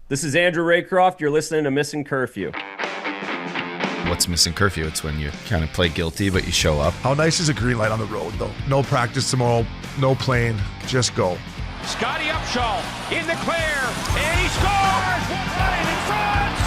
This is Andrew Raycroft. You're listening to Missin Curfew. What's Missin Curfew? It's when you kind of play guilty, but you show up. How nice is a green light on the road, though? No practice tomorrow, no plane, just go. Scotty Upshall in the clear, and he scores! Right in front,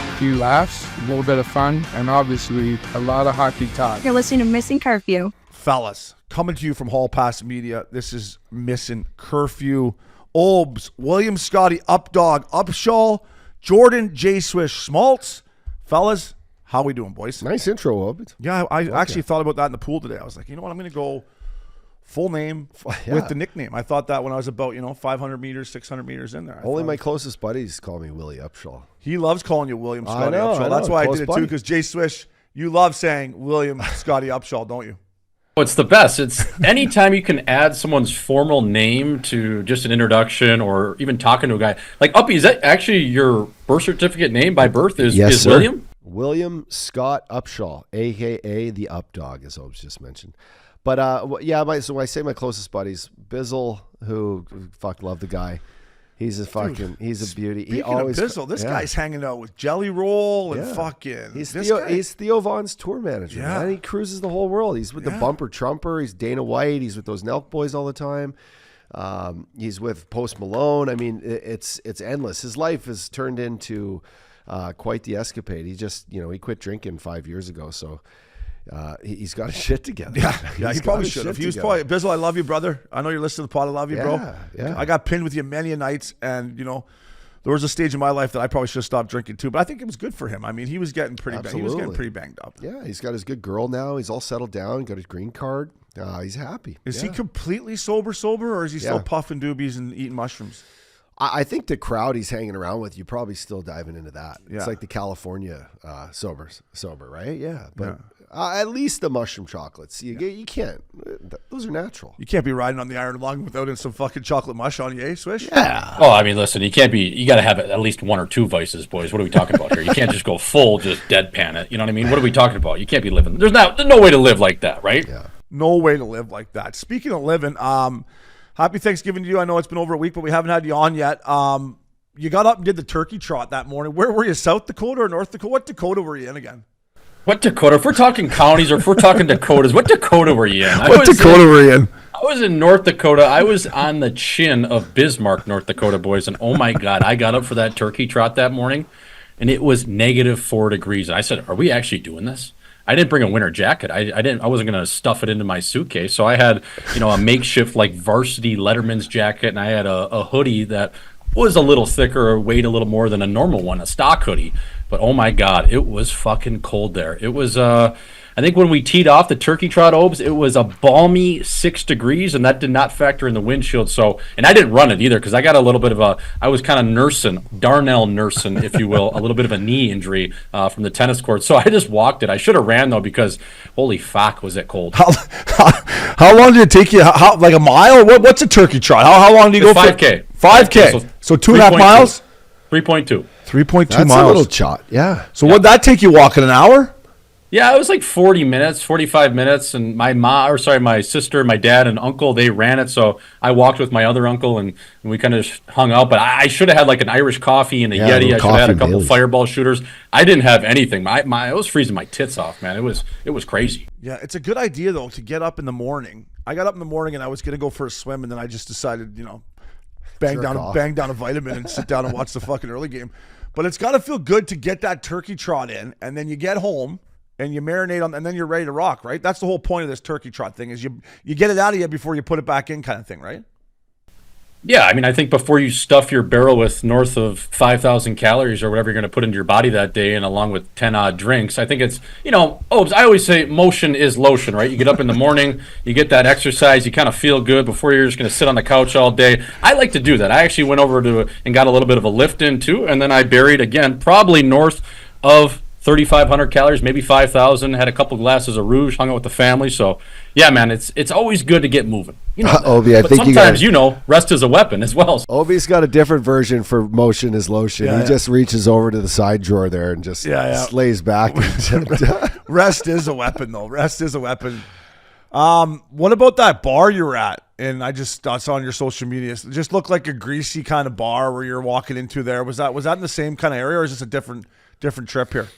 scores! A few laughs, a little bit of fun, and obviously a lot of hockey talk. You're listening to Missin Curfew. Fellas, coming to you from Hall Pass Media, this is Missin Curfew. Obes, William Scotty, Updog, Upshaw, Jordan, J. Swish, Schmaltz. Fellas, how we doing, boys? Nice intro, Obes. Yeah, I actually thought about that in the pool today. I was like, you know what, I'm going to go full name with the nickname. I thought that when I was about, 500 meters, 600 meters in there. Only my closest buddies call me Willie Upshaw. He loves calling you William Scotty I Upshaw. know. That's why I Close did it buddy. too, because J. Swish, you love saying William Scotty Upshaw, don't you? It's the best. It's anytime you can add someone's formal name to just an introduction or even talking to a guy. Like, Uppy, is that actually your birth certificate name by birth is sir. William? William Scott Upshaw, a.k.a. the Updog, as Obes just mentioned. But, so when I say my closest buddies, Bizzle, who love the guy. He's a beauty. He always of Bizzle, this guy's hanging out with Jelly Roll and fucking. He's Theo Von's tour manager. Yeah. Man. He cruises the whole world. He's with the Bumper Trumper. He's Dana White. He's with those Nelk boys all the time. He's with Post Malone. I mean, it's endless. His life has turned into quite the escapade. He just he quit drinking 5 years ago, so. He's got his shit together. Yeah, he probably should have. He was probably Bizzle. I love you, brother. I know you're listening to the pod. I love you, bro. Yeah. I got pinned with you many a nights, and there was a stage in my life that I probably should have stopped drinking too. But I think it was good for him. I mean, he was getting pretty banged up. Yeah, he's got his good girl now. He's all settled down. Got his green card. He's happy. Is he completely sober, or is he still puffing doobies and eating mushrooms? I think the crowd he's hanging around with, you're probably still diving into that. Yeah. It's like the California sober, right? Yeah, but. At least the mushroom chocolates. You can't. Those are natural. You can't be riding on the Iron Lung without some fucking chocolate mush on you, eh, Swish? Yeah. Oh, I mean, listen, you can't be. You got to have at least one or two vices, boys. What are we talking about here? You can't just go full, just deadpan it. You know what I mean? What are we talking about? You can't be living. There's no way to live like that, right? Yeah. No way to live like that. Speaking of living, happy Thanksgiving to you. I know it's been over a week, but we haven't had you on yet. You got up and did the turkey trot that morning. Where were you? South Dakota or North Dakota? What Dakota were you in again? What Dakota? If we're talking counties or if we're talking Dakotas, what Dakota were you in? What Dakota were you in? I was in North Dakota. I was on the chin of Bismarck, North Dakota, boys. And oh my God, I got up for that turkey trot that morning and it was -4 degrees. And I said, are we actually doing this? I didn't bring a winter jacket. I wasn't going to stuff it into my suitcase. So I had, a makeshift like varsity Letterman's jacket, and I had a hoodie that was a little thicker or weighed a little more than a normal one, a stock hoodie. But oh my God, it was fucking cold there. It was, I think when we teed off the turkey trot, Obes, it was a balmy 6 degrees, and that did not factor in the windshield. So, and I didn't run it either because I got a little bit of I was kind of Darnell nursing, if you will, a little bit of a knee injury from the tennis court. So I just walked it. I should have ran though because holy fuck, was it cold. How long did it take you? Like a mile? What's a turkey trot? How long do you go 5K. 5K. So 2.5 miles? 3.2. 3.2 That's miles. a little shot, yeah. So what'd that take you walking, an hour? Yeah, it was like 40 minutes, 45 minutes, and my sister, my dad, and uncle, they ran it, so I walked with my other uncle, and we kind of hung out, but I should have had like an Irish coffee and a Yeti. I should have had a couple fireball shooters. I didn't have anything. I was freezing my tits off, man. It was crazy. Yeah, it's a good idea, though, to get up in the morning. I got up in the morning, and I was going to go for a swim, and then I just decided, bang down a vitamin and sit down and watch the fucking early game. But it's got to feel good to get that turkey trot in, and then you get home and you marinate on, and then you're ready to rock, right? That's the whole point of this turkey trot thing is you get it out of you before you put it back in, kind of thing, right? Yeah, I mean, I think before you stuff your barrel with north of 5,000 calories or whatever you're going to put into your body that day, and along with 10 odd drinks, I think it's, Obes, I always say motion is lotion, right? You get up in the morning, you get that exercise, you kind of feel good before you're just going to sit on the couch all day. I like to do that. I actually went over and got a little bit of a lift in too, and then I buried again, probably north of 3,500 calories, maybe 5,000. Had a couple glasses of rouge, hung out with the family. So, yeah, man, it's always good to get moving. Obi, I but think sometimes rest is a weepon as well. Obi's got a different version for motion is lotion. He just reaches over to the side drawer there and just slays back. Rest is a weapon, though. Rest is a weapon. What about that bar you were at? And I saw on your social media. It just looked like a greasy kind of bar where you're walking into there. Was that in the same kind of area, or is this a different trip here?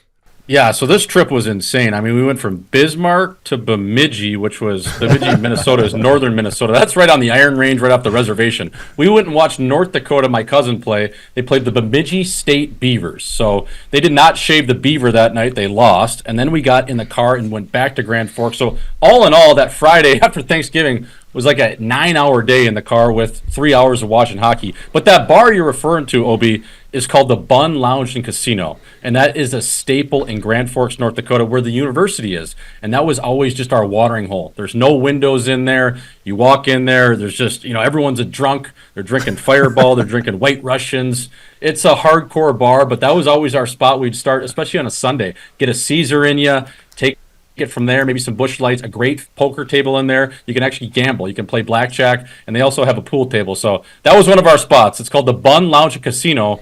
Yeah, so this trip was insane. I mean, we went from Bismarck to Bemidji, which was Bemidji, Minnesota is northern Minnesota. That's right on the Iron Range, right off the reservation. We went and watched North Dakota, my cousin, play. They played the Bemidji State Beavers. So they did not shave the beaver that night. They lost. And then we got in the car and went back to Grand Forks. So all in all, that Friday after Thanksgiving was like a 9-hour day in the car with 3 hours of watching hockey. But that bar you're referring to, Obi, is called the Bun Lounge and Casino. And that is a staple in Grand Forks, North Dakota, where the university is. And that was always just our watering hole. There's no windows in there. You walk in there, there's just, everyone's a drunk. They're drinking Fireball. They're drinking White Russians. It's a hardcore bar, but that was always our spot. We'd start, especially on a Sunday, get a Caesar in you, take it from there, maybe some Busch Lights, a great poker table in there. You can actually gamble. You can play blackjack, and they also have a pool table. So that was one of our spots. It's called the Bun Lounge and Casino,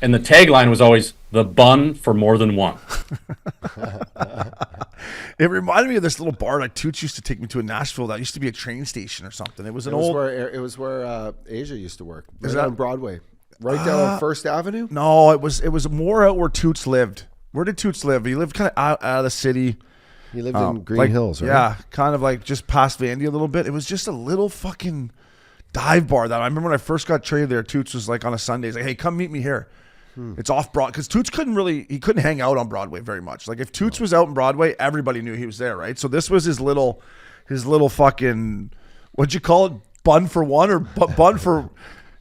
and the tagline was always, the bun for more than one. It reminded me of this little bar like Toots used to take me to in Nashville. That used to be a train station or something. It was where Asia used to work. Is that on Broadway? Right down on First Avenue? No, it was more out where Toots lived. Where did Toots live? He lived kind of out of the city. He lived in Green Hills, right? Yeah, kind of like just past Vandy a little bit. It was just a little fucking dive bar that I remember when I first got traded there. Toots was like on a Sunday. He's like, hey, come meet me here. It's off Broadway because Toots couldn't hang out on Broadway very much. Like if Toots was out in Broadway, everybody knew he was there, right? So this was his little fucking, what'd you call it? Bun for one or bun for?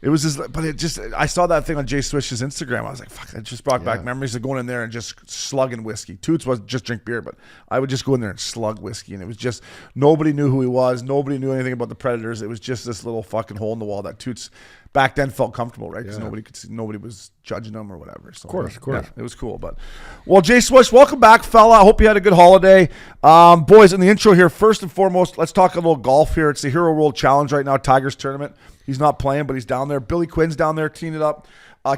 It was his, but it just, I saw that thing on Jay Swish's Instagram. I was like, fuck, it just brought back memories of going in there and just slugging whiskey. Toots was just drink beer, but I would just go in there and slug whiskey. And it was just, nobody knew who he was. Nobody knew anything about the Predators. It was just this little fucking hole in the wall that Toots back then felt comfortable, right? Because nobody could see, nobody was judging him or whatever. So, of course. Yeah, it was cool. But, well, Jay Swish, welcome back, fella. I hope you had a good holiday. Boys, in the intro here, first and foremost, let's talk a little golf here. It's the Hero World Challenge right now, Tigers tournament. He's not playing, but he's down there. Billy Quinn's down there teeing it up.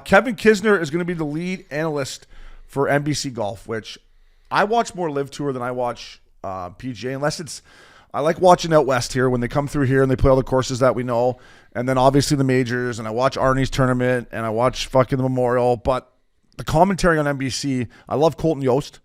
Kevin Kisner is going to be the lead analyst for NBC Golf, which I watch more Live Tour than I watch PGA, unless it's – I like watching out west here when they come through here and they play all the courses that we know, and then obviously the majors, and I watch Arnie's tournament, and I watch fucking the Memorial. But the commentary on NBC, I love Colton Yost.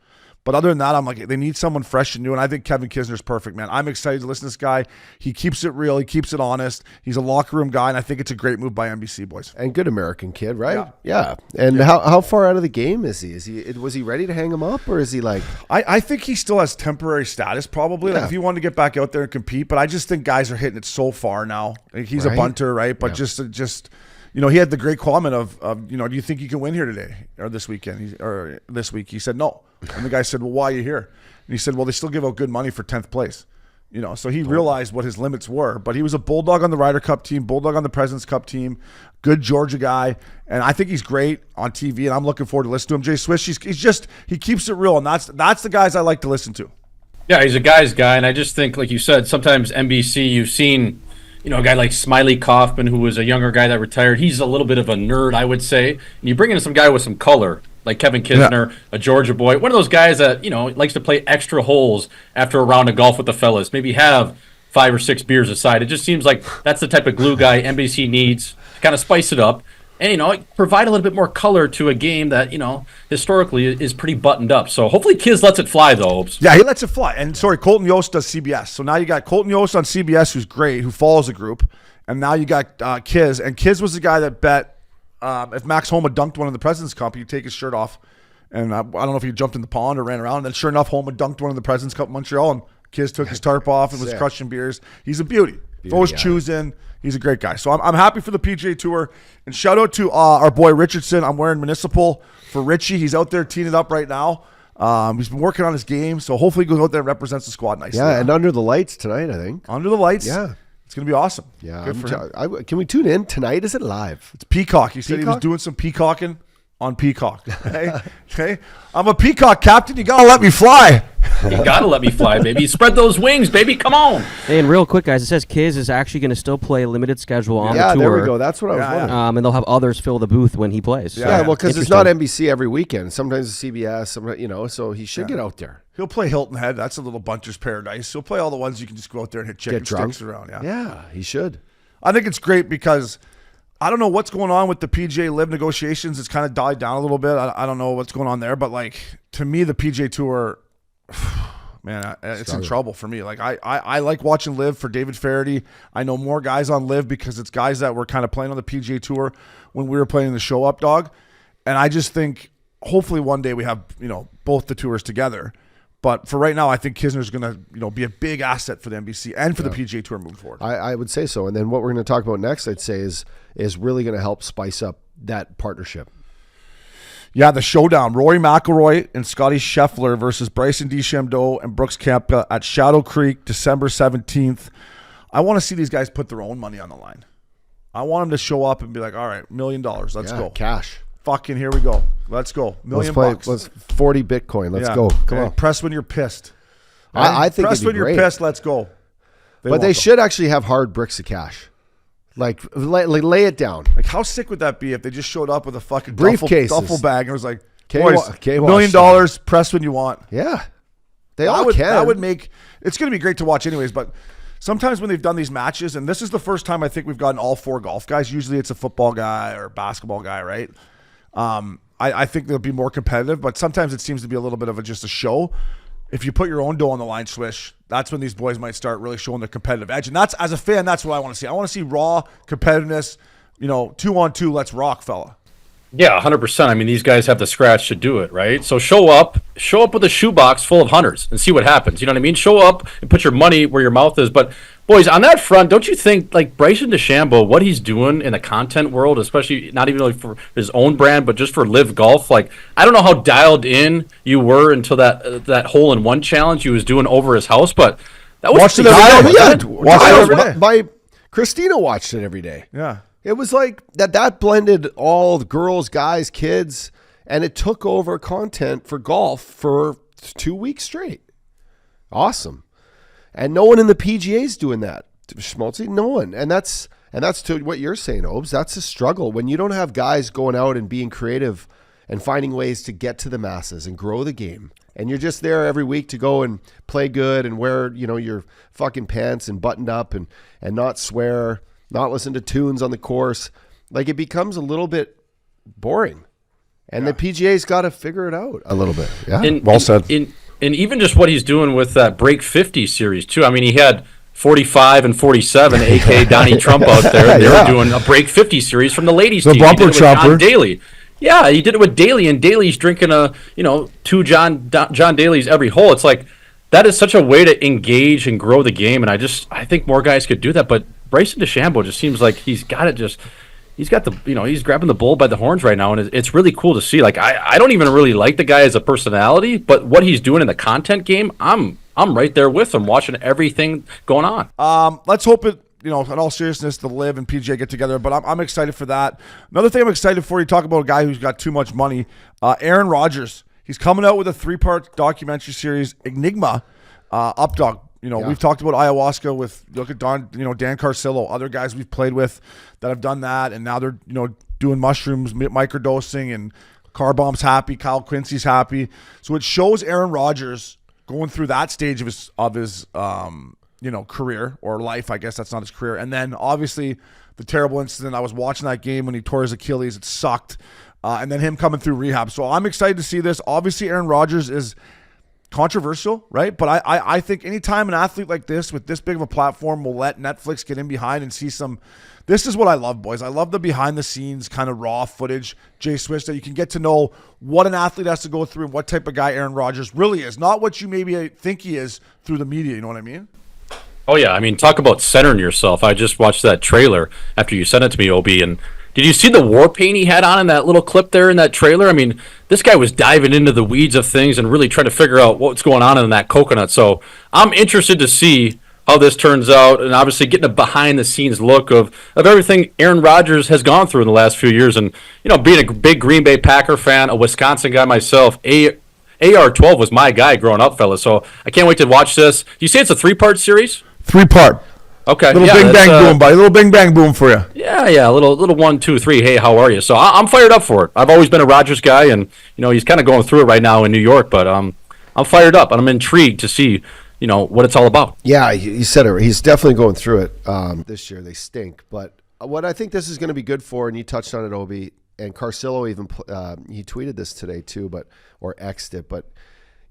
But other than that, I'm like, they need someone fresh and new, and I think Kevin Kisner's perfect, man. I'm excited to listen to this guy. He keeps it real. He keeps it honest. He's a locker room guy, and I think it's a great move by NBC, boys. And good American kid, right? Yeah. And how far out of the game is he? Was he ready to hang him up, or is he like? I think he still has temporary status, probably. Like if he wanted to get back out there and compete, but I just think guys are hitting it so far now. Like he's a bunter, right? But just. He had the great comment of do you think you can win here today or this weekend or this week? He said no. And the guy said, well, why are you here? And he said, well, they still give out good money for 10th place. So he realized what his limits were. But he was a Bulldog on the Ryder Cup team, Bulldog on the President's Cup team, good Georgia guy. And I think he's great on TV, and I'm looking forward to listening to him. Jay Swish, he keeps it real, and that's the guys I like to listen to. Yeah, he's a guy's guy, and I just think, like you said, sometimes NBC, you've seen – a guy like Smiley Kaufman, who was a younger guy that retired. He's a little bit of a nerd, I would say. And you bring in some guy with some color, like Kevin Kisner, a Georgia boy, one of those guys that, likes to play extra holes after a round of golf with the fellas, maybe have 5 or 6 beers aside. It just seems like that's the type of glue guy NBC needs to kind of spice it up. And, provide a little bit more color to a game that, historically is pretty buttoned up. So hopefully Kiz lets it fly, though. Yeah, he lets it fly. And, Colton Yost does CBS. So now you got Colton Yost on CBS, who's great, who follows the group. And now you got Kiz. And Kiz was the guy that bet if Max Homa dunked one in the President's Cup, he'd take his shirt off. And I don't know if he jumped in the pond or ran around. And then sure enough, Homa dunked one in the President's Cup in Montreal. And Kiz took his tarp off and was crushing beers. He's a beauty. Always choosing. He's a great guy. So I'm happy for the PGA Tour. And shout out to our boy Richardson. I'm wearing Municipal for Richie. He's out there teeing it up right now. He's been working on his game. So hopefully he goes out there and represents the squad nicely. Yeah, and under the lights tonight, I think. Under the lights. Yeah. It's going to be awesome. Yeah. Good for him. Can we tune in tonight? Is it live? It's Peacock. He said he was doing some peacocking on Peacock. Okay? I'm a Peacock captain. You got to let me fly. You gotta let me fly, baby. Spread those wings, baby. Come on. Hey, and real quick, guys, it says Kiz is actually going to still play limited schedule on the tour. Yeah, there we go. That's what I was wondering. And they'll have others fill the booth when he plays. Yeah, well, because it's not NBC every weekend. Sometimes it's CBS, so he should get out there. He'll play Hilton Head. That's a little buncher's paradise. He'll play all the ones you can just go out there and hit chicken sticks around. Yeah, he should. I think it's great because I don't know what's going on with the PGA LIV negotiations. It's kind of died down a little bit. I don't know what's going on there, but like to me, the PGA Tour, man, it's in trouble for me. Like I like watching LIV for David Faraday. I know more guys on LIV because it's guys that were kind of playing on the PGA Tour when we were playing the show up dog. And I just think hopefully one day we have, both the tours together. But for right now, I think Kisner's going to, be a big asset for the NBC and for the PGA Tour moving forward. I would say so. And then what we're going to talk about next, I'd say, is really going to help spice up that partnership. Yeah, the showdown. Rory McIlroy and Scotty Scheffler versus Bryson DeChambeau and Brooks Koepka at Shadow Creek, December 17th. I want to see these guys put their own money on the line. I want them to show up and be like, all right, $1 million. Let's go. Cash. Fucking here we go. Let's go. $1 million bucks. Let's 40 Bitcoin. Let's go. Come on. Press when you're pissed. I think press when you're pissed. Let's go. They should actually have hard bricks of cash. Like lay it down. Like how sick would that be if they just showed up with a fucking duffel bag and it was like, boys, $1 million. Press when you want. Yeah, can. That would make it's going to be great to watch anyways. But sometimes when they've done these matches, and this is the first time I think we've gotten all four golf guys. Usually it's a football guy or a basketball guy, right? I think they'll be more competitive, but sometimes it seems to be a little bit of just a show. If you put your own dough on the line, Swish, that's when these boys might start really showing their competitive edge. And that's, as a fan, that's what I want to see. I want to see raw competitiveness, 2-on-2, let's rock, fella. Yeah, 100%. I mean, these guys have the scratch to do it, right? So show up with a shoebox full of hunters and see what happens. You know what I mean? Show up and put your money where your mouth is. But boys, on that front, don't you think like Bryson DeChambeau, what he's doing in the content world, especially not even like for his own brand, but just for LIV Golf, like I don't know how dialed in you were until that hole-in-one challenge he was doing over his house, but that was my Christina watched it every day. Yeah. It was like that blended all the girls, guys, kids, and it took over content for golf for 2 weeks straight. Awesome. And no one in the PGA is doing that. Schmaltzy, no one. And that's to what you're saying, Obes. That's a struggle. When you don't have guys going out and being creative and finding ways to get to the masses and grow the game, and you're just there every week to go and play good and wear, your fucking pants and buttoned up and not swear, not listen to tunes on the course, like it becomes a little bit boring. And the PGA's got to figure it out a little bit. Yeah, well said. And even just what he's doing with that Break 50 series, too. I mean, he had 45 and 47, a.k.a. Donnie Trump out there. They were doing a Break 50 series from the ladies' team. The bumper trumper. Daly. Yeah, he did it with Daly, and Daly's drinking two John Daly's every hole. It's like that is such a way to engage and grow the game, and I think more guys could do that. But Bryson DeChambeau just seems like he's got he's grabbing the bull by the horns right now, and it's really cool to see. Like I don't even really like the guy as a personality, but what he's doing in the content game, I'm right there with him, watching everything going on. Let's hope it. In all seriousness, the LIV and PGA get together, but I'm excited for that. Another thing I'm excited for, you talk about a guy who's got too much money, Aaron Rodgers. He's coming out with a 3-part documentary series, Enigma, Updog. We've talked about ayahuasca with, look at Dan Carcillo, other guys we've played with that have done that, and now they're, doing mushrooms, microdosing, and Car Bomb's happy, Kyle Quincy's happy. So it shows Aaron Rodgers going through that stage of his career or life. I guess that's not his career. And then obviously the terrible incident. I was watching that game when he tore his Achilles. It sucked. And then him coming through rehab. So I'm excited to see this. Obviously Aaron Rodgers is controversial, right? But I think anytime an athlete like this with this big of a platform will let Netflix get in behind and see some, this is what I love, boys. I love the behind the scenes kind of raw footage, Jay Swish, that you can get to know what an athlete has to go through and what type of guy Aaron Rodgers really is. Not what you maybe think he is through the media. You know what I mean? Oh, yeah. I mean, talk about centering yourself. I just watched that trailer after you sent it to me, Obi, and did you see the war paint he had on in that little clip there in that trailer? I mean, this guy was diving into the weeds of things and really trying to figure out what's going on in that coconut. So I'm interested to see how this turns out, and obviously getting a behind-the-scenes look of everything Aaron Rodgers has gone through in the last few years. And, being a big Green Bay Packer fan, a Wisconsin guy myself, AR-12 was my guy growing up, fellas. So I can't wait to watch this. You say it's a 3-part series? 3-part. Okay. Little bing bang boom, buddy. Little bing bang boom for you. Yeah. Little 1, 2, 3. Hey, how are you? So I'm fired up for it. I've always been a Rodgers guy, and he's kind of going through it right now in New York. But I'm fired up, and I'm intrigued to see what it's all about. Yeah, you said it. He's definitely going through it this year. They stink, but what I think this is going to be good for, and you touched on it, Obi, and Carcillo even he tweeted this today too, or X'd it, but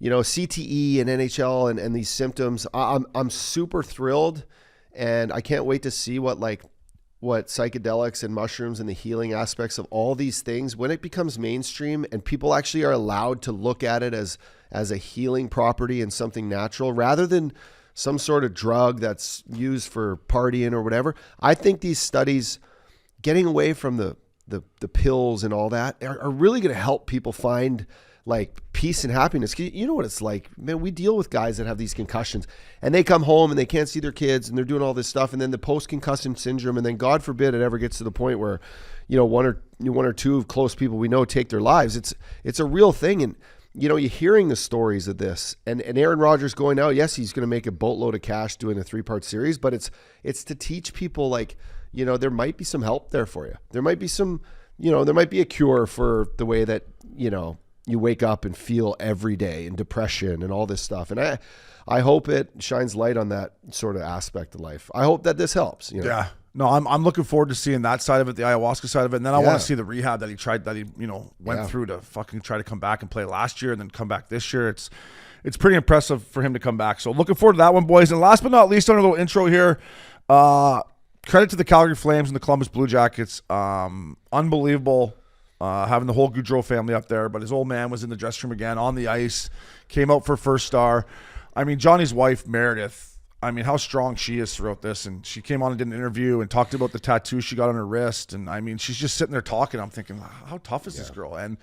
CTE and NHL and these symptoms. I'm super thrilled. And I can't wait to see what psychedelics and mushrooms and the healing aspects of all these things, when it becomes mainstream and people actually are allowed to look at it as a healing property and something natural rather than some sort of drug that's used for partying or whatever. I think these studies, getting away from the pills and all that, are really going to help people find peace and happiness. You know what it's like, man. We deal with guys that have these concussions and they come home and they can't see their kids and they're doing all this stuff, and then the post-concussion syndrome, and then God forbid it ever gets to the point where one or two of close people we know take their lives. It's a real thing, and you're hearing the stories of this, and Aaron Rodgers going out. Yes, he's going to make a boatload of cash doing a 3-part series, but it's to teach people there might be some help there for you. There might be some there might be a cure for the way that you wake up and feel every day, and depression and all this stuff. And I hope it shines light on that sort of aspect of life. I hope that this helps. Yeah. No, I'm looking forward to seeing that side of it, the ayahuasca side of it. And then I want to see the rehab that he went through to fucking try to come back and play last year and then come back this year. It's pretty impressive for him to come back. So looking forward to that one, boys. And last but not least, on a little intro here, credit to the Calgary Flames and the Columbus Blue Jackets. Unbelievable. Having the whole Gaudreau family up there, but his old man was in the dressing room again on the ice, came out for first star. I mean, Johnny's wife, Meredith, how strong she is throughout this, and she came on and did an interview and talked about the tattoo she got on her wrist, and she's just sitting there talking. I'm thinking, how tough is this girl? And,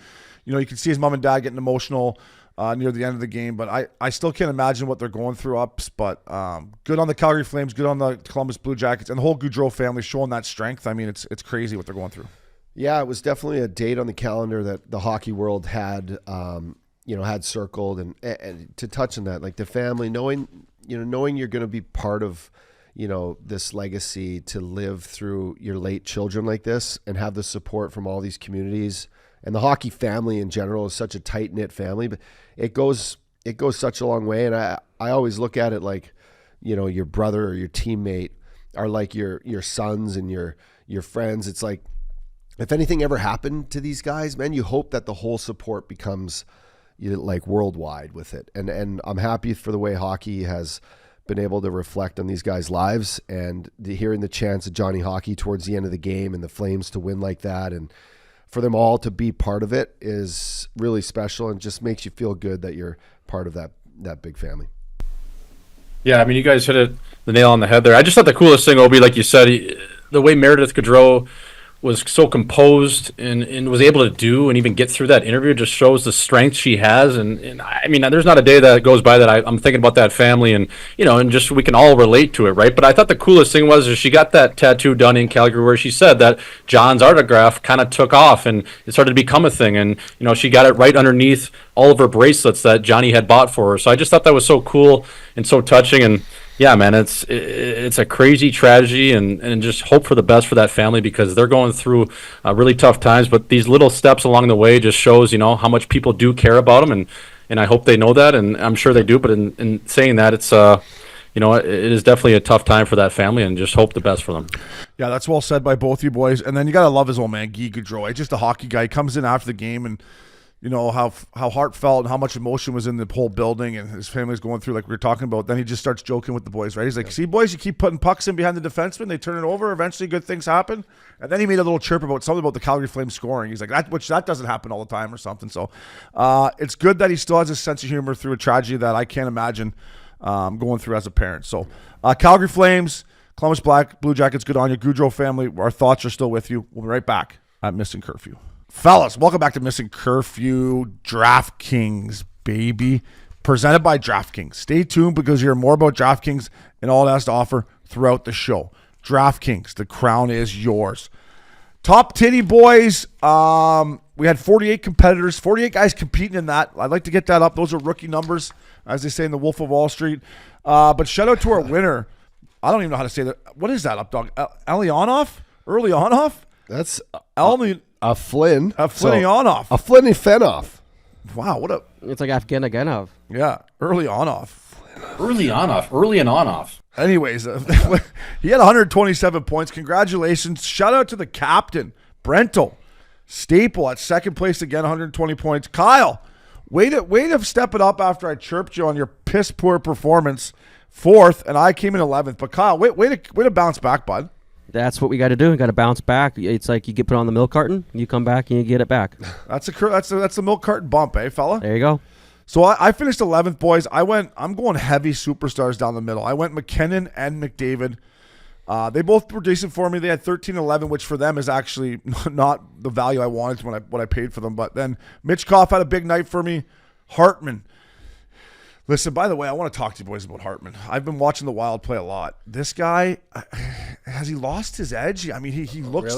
you can see his mom and dad getting emotional near the end of the game, but I still can't imagine what they're going through ups, but good on the Calgary Flames, good on the Columbus Blue Jackets, and the whole Gaudreau family showing that strength. It's crazy what they're going through. Yeah, it was definitely a date on the calendar that the hockey world had, had circled, and to touch on that, the family, knowing you're going to be part of, this legacy, to live through your late children like this, and have the support from all these communities, and the hockey family in general is such a tight knit family, but it goes such a long way. And I always look at it like, your brother or your teammate are like your sons and your friends. It's like, if anything ever happened to these guys, man, you hope that the whole support becomes worldwide with it. And I'm happy for the way hockey has been able to reflect on these guys' lives, and hearing the chants of Johnny Hockey towards the end of the game and the Flames to win like that, and for them all to be part of it is really special, and just makes you feel good that you're part of that big family. Yeah, you guys hit the nail on the head there. I just thought the coolest thing, Obi, like you said, the way Meredith Gaudreau was so composed and was able to do and even get through that interview just shows the strength she has. And there's not a day that goes by that I'm thinking about that family, and and just we can all relate to it, right? But I thought the coolest thing was she got that tattoo done in Calgary, where she said that John's autograph kind of took off and it started to become a thing, and she got it right underneath all of her bracelets that Johnny had bought for her. So I just thought that was so cool and so touching. And yeah, man, it's a crazy tragedy, and just hope for the best for that family, because they're going through really tough times. But these little steps along the way just shows, how much people do care about them, and I hope they know that, and I'm sure they do. But in saying that, it's it is definitely a tough time for that family, and just hope the best for them. Yeah, that's well said by both you boys. And then you gotta love his old man, Guy Gaudreau. Just a hockey guy. He comes in after the game, and how heartfelt and how much emotion was in the whole building, and his family's going through, like we were talking about. Then he just starts joking with the boys, right? He's like, see, boys, you keep putting pucks in behind the defenseman, they turn it over, eventually good things happen. And then he made a little chirp about something about the Calgary Flames scoring. He's like, that doesn't happen all the time or something. So it's good that he still has a sense of humor through a tragedy that I can't imagine going through as a parent. So Calgary Flames, Columbus Blue Jackets, good on you. Gaudreau family, our thoughts are still with you. We'll be right back at Missin Curfew. Fellas, welcome back to Missin Curfew. DraftKings, baby. Presented by DraftKings. Stay tuned, because you hear more about DraftKings and all it has to offer throughout the show. DraftKings, the crown is yours. Top titty boys. We had 48 competitors, 48 guys competing in that. I'd like to get that up. Those are rookie numbers, as they say in the Wolf of Wall Street. But shout out to our winner. I don't even know how to say that. What is that, Updog? Elionov? Earlionov? That's A Flynn. A Flinionov. A Flynn Fenoff. Wow, what a... It's like Afghanaganov. Yeah, early on off. Early and on off. Anyways, he had 127 points. Congratulations. Shout out to the captain, Brentel. Staple at second place again, 120 points. Kyle, way to step it up after I chirped you on your piss poor performance. Fourth, and I came in 11th. But Kyle, way to bounce back, bud. That's what we got to do. We got to bounce back. It's like you get put on the milk carton, you come back and you get it back. That's the milk carton bump, eh, fella? There you go. So I finished 11th, boys. I'm going heavy superstars down the middle. I went McKinnon and McDavid. They both were decent for me. They had 13-11, which for them is actually not the value I wanted when what I paid for them. But then Mitchkov had a big night for me. Hartman. Listen, by the way, I want to talk to you boys about Hartman. I've been watching the Wild play a lot. This guy, has he lost his edge? I mean, he looks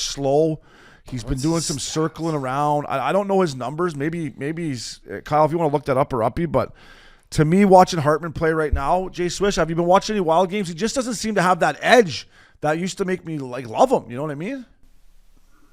slow. He's been doing some circling around. I don't know his numbers. Maybe he's Kyle, if you want to look that up or uppy, but to me, watching Hartman play right now, Jay Swish, have you been watching any Wild games? He just doesn't seem to have that edge that used to make me love him. You know what I mean?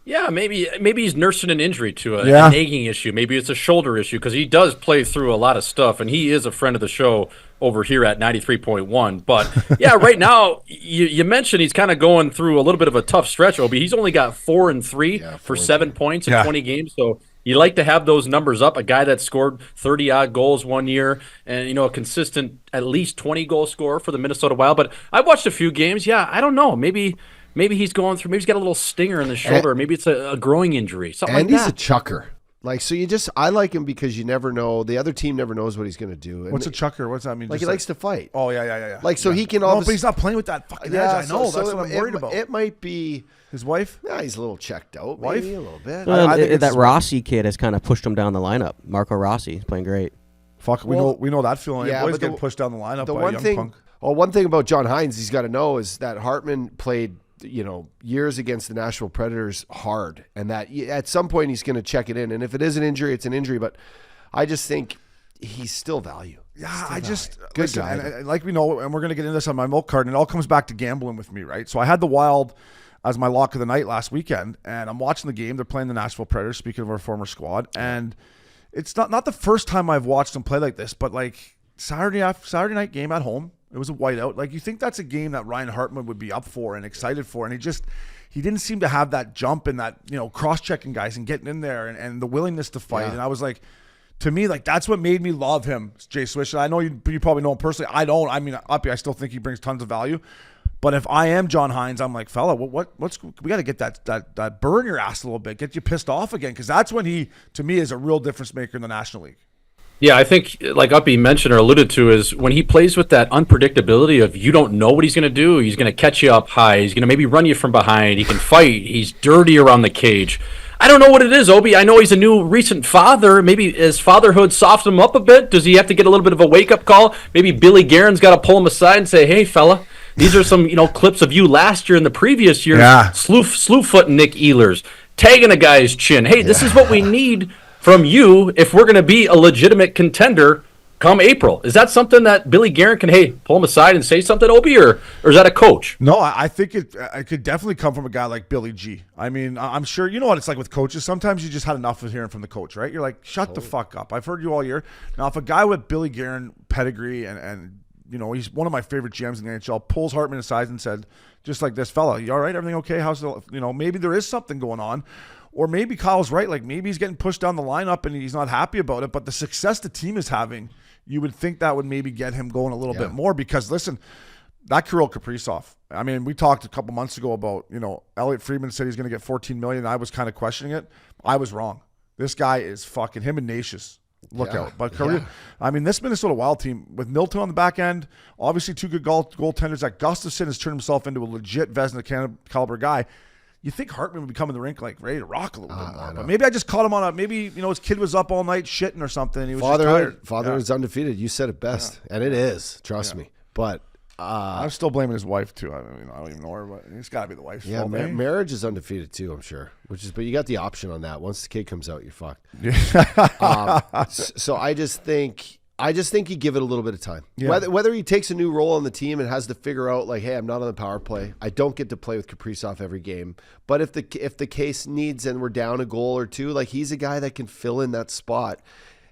Yeah, maybe he's nursing an injury to a nagging issue. Maybe it's a shoulder issue because he does play through a lot of stuff, and he is a friend of the show over here at 93.1. But, yeah, right now, you mentioned he's kind of going through a little bit of a tough stretch, Obi. He's only got 4 and 3 for 7 points in 20 games. So you like to have those numbers up, a guy that scored 30-odd goals one year and, a consistent at least 20-goal scorer for the Minnesota Wild. But I watched a few games. Yeah, I don't know. Maybe he's going through. Maybe he's got a little stinger in the shoulder. Maybe it's a growing injury. Something like that. And he's a chucker. I like him because you never know. The other team never knows what he's going to do. And what's a chucker? What's that mean? He likes to fight. Oh yeah. He can. No, but he's not playing with that fucking edge. I know. That's what I'm worried about. It might be his wife. Yeah, he's a little checked out. Wife, maybe a little bit. Well, that Rossi kid has kind of pushed him down the lineup. Marco Rossi is playing great. Fuck, we know that feeling. Yeah, boys getting pushed down the lineup. One thing about John Hines he's got to know is that Hartman played years against the Nashville Predators hard, and that at some point he's going to check it in. And if it is an injury, it's an injury. But I just think he's still value. Yeah, good guy. And like we know, and we're going to get into this on my milk card, and it all comes back to gambling with me, right? So I had the Wild as my lock of the night last weekend, and I'm watching the game. They're playing the Nashville Predators, speaking of our former squad, and it's not the first time I've watched them play like this, but Saturday night game at home. It was a whiteout. You think that's a game that Ryan Hartman would be up for and excited for, and he didn't seem to have that jump and that cross-checking guys and getting in there and the willingness to fight. Yeah. And I was like, to me, that's what made me love him, Jay Swish. And I know you probably know him personally. I don't. I mean, Uppy, I still think he brings tons of value. But if I am John Hines, I'm like, fella, what's we got to get that burn your ass a little bit, get you pissed off again, because that's when he, to me, is a real difference maker in the National League. Yeah, I think, like Uppy mentioned or alluded to, is when he plays with that unpredictability of you don't know what he's going to do. He's going to catch you up high. He's going to maybe run you from behind. He can fight. He's dirty around the cage. I don't know what it is, Obi. I know he's a new recent father. Maybe his fatherhood softened him up a bit. Does he have to get a little bit of a wake-up call? Maybe Billy Guerin's got to pull him aside and say, hey, fella, these are some clips of you last year and the previous year. Yeah. Slew-footing Nick Ehlers, tagging a guy's chin. Hey, this is what we need from you if we're going to be a legitimate contender come April. Is that something that Billy Guerin can, pull him aside and say something, Obi, or is that a coach? No, I think it could definitely come from a guy like Billy G. I mean, I'm sure, you know what it's like with coaches. Sometimes you just had enough of hearing from the coach, right? You're like, shut the fuck up. I've heard you all year. Now, if a guy with Billy Guerin pedigree and he's one of my favorite GMs in the NHL, pulls Hartman aside and said, just like this, fella, you all right? Everything okay? How's the, maybe there is something going on. Or maybe Kyle's right. Maybe he's getting pushed down the lineup and he's not happy about it. But the success the team is having, you would think that would maybe get him going a little bit more. Because, listen, that Kirill Kaprizov, I mean, we talked a couple months ago about, Elliot Friedman said he's going to get $14 million. I was kind of questioning it. I was wrong. This guy is fucking him and Nations. Look out. But I mean, this Minnesota Wild team with Milton on the back end, obviously two good goaltenders. That Gustafsson has turned himself into a legit Vezina caliber guy. You think Hartman would be coming to the rink ready to rock a little bit more. But maybe I just caught him on maybe, his kid was up all night shitting or something. And he was Fatherhood is undefeated. You said it best. And it is. Trust me. But I'm still blaming his wife too. I mean, I don't even know her, but it's got to be the wife's fault. Marriage is undefeated too, I'm sure. But you got the option on that. Once the kid comes out, you're fucked. So I just think you give it a little bit of time. Yeah. Whether he takes a new role on the team and has to figure out like, hey, I'm not on the power play. I don't get to play with Kaprizov every game. But if the case needs and we're down a goal or two, like he's a guy that can fill in that spot.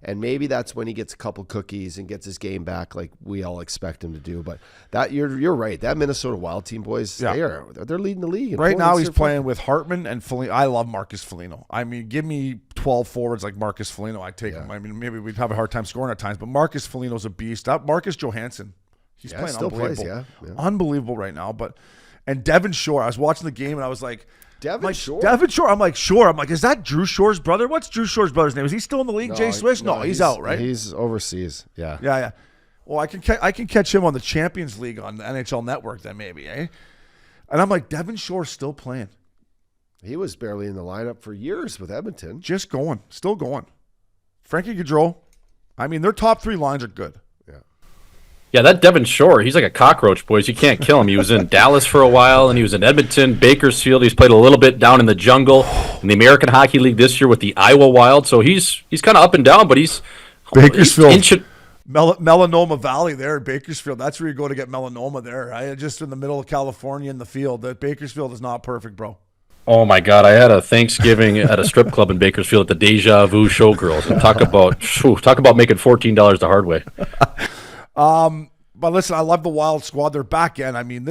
And maybe that's when he gets a couple cookies and gets his game back, like we all expect him to do. But that you're right. That Minnesota Wild team, boys, they're leading the league. Right now, he's playing with Hartman and Foligno. I love Marcus Foligno. I mean, give me 12 forwards like Marcus Foligno, I take him. I mean, maybe we'd have a hard time scoring at times, but Marcus Foligno's a beast. Marcus Johansson, he's playing still unbelievable, unbelievable right now. And Devin Shore, I was watching the game and I was like. Devin Shore? I'm like, Shore. I'm like, is that Drew Shore's brother? What's Drew Shore's brother's name? Is he still in the league, Jay Swish? No, he's out, right? He's overseas. Yeah. Yeah. Well, I can catch him on the Champions League on the NHL Network then maybe, eh? And I'm like, Devin Shore's still playing. He was barely in the lineup for years with Edmonton. Still going. Frankie Gaudreau. I mean, their top three lines are good. Yeah, that Devin Shore, he's like a cockroach, boys. You can't kill him. He was in Dallas for a while, and he was in Edmonton, Bakersfield. He's played a little bit down in the jungle in the American Hockey League this year with the Iowa Wild. So he's kind of up and down, but he's Bakersfield. Melanoma Valley there in Bakersfield. That's where you go to get melanoma there. Right? Just in the middle of California in the field. Bakersfield is not perfect, bro. Oh, my God. I had a Thanksgiving at a strip club in Bakersfield at the Deja Vu Showgirls. And talk about making $14 the hard way. But listen, I love the Wild squad. They're back end. I mean,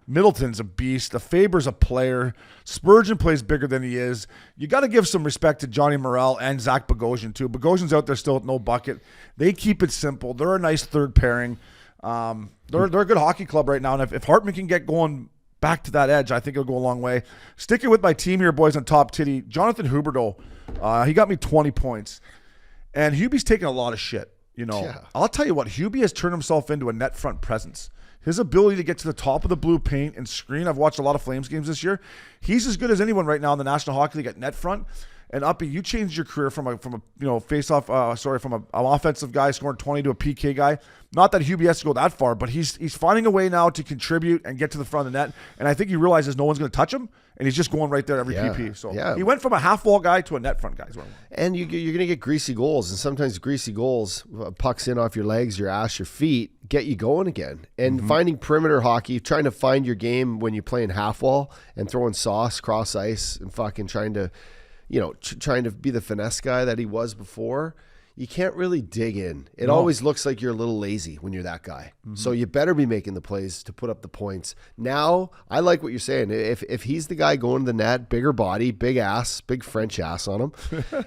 Middleton's a beast. The Faber's a player. Spurgeon plays bigger than he is. You got to give some respect to Johnny Morrell and Zach Bogosian, too. Bogosian's out there still with no bucket. They keep it simple. They're a nice third pairing. They're a good hockey club right now. And if Hartman can get going back to that edge, I think it'll go a long way. Sticking with my team here, boys, on top titty, Jonathan Huberdeau. He got me 20 points. And Hubie's taking a lot of shit. I'll tell you what, Hubie has turned himself into a net front presence. His ability to get to the top of the blue paint and screen. I've watched a lot of Flames games this year. He's as good as anyone right now in the National Hockey League at net front. And Uppy, you changed your career from a face-off, from an offensive guy scoring 20 to a PK guy. Not that Hubie has to go that far, but he's finding a way now to contribute and get to the front of the net. And I think he realizes no one's going to touch him, and he's just going right there every PP. So he went from a half-wall guy to a net front guy. And you're going to get greasy goals, and sometimes greasy goals, pucks in off your legs, your ass, your feet, get you going again. And finding perimeter hockey, trying to find your game when you're playing half-wall and throwing sauce, cross ice, and fucking trying to be the finesse guy that he was before, you can't really dig in. It always looks like you're a little lazy when you're that guy. So you better be making the plays to put up the points. Now, I like what you're saying. If he's the guy going to the net, bigger body, big ass, big French ass on him,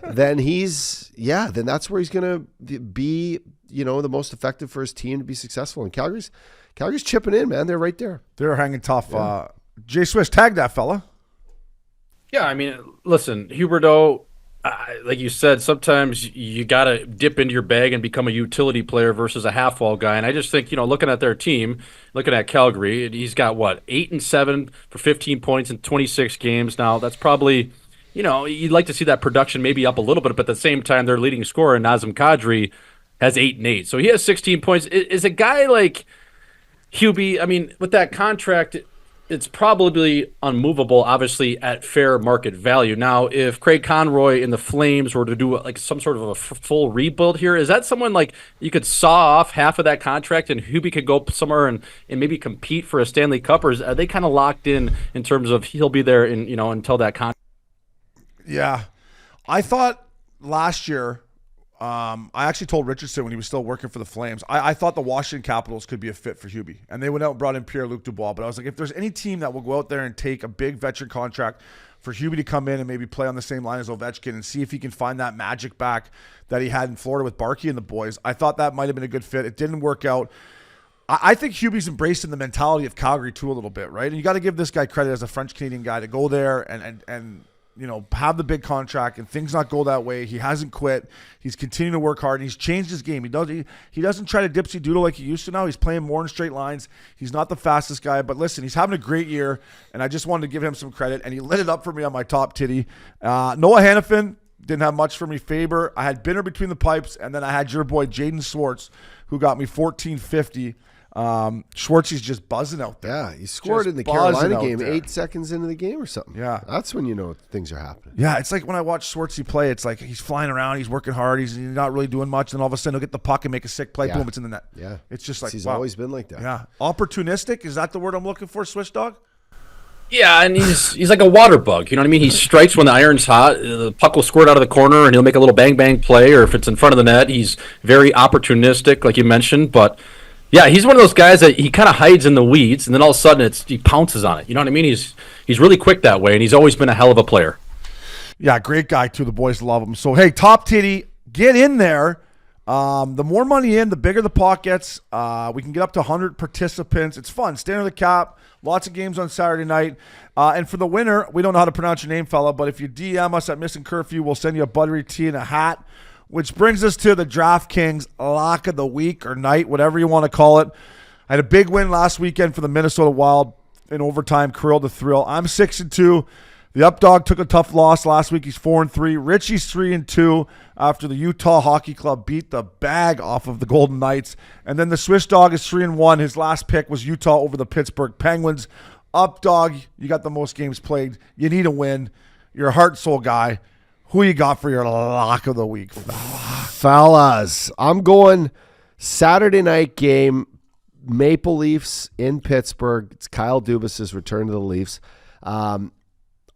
then then that's where he's going to be, the most effective for his team to be successful. And Calgary's chipping in, man. They're right there. They're hanging tough. Yeah. Jay Swish, tag that fella. Yeah, I mean, listen, Huberdeau, like you said, sometimes you got to dip into your bag and become a utility player versus a half-wall guy. And I just think, looking at their team, looking at Calgary, he's got, 8-7 for 15 points in 26 games. Now, that's probably, you'd like to see that production maybe up a little bit, but at the same time, their leading scorer, Nazem Kadri, has 8-8. So he has 16 points. Is a guy like Hubie, I mean, with that contract, it's probably unmovable, obviously, at fair market value. Now, if Craig Conroy and the Flames were to do some sort of a full rebuild here, is that someone like you could saw off half of that contract and Hubie could go somewhere and maybe compete for a Stanley Cup, or are they kind of locked in terms of he'll be there until that contract? Yeah. I thought last year, I actually told Richardson when he was still working for the Flames, I thought the Washington Capitals could be a fit for Hubie. And they went out and brought in Pierre-Luc Dubois. But I was like, if there's any team that will go out there and take a big veteran contract for Hubie to come in and maybe play on the same line as Ovechkin and see if he can find that magic back that he had in Florida with Barkey and the boys, I thought that might have been a good fit. It didn't work out. I think Hubie's embracing the mentality of Calgary too a little bit, right? And you got to give this guy credit as a French-Canadian guy to go there and have the big contract and things not go that way. He hasn't quit. He's continuing to work hard, and he's changed his game. He doesn't try to dipsy doodle like he used to now. He's playing more in straight lines. He's not the fastest guy, but listen, he's having a great year, and I just wanted to give him some credit, and he lit it up for me on my top titty. Noah Hannafin didn't have much for me. Faber, I had Binner between the pipes, and then I had your boy Jaden Swartz, who got me $14.50. Schwartzy's just buzzing out there. Yeah, he scored Just in the buzzing Carolina out game there. 8 seconds into the game or something. Yeah. That's when you know things are happening. Yeah, it's like when I watch Schwartzy play, it's like he's flying around, he's working hard, he's not really doing much, and all of a sudden he'll get the puck and make a sick play, Yeah. boom, it's in the net. Yeah. It's just like, He's wow. always been like that. Yeah. Opportunistic, is that the word I'm looking for, Swish Dog? Yeah, and he's like a water bug. You know what I mean? He strikes when the iron's hot. The puck will squirt out of the corner, and he'll make a little bang play. Or if it's in front of the net, he's very opportunistic, like you mentioned. But yeah, he's one of those guys that he kind of hides in the weeds, and then all of a sudden he pounces on it. You know what I mean? He's really quick that way, and he's always been a hell of a player. Yeah, great guy too. The boys love him. So hey, Top Titty, get in there. The more money in, the bigger the pot gets. We can get up to 100 participants. It's fun. Stay under the cap. Lots of games on Saturday night. And for the winner, we don't know how to pronounce your name, fella, but if you DM us at Missin Curfew, we'll send you a buttery tea and a hat, which brings us to the DraftKings lock of the week or night, whatever you want to call it. I had a big win last weekend for the Minnesota Wild in overtime. Krill the thrill. I'm 6-2. The Updog took a tough loss last week. He's 4-3. Richie's 3-2 after the Utah Hockey Club beat the bag off of the Golden Knights. And then the Swiss Dog is 3-1. His last pick was Utah over the Pittsburgh Penguins. Updog, you got the most games played. You need a win. You're a heart soul guy. Who you got for your lock of the week? Fellas, I'm going Saturday night game, Maple Leafs in Pittsburgh. It's Kyle Dubas's return to the Leafs.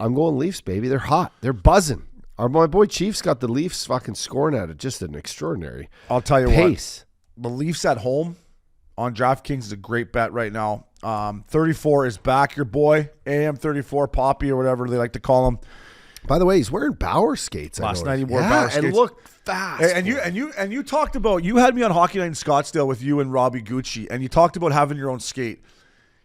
I'm going Leafs, baby. They're hot. They're buzzing. My boy Chiefs got the Leafs fucking scoring at it. Just an extraordinary I'll tell you pace. what. The Leafs at home on DraftKings is a great bet right now. 34 is back, your boy. AM34, Poppy, or whatever they like to call him. By the way, he's wearing Bauer skates. Last night he wore Bauer skates. And look fast. And you talked about, you had me on Hockey Night in Scottsdale with you and Robbie Gucci, and you talked about having your own skate.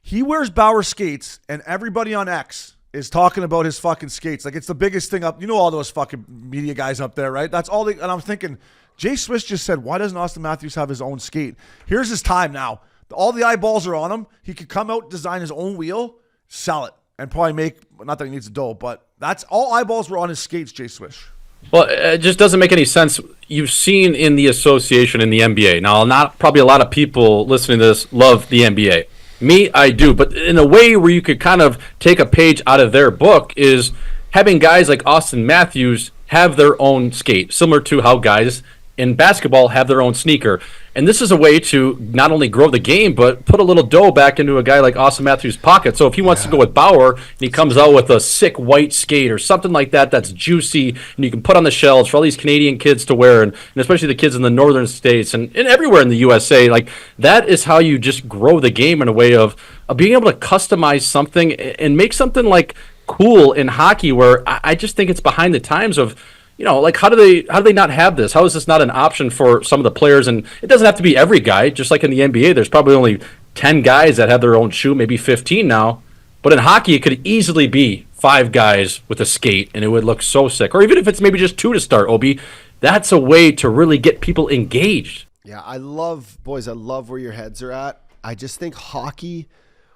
He wears Bauer skates, and everybody on X is talking about his fucking skates. Like, it's the biggest thing up. You know all those fucking media guys up there, right? That's all they, and I'm thinking, Jay Swiss just said, why doesn't Austin Matthews have his own skate? Here's his time now. All the eyeballs are on him. He could come out, design his own wheel, sell it, and probably make, not that he needs a dough, but that's all eyeballs were on his skates, Jay Swish. Well, it just doesn't make any sense. You've seen in the association in the NBA. Now, not probably a lot of people listening to this love the NBA. Me, I do. But in a way where you could kind of take a page out of their book is having guys like Austin Matthews have their own skate, similar to how guys in basketball have their own sneaker. And this is a way to not only grow the game, but put a little dough back into a guy like Austin Matthews' pocket. So if he wants to go with Bauer and he comes out with a sick white skate or something like that that's juicy and you can put on the shelves for all these Canadian kids to wear, and especially the kids in the northern states and everywhere in the USA, like that is how you just grow the game in a way of being able to customize something and make something like cool in hockey, where I just think it's behind the times of, you know, like how do they not have this? How is this not an option for some of the players? And it doesn't have to be every guy. Just like in the NBA, there's probably only 10 guys that have their own shoe, maybe 15 now. But in hockey, it could easily be 5 guys with a skate, and it would look so sick. Or even if it's maybe just 2 to start, Obi, that's a way to really get people engaged. Yeah, I love where your heads are at. I just think hockey,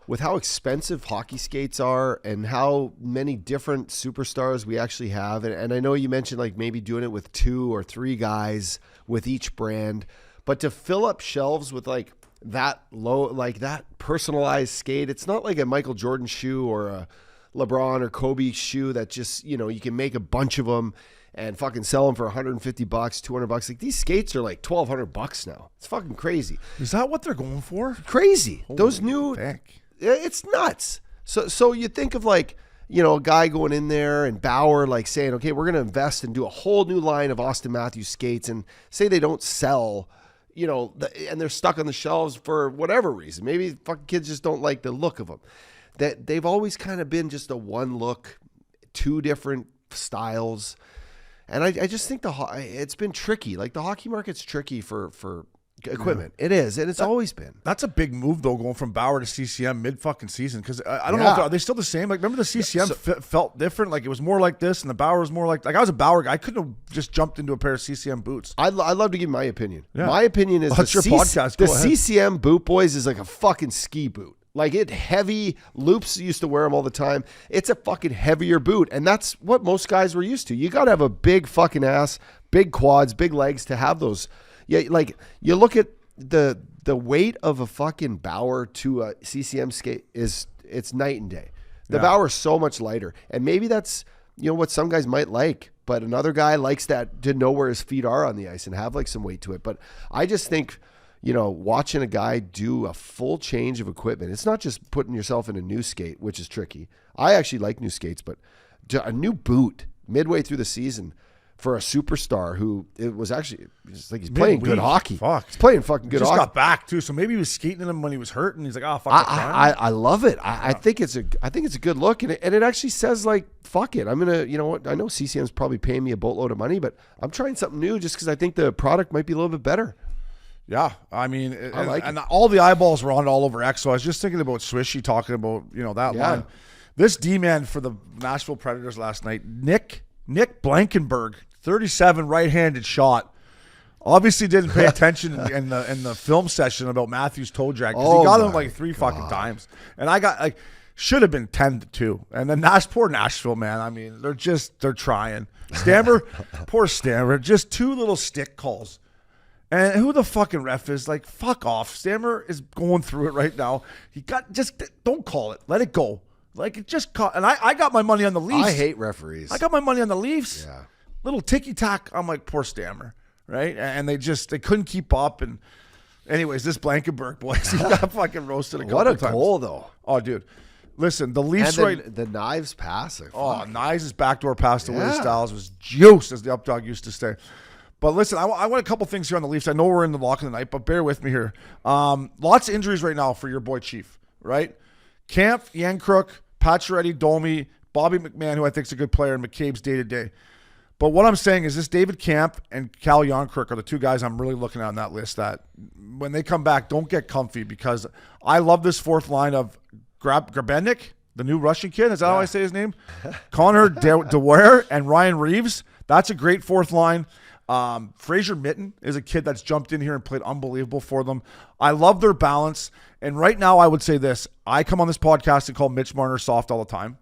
with how expensive hockey skates are and how many different superstars we actually have, and I know you mentioned like maybe doing it with 2 or 3 guys with each brand, but to fill up shelves with like that low, like that personalized skate, it's not like a Michael Jordan shoe or a LeBron or Kobe shoe that just, you know, you can make a bunch of them and fucking sell them for $150, $200. Like these skates are like $1,200 now. It's fucking crazy. Is that what they're going for? Crazy. Holy Those new... heck. It's nuts. So you think of like, you know, a guy going in there and Bauer like saying, okay, we're going to invest and do a whole new line of Austin Matthews skates, and say they don't sell, you know, and they're stuck on the shelves for whatever reason. Maybe fucking kids just don't like the look of them. That they've always kind of been just a one look, 2 different styles. And I just think it's been tricky. Like the hockey market's tricky for equipment. Yeah. It is, and it's always been. That's a big move, though, going from Bauer to CCM mid fucking season. Because I don't know, are they still the same? Like, remember the CCM felt different? Like, it was more like this, and the Bauer was more like I was a Bauer guy. I couldn't have just jumped into a pair of CCM boots. I'd love to give my opinion. Yeah. My opinion is That's your podcast. The Go ahead. CCM boot, boys, is like a fucking ski boot. Like it heavy. Loops used to wear them all the time. It's a fucking heavier boot, and that's what most guys were used to. You got to have a big fucking ass, big quads, big legs to have those. Yeah, like you look at the weight of a fucking Bauer to a CCM skate it's night and day. The Bauer's so much lighter, and maybe that's what some guys might like, but another guy likes that to know where his feet are on the ice and have like some weight to it. But I just think watching a guy do a full change of equipment, it's not just putting yourself in a new skate, which is tricky. I actually like new skates, but a new boot midway through the season for a superstar who he's playing good hockey. Fuck. He's playing fucking good hockey. Just got back too, so maybe he was skating in him when he was hurt, and he's like, "Oh fuck." I love it. I think it's a good look, and it actually says like, "Fuck it." I'm gonna, I know CCM's probably paying me a boatload of money, but I'm trying something new just because I think the product might be a little bit better. Yeah, I mean, and all the eyeballs were on it all over X. So I was just thinking about Swishy talking about that line. This D-man for the Nashville Predators last night, Nick Blankenberg, 37 right-handed shot. Obviously didn't pay attention in the film session about Matthews' toe drag because he got him like three fucking times, and I got should have been 10-2. And then poor Nashville, man. I mean, they're trying. Stammer, poor Stammer, just two little stick calls. And who the fucking ref is, like, fuck off. Stammer is going through it right now. Don't call it. Let it go. Like, it just caught. And I got my money on the Leafs. I hate referees. I got my money on the Leafs. Yeah. Little ticky-tack. I'm like, poor Stammer, right? And they couldn't keep up. And anyways, this Blankenberg, boys, he got fucking roasted a couple times. What a goal, though. Oh, dude. Listen, the Leafs the Knives pass. Knives' backdoor pass to Willie Styles was juice, as the updog used to say. But listen, I want a couple things here on the Leafs. I know we're in the lock of the night, but bear with me here. Lots of injuries right now for your boy Chief, right? Camp, Yankrook, Pacioretty, Domi, Bobby McMahon, who I think is a good player, and McCabe's day-to-day. But what I'm saying is this David Camp and Cal Yankrook are the two guys I'm really looking at on that list that when they come back, don't get comfy because I love this fourth line of Grabennik, the new Russian kid. Is that how I say his name? Connor DeWare and Ryan Reeves. That's a great fourth line. Fraser Mitten is a kid that's jumped in here and played unbelievable for them. I love their balance. And right now I would say this. I come on this podcast and call Mitch Marner soft all the time.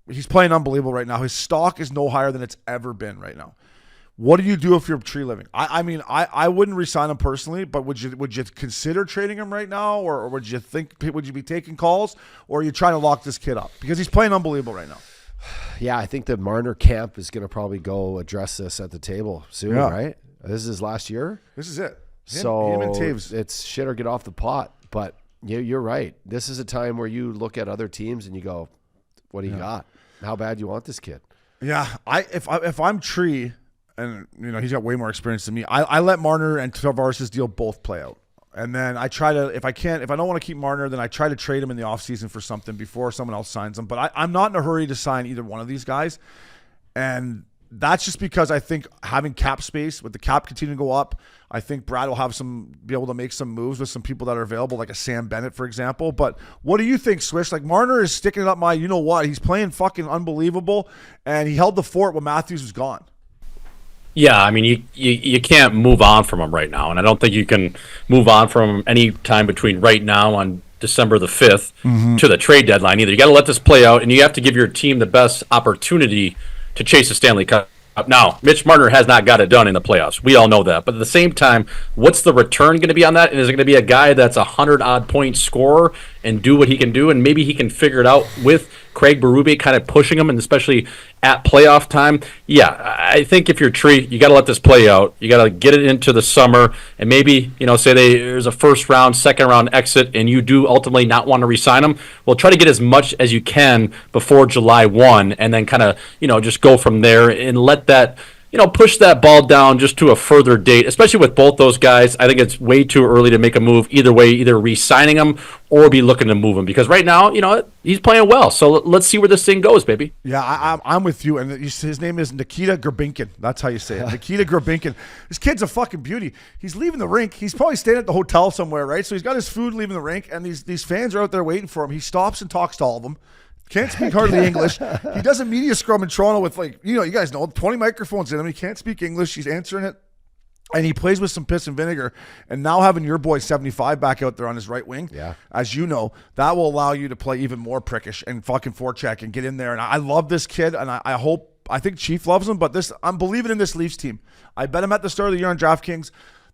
He's playing unbelievable right now. His stock is no higher than it's ever been right now. What do you do if you're tree living? I mean, I wouldn't resign him personally, but would you consider trading him right now? Or would you be taking calls? Or are you trying to lock this kid up? Because he's playing unbelievable right now. Yeah, I think the Marner camp is going to probably go address this at the table soon, right? This is his last year. This is it. Him and Taves. It's shit or get off the pot. But you're right. This is a time where you look at other teams and you go, what do you got? How bad do you want this kid? Yeah, if I'm Tree, and he's got way more experience than me, I let Marner and Tavares' deal both play out. And then I try to, if I don't want to keep Marner, then I try to trade him in the offseason for something before someone else signs him. But I'm not in a hurry to sign either one of these guys. And that's just because I think having cap space, with the cap continuing to go up, I think Brad will be able to make some moves with some people that are available, like a Sam Bennett, for example. But what do you think, Swish? Like, Marner is sticking it up my, he's playing fucking unbelievable, and he held the fort when Matthews was gone. Yeah, I mean, you can't move on from him right now, and I don't think you can move on from him any time between right now on December the 5th to the trade deadline either. You got to let this play out, and you have to give your team the best opportunity to chase a Stanley Cup. Now, Mitch Marner has not got it done in the playoffs. We all know that. But at the same time, what's the return going to be on that? And is it going to be a guy that's a 100-odd point scorer and do what he can do? And maybe he can figure it out with Craig Berube kind of pushing him, and especially at playoff time. Yeah, I think if you're Tree, you got to let this play out. You got to get it into the summer, and maybe, say there's a first-round, second-round exit, and you do ultimately not want to re-sign him. Well, try to get as much as you can before July 1, and then kind of, just go from there and let that, push that ball down just to a further date, especially with both those guys. I think it's way too early to make a move either way, either re-signing him or be looking to move him, because right now, he's playing well. So let's see where this thing goes, baby. Yeah, I'm with you. And his name is Nikita Grabinkin. That's how you say it. Nikita Grabinkin. This kid's a fucking beauty. He's leaving the rink. He's probably staying at the hotel somewhere, right? So he's got his food leaving the rink, and these fans are out there waiting for him. He stops and talks to all of them. Can't speak hardly English. He does a media scrum in Toronto with, you guys know, 20 microphones in him. He can't speak English. He's answering it. And he plays with some piss and vinegar. And now having your boy 75 back out there on his right wing, as you know, that will allow you to play even more prickish and fucking forecheck and get in there. And I love this kid, and I think Chief loves him, but I'm believing in this Leafs team. I bet him at the start of the year on DraftKings.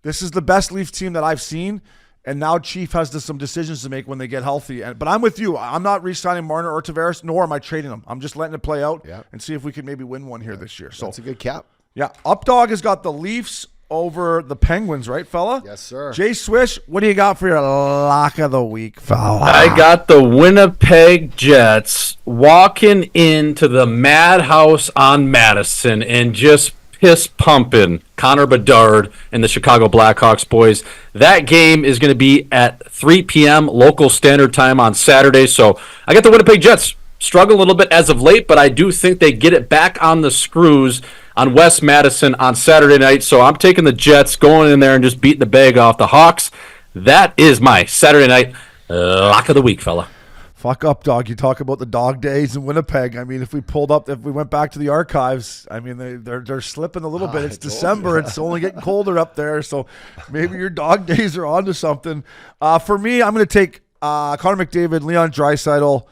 This is the best Leafs team that I've seen. And now Chief has some decisions to make when they get healthy. But I'm with you. I'm not re-signing Marner or Tavares, nor am I trading them. I'm just letting it play out and see if we can maybe win one here this year. So that's a good cap. Yeah. Updog has got the Leafs over the Penguins, right, fella? Yes, sir. Jay Swish, what do you got for your lock of the week, fella? I got the Winnipeg Jets walking into the madhouse on Madison and just piss pumping Connor Bedard and the Chicago Blackhawks, boys. That game is going to be at 3 p.m. local standard time on Saturday. So I got the Winnipeg Jets. Struggle a little bit as of late, but I do think they get it back on the screws on West Madison on Saturday night. So I'm taking the Jets, going in there and just beating the bag off the Hawks. That is my Saturday night lock of the week, fella. Fuck up, dog. You talk about the dog days in Winnipeg. I mean, if we went back to the archives, I mean, they're slipping a little bit. It's December. It's only getting colder up there. So maybe your dog days are onto something. For me, I'm going to take Connor McDavid, Leon Draisaitl,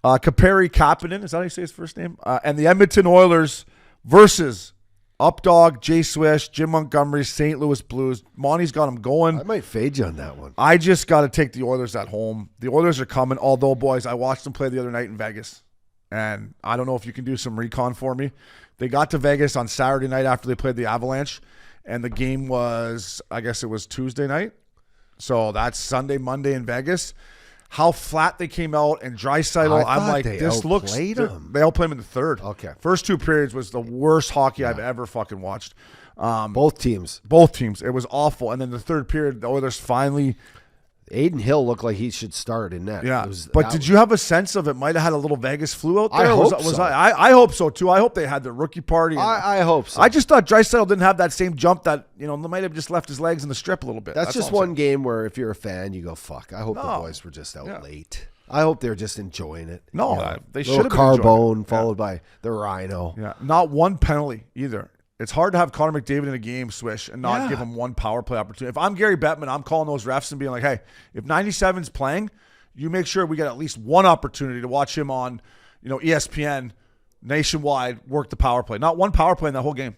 Kaperi Kapanen. Is that how you say his first name? And the Edmonton Oilers versus Updog, Jay Swish, Jim Montgomery, St. Louis Blues. Monty's got them going. I might fade you on that one. I just got to take the Oilers at home. The Oilers are coming. Although, boys, I watched them play the other night in Vegas. And I don't know if you can do some recon for me. They got to Vegas on Saturday night after they played the Avalanche. And the game was, I guess it was Tuesday night. So that's Sunday, Monday in Vegas. How flat they came out, and Draisaitl, I'm like, this looks. They outplayed him in the third. Okay. First two periods was the worst hockey I've ever fucking watched. Both teams. It was awful. And then the third period, the Oilers finally. Aiden Hill looked like he should start in net. Yeah. But did you have a sense of it might have had a little Vegas flu out there? I hope so. I hope so, too. I hope they had their rookie party. I hope so. I just thought Draisaitl didn't have that same jump that, they might have just left his legs in the strip a little bit. That's just one game where if you're a fan, you go, fuck, I hope the boys were just out late. I hope they're just enjoying it. No, they should have been Carbone followed by the Rhino. Yeah, not one penalty either. It's hard to have Connor McDavid in a game, Swish, and not give him one power play opportunity. If I'm Gary Bettman, I'm calling those refs and being like, hey, if 97's playing, you make sure we get at least one opportunity to watch him on, ESPN, nationwide, work the power play. Not one power play in that whole game.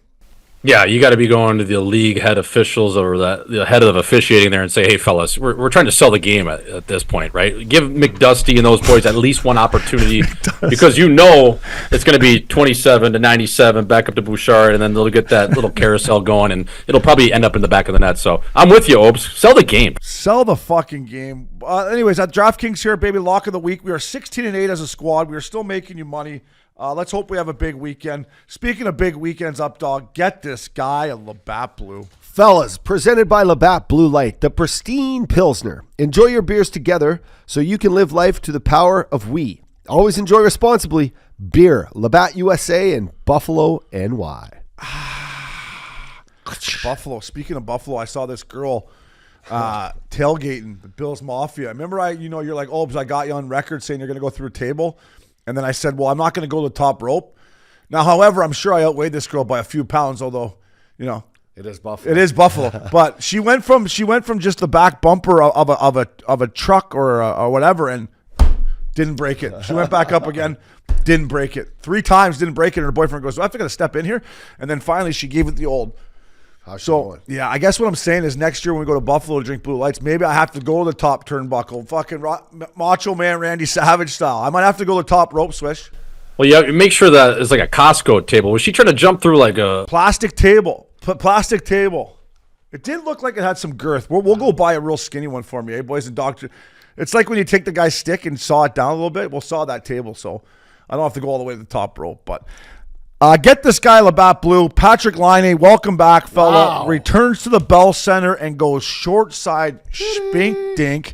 Yeah, you got to be going to the league head officials or the head of officiating there and say, hey, fellas, we're trying to sell the game at this point, right? Give McDusty and those boys at least one opportunity because it's going to be 27-97 back up to Bouchard, and then they'll get that little carousel going, and it'll probably end up in the back of the net. So I'm with you, Obes. Sell the game. Sell the fucking game. Anyways, at DraftKings here, baby, lock of the week. We are 16-8 as a squad. We are still making you money. Let's hope we have a big weekend. Speaking of big weekends, Updog, get this guy a Labbat Blue. Fellas, presented by Labbat Blue Light, the pristine Pilsner. Enjoy your beers together so you can live life to the power of we. Always enjoy responsibly. Beer, Labbat USA and Buffalo, NY. Buffalo. Speaking of Buffalo, I saw this girl tailgating the Bills Mafia. Remember, you're like, oh, I got you on record saying you're going to go through a table. And then I said, well, I'm not going to go to the top rope. Now, however, I'm sure I outweighed this girl by a few pounds, although, it is Buffalo. It is Buffalo. But she went from just the back bumper of a truck or whatever and didn't break it. She went back up again, didn't break it. 3 times, didn't break it. And her boyfriend goes, do I have to step in here? And then finally she gave it the old. Yeah, I guess what I'm saying is next year when we go to Buffalo to drink Blue Lights, maybe I have to go to the top turnbuckle, fucking Macho Man Randy Savage style. I might have to go to the top rope, Swish. Well, yeah, make sure that it's like a Costco table. Was she trying to jump through like a plastic table? Plastic table. It did look like it had some girth. We'll go buy a real skinny one for me, boys and doctor. It's like when you take the guy's stick and saw it down a little bit. We'll saw that table, so I don't have to go all the way to the top rope, but. Get this guy, Labbat Blue. Patrick Laine, welcome back, fella. Wow. Returns to the Bell Center and goes short side, spink dink.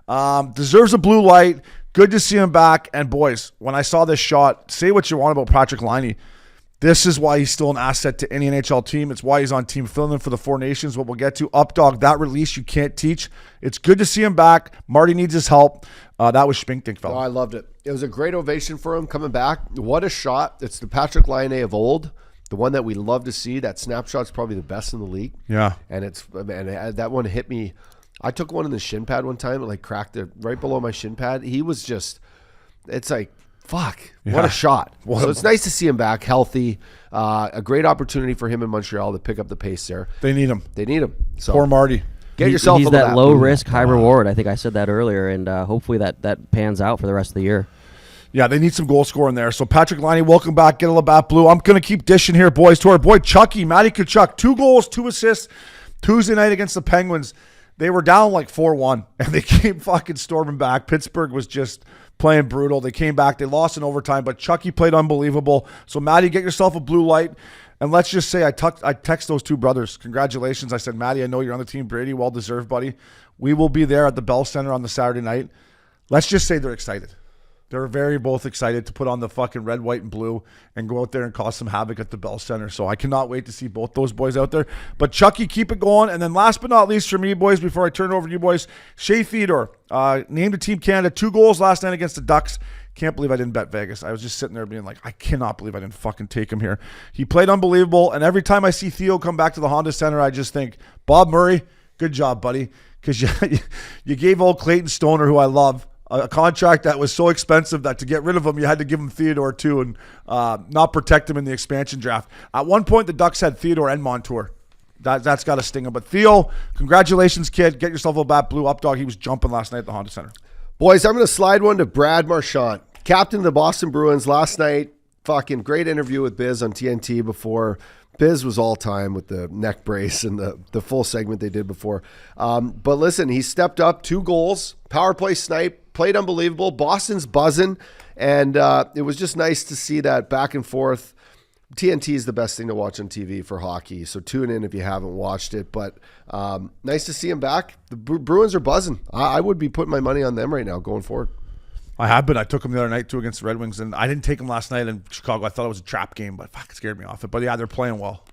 Deserves a blue light. Good to see him back. And, boys, when I saw this shot, say what you want about Patrick Laine. This is why he's still an asset to any NHL team. It's why he's on Team Finland for the Four Nations, what we'll get to. Updog, that release you can't teach. It's good to see him back. Marty needs his help. That was spink dink, fella. Oh, I loved it. It was a great ovation for him coming back. What a shot. It's the Patrick Laine of old, the one that we love to see. That snapshot's probably the best in the league. Yeah. And that one hit me. I took one in the shin pad one time. It cracked it right below my shin pad. He was just, it's like Fuck. What a shot. So it's nice to see him back healthy. A great opportunity for him in Montreal to pick up the pace there. They need him. So Poor Marty. Get yourself he's a little that low risk, high reward. I think I said that earlier, and hopefully that pans out for the rest of the year. Yeah, they need some goal scoring there. So Patrick Laine, welcome back. Get a Labbat Blue. I'm going to keep dishing here, boys, to our boy Chucky, Matty Tkachuk. 2 goals, 2 assists Tuesday night against the Penguins. They were down like 4-1, and they came fucking storming back. Pittsburgh was just playing brutal. They came back. They lost in overtime, but Chucky played unbelievable. So, Matty, get yourself a blue light. And let's just say I text those 2 brothers. Congratulations. I said, Matty, I know you're on the team. Brady, well-deserved, buddy. We will be there at the Bell Center on the Saturday night. Let's just say they're excited. They're very both excited to put on the fucking red, white, and blue and go out there and cause some havoc at the Bell Center. So I cannot wait to see both those boys out there. But Chucky, keep it going. And then last but not least for me, boys, before I turn it over to you boys, Shea Theodore named to Team Canada, 2 goals last night against the Ducks. Can't believe I didn't bet Vegas. I was just sitting there being like, I cannot believe I didn't fucking take him here. He played unbelievable. And every time I see Theo come back to the Honda Center, I just think, Bob Murray, good job, buddy. Because you gave old Clayton Stoner, who I love, a contract that was so expensive that to get rid of him, you had to give him Theodore too and not protect him in the expansion draft. At one point, the Ducks had Theodore and Montour. That's got to sting him. But Theo, congratulations, kid. Get yourself a Labbat Blue up, dog. He was jumping last night at the Honda Center. Boys, I'm going to slide one to Brad Marchand, captain of the Boston Bruins last night. Fucking great interview with Biz on TNT before. Biz was all time with the neck brace and the full segment they did before. But listen, he stepped up, 2 goals, power play snipe, played unbelievable. Boston's buzzing, and it was just nice to see that back and forth. TNT is the best thing to watch on TV for hockey, so tune in if you haven't watched it. But nice to see him back. The Bruins are buzzing. I would be putting my money on them right now going forward. I have been. I took them the other night, too, against the Red Wings, and I didn't take them last night in Chicago. I thought it was a trap game, but fuck, it scared me off it. But, yeah, they're playing well.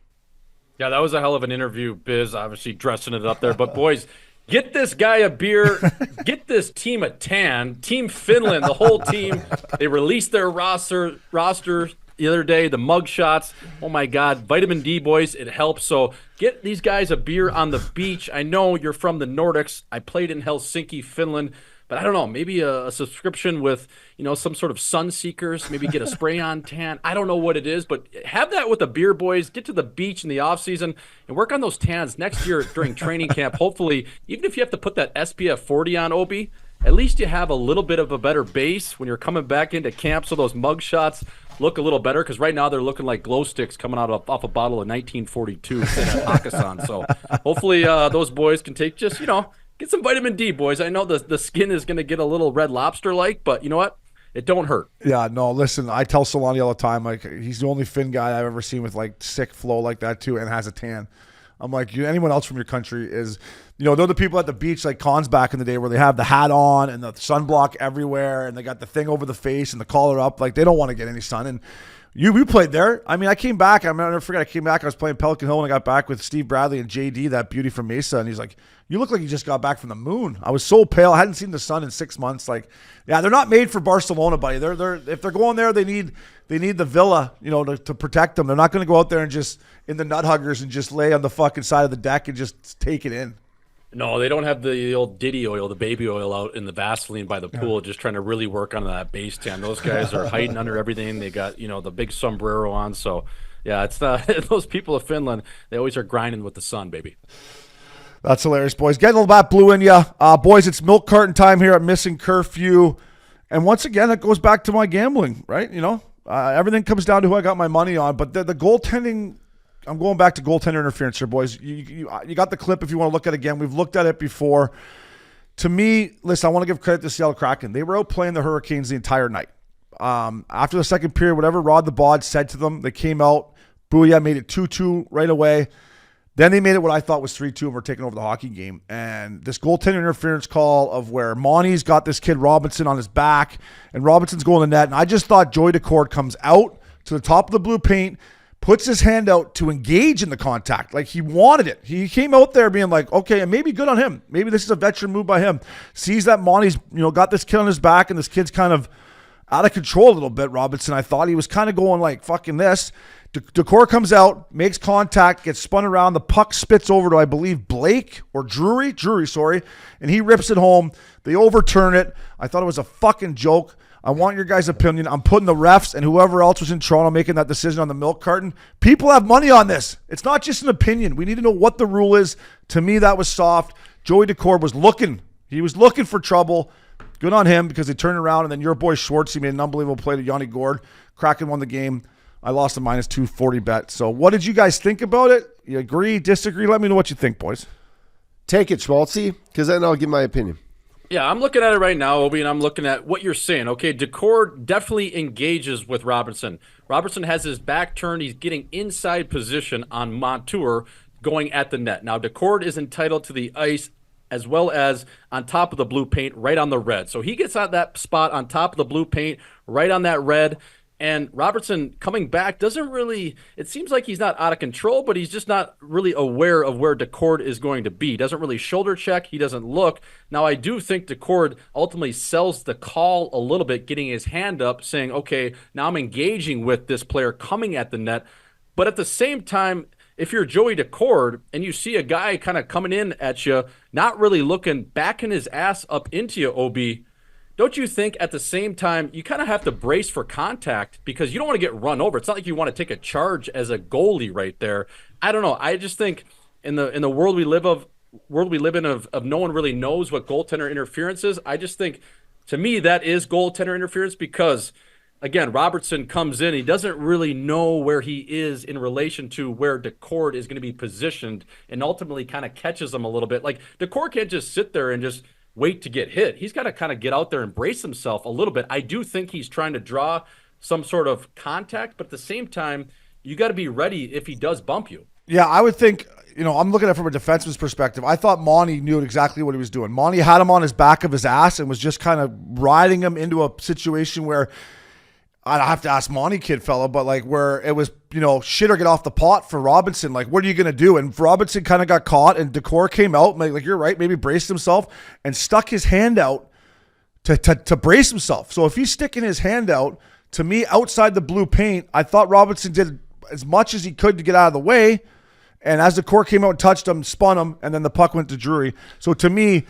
Yeah, that was a hell of an interview, Biz, obviously dressing it up there. But, boys, get this guy a beer. Get this team a tan. Team Finland, the whole team, they released their roster the other day, the mug shots. Oh, my God. Vitamin D, boys, it helps. So get these guys a beer on the beach. I know you're from the Nordics. I played in Helsinki, Finland. But I don't know, maybe a subscription with, some sort of sun seekers, maybe get a spray-on tan. I don't know what it is, but have that with the beer, boys. Get to the beach in the off-season and work on those tans next year during training camp. Hopefully, even if you have to put that SPF 40 on, Obi, at least you have a little bit of a better base when you're coming back into camp so those mug shots look a little better, because right now they're looking like glow sticks coming out off a bottle of 1942 sitting at Hakkasan. So hopefully those boys can take just, get some vitamin D, boys. I know the skin is going to get a little Red Lobster-like, but you know what? It don't hurt. Yeah, no, listen, I tell Solani all the time, like, he's the only Finn guy I've ever seen with, like, sick flow like that, too, and has a tan. I'm like, anyone else from your country is, they're the people at the beach, like Cons back in the day, where they have the hat on and the sunblock everywhere, and they got the thing over the face and the collar up. Like, they don't want to get any sun. And you played there. I mean, I came back. I'll never forget. I came back. I was playing Pelican Hill when I got back with Steve Bradley and JD, that beauty from Mesa. And he's like, you look like you just got back from the moon. I was so pale. I hadn't seen the sun in 6 months. Like, yeah, they're not made for Barcelona, buddy. They're if they're going there, they need the villa, to protect them. They're not going to go out there and just in the nut huggers and just lay on the fucking side of the deck and just take it in. No, they don't have the old Diddy oil, the baby oil out in the Vaseline by the pool, just trying to really work on that base tan. Those guys are hiding under everything. They got, the big sombrero on. So, yeah, it's those people of Finland, they always are grinding with the sun, baby. That's hilarious, boys. Getting a little Labbat Blue in you. Boys, it's milk carton time here at Missin Curfew. And once again, it goes back to my gambling, right? Everything comes down to who I got my money on. But the goaltending, I'm going back to goaltender interference here, boys. You got the clip if you want to look at it again. We've looked at it before. To me, listen, I want to give credit to Seattle Kraken. They were out playing the Hurricanes the entire night. After the second period, whatever Rod the Bod said to them, they came out. Booyah, made it 2-2 right away. Then they made it what I thought was 3-2 and were taking over the hockey game. And this goaltender interference call of where Monty's got this kid Robinson on his back and Robinson's going in the net. And I just thought Joey Decourt comes out to the top of the blue paint, puts his hand out to engage in the contact. Like he wanted it. He came out there being like, okay, and maybe good on him. Maybe this is a veteran move by him. Sees that Monty's, got this kid on his back and this kid's kind of out of control a little bit, Robinson. I thought he was kind of going like, fucking this. Decourt comes out, makes contact, gets spun around. The puck spits over to, I believe, Blake or Drury, and he rips it home. They overturn it. I thought it was a fucking joke. I want your guys' opinion. I'm putting the refs and whoever else was in Toronto making that decision on the milk carton. People have money on this. It's not just an opinion. We need to know what the rule is. To me, that was soft. Joey Daccord was looking. He was looking for trouble. Good on him because they turned around, and then your boy Schwartz, he made an unbelievable play to Yanni Gourde. Kraken won the game. I lost a minus 240 bet. So what did you guys think about it? You agree, disagree? Let me know what you think, boys. Take it, Schmaltzy, because then I'll give my opinion. Yeah, I'm looking at it right now, Obi, and I'm looking at what you're saying. Okay, Daccord definitely engages with Robertson. Robertson has his back turned. He's getting inside position on Montour going at the net. Now, Daccord is entitled to the ice as well as on top of the blue paint right on the red. So he gets out that spot on top of the blue paint right on that red. And Robertson coming back doesn't really – it seems like he's not out of control, but he's just not really aware of where Daccord is going to be. He doesn't really shoulder check. He doesn't look. Now, I do think Daccord ultimately sells the call a little bit, getting his hand up, saying, okay, now I'm engaging with this player coming at the net. But at the same time, if you're Joey Daccord and you see a guy kind of coming in at you, not really looking, backing his ass up into you, OB, don't you think at the same time you kind of have to brace for contact because you don't want to get run over? It's not like you want to take a charge as a goalie right there. I don't know. I just think in the world we live in of no one really knows what goaltender interference is. I just think to me that is goaltender interference because again, Robertson comes in, he doesn't really know where he is in relation to where Daccord is going to be positioned and ultimately kind of catches him a little bit. Like Daccord can't just sit there and just wait to get hit. He's got to kind of get out there and brace himself a little bit. I do think he's trying to draw some sort of contact, but at the same time, you got to be ready if he does bump you. Yeah, I would think, I'm looking at it from a defenseman's perspective. I thought Monty knew exactly what he was doing. Monty had him on his back of his ass and was just kind of riding him into a situation where I'd have to ask Monty, kid fella, but like where it was, shit or get off the pot for Robinson. Like, what are you going to do? And Robinson kind of got caught and Daccord came out, like you're right, maybe braced himself and stuck his hand out to brace himself. So if he's sticking his hand out, to me, outside the blue paint, I thought Robinson did as much as he could to get out of the way. And as Daccord came out and touched him, spun him, and then the puck went to Drury. So to me,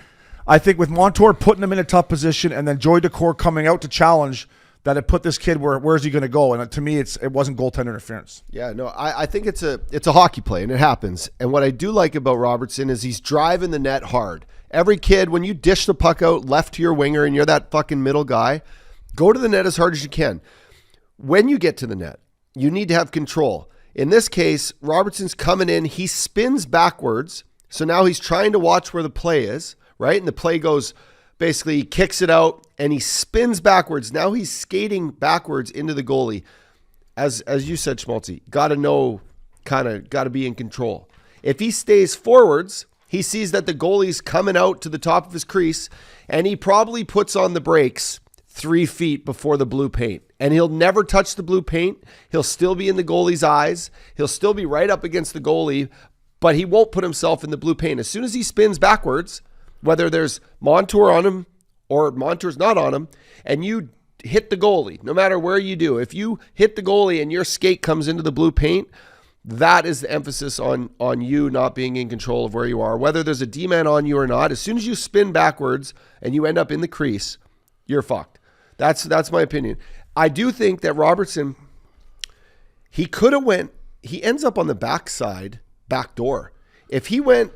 I think with Montour putting him in a tough position and then Joey Daccord coming out to challenge, that it put this kid where's he going to go? And to me, it wasn't goaltender interference. Yeah, no, I think it's a hockey play, and it happens. And what I do like about Robertson is he's driving the net hard. Every kid, when you dish the puck out left to your winger and you're that fucking middle guy, go to the net as hard as you can. When you get to the net, you need to have control. In this case, Robertson's coming in. He spins backwards. So now he's trying to watch where the play is, right? And the play goes... Basically, he kicks it out and he spins backwards. Now he's skating backwards into the goalie. As you said, Schmaltzy, got to be in control. If he stays forwards, he sees that the goalie's coming out to the top of his crease, and he probably puts on the brakes 3 feet before the blue paint. And he'll never touch the blue paint. He'll still be in the goalie's eyes. He'll still be right up against the goalie, but he won't put himself in the blue paint. As soon as he spins backwards, whether there's Montour on him or Montour's not on him, and you hit the goalie, no matter where you do, if you hit the goalie and your skate comes into the blue paint, that is the emphasis on you not being in control of where you are. Whether there's a D-man on you or not, as soon as you spin backwards and you end up in the crease, you're fucked. That's my opinion. I do think that Robertson, he ends up on the backside, back door. If he went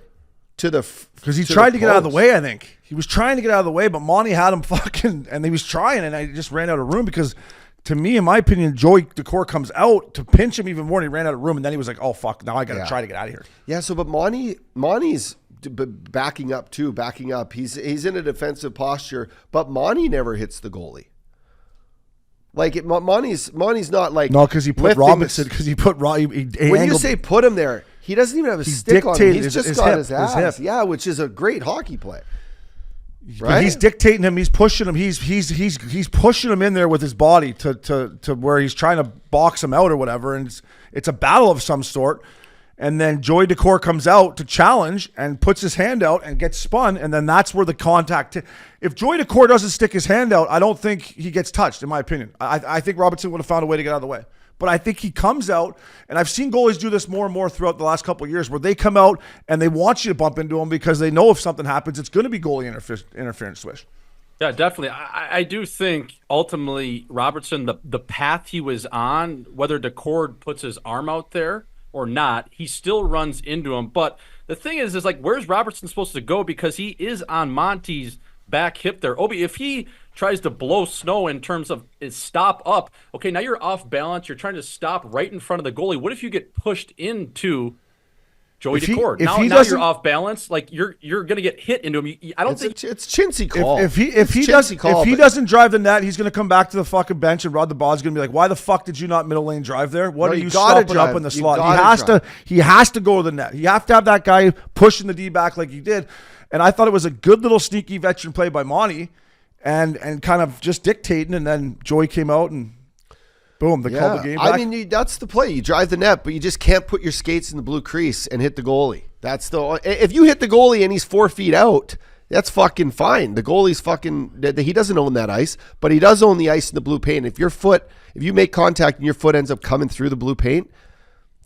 because he tried to get out of the way, I think. He was trying to get out of the way, but Monty had him fucking, and he was trying, and I just ran out of room because, to me, in my opinion, Joey Daccord comes out to pinch him even more, and he ran out of room, and then he was like, oh, fuck, now I got to try to get out of here. Yeah, so, but Monty's backing up. He's in a defensive posture, but Monty never hits the goalie. Like, Monty's not like... No, because he put Robinson, when you say put him there, he doesn't even have a stick on him. He's just got his ass. Yeah, which is a great hockey play. Right? But he's dictating him. He's pushing him. He's pushing him in there with his body to where he's trying to box him out or whatever. And it's a battle of some sort. And then Joey Daccord comes out to challenge and puts his hand out and gets spun. And then that's where the contact. If Joey Daccord doesn't stick his hand out, I don't think he gets touched, in my opinion. I think Robertson would have found a way to get out of the way. But I think he comes out, and I've seen goalies do this more and more throughout the last couple of years, where they come out and they want you to bump into him because they know if something happens, it's going to be goalie interference swish. Yeah, definitely. I do think ultimately Robertson, the path he was on, whether DeCord puts his arm out there or not, he still runs into him. But the thing is like, where's Robertson supposed to go? Because he is on Monty's back hip there. Obi, if he tries to blow snow in terms of his stop up, okay, now you're off balance. You're trying to stop right in front of the goalie. What if you get pushed into Joey DeCord? Now you're off balance. Like you're going to get hit into him. I don't think it's chintzy call. If he doesn't drive the net, he's going to come back to the fucking bench, and Rod the Ball's going to be like, "Why the fuck did you not middle lane drive there? What are you stopping up in the slot?" He has to go to the net. You have to have that guy pushing the D back like he did. And I thought it was a good little sneaky veteran play by Monty, and kind of just dictating. And then Joey came out and boom, they called the game back. I mean, that's the play. You drive the net, but you just can't put your skates in the blue crease and hit the goalie. If you hit the goalie and he's 4 feet out, that's fucking fine. The goalie's he doesn't own that ice, but he does own the ice in the blue paint. If you make contact and your foot ends up coming through the blue paint,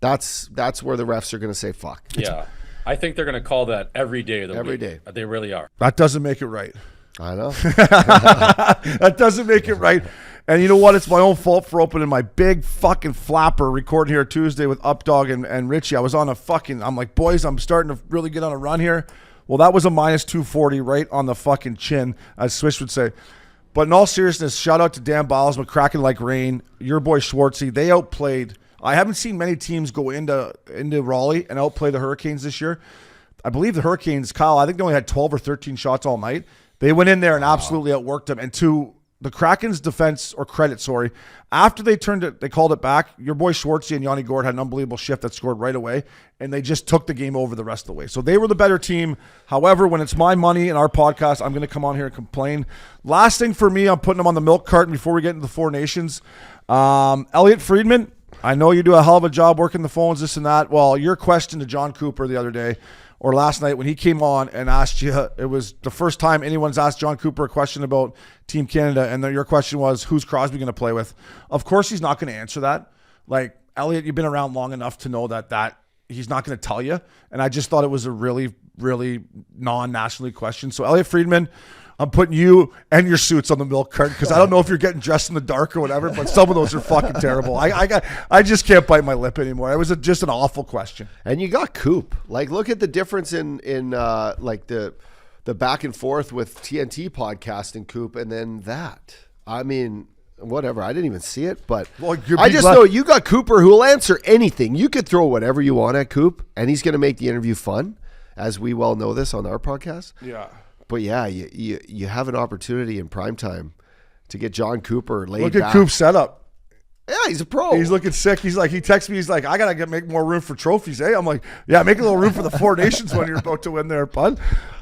that's where the refs are going to say fuck. Yeah. I think they're going to call that every day of the week. Every day. They really are. That doesn't make it right. I know. That doesn't make it right. And you know what? It's my own fault for opening my big fucking flapper recording here Tuesday with Updog and Richie. I was on I'm like, boys, I'm starting to really get on a run here. Well, that was a minus 240 right on the fucking chin, as Swish would say. But in all seriousness, shout out to Dan Biles, McCracken like rain, your boy Schwartzy. They outplayed. I haven't seen many teams go into Raleigh and outplay the Hurricanes this year. I believe the Hurricanes, Kyle, I think they only had 12 or 13 shots all night. They went in there and absolutely outworked them. And to the Kraken's defense, or credit, sorry, after they called it back, your boy Schwartzy and Yanni Gord had an unbelievable shift that scored right away, and they just took the game over the rest of the way. So they were the better team. However, when it's my money in our podcast, I'm going to come on here and complain. Last thing for me, I'm putting them on the milk carton before we get into the Four Nations. Elliot Friedman, I know you do a hell of a job working the phones, this and that. Well, your question to John Cooper the other day, or last night when he came on and asked you, it was the first time anyone's asked John Cooper a question about Team Canada, and your question was, who's Crosby going to play with? Of course he's not going to answer that. Like, Elliot, you've been around long enough to know that he's not going to tell you, and I just thought it was a really, really non-National League question. So, Elliot Friedman, I'm putting you and your suits on the milk carton because I don't know if you're getting dressed in the dark or whatever, but some of those are fucking terrible. I just can't bite my lip anymore. It was just an awful question. And you got Coop. Like, look at the difference in like the back and forth with TNT podcasting Coop, and then that. I mean, whatever. I didn't even see it, but I just know you got Cooper who will answer anything. You could throw whatever you want at Coop, and he's going to make the interview fun, as we well know this on our podcast. Yeah. But yeah, you have an opportunity in primetime to get John Cooper laid back. Look at Coop's setup. Yeah, he's a pro. He's looking sick. He texts me. He's like, I gotta make more room for trophies. I'm like, yeah, make a little room for the Four Nations when you're about to win there, bud.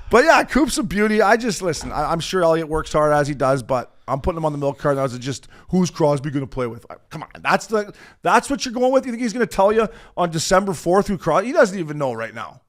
But yeah, Coop's a beauty. Listen. I'm sure Elliot works hard as he does, but I'm putting him on the milk carton. That was just, who's Crosby going to play with? Come on, that's what you're going with. You think he's going to tell you on December 4th who Crosby? He doesn't even know right now.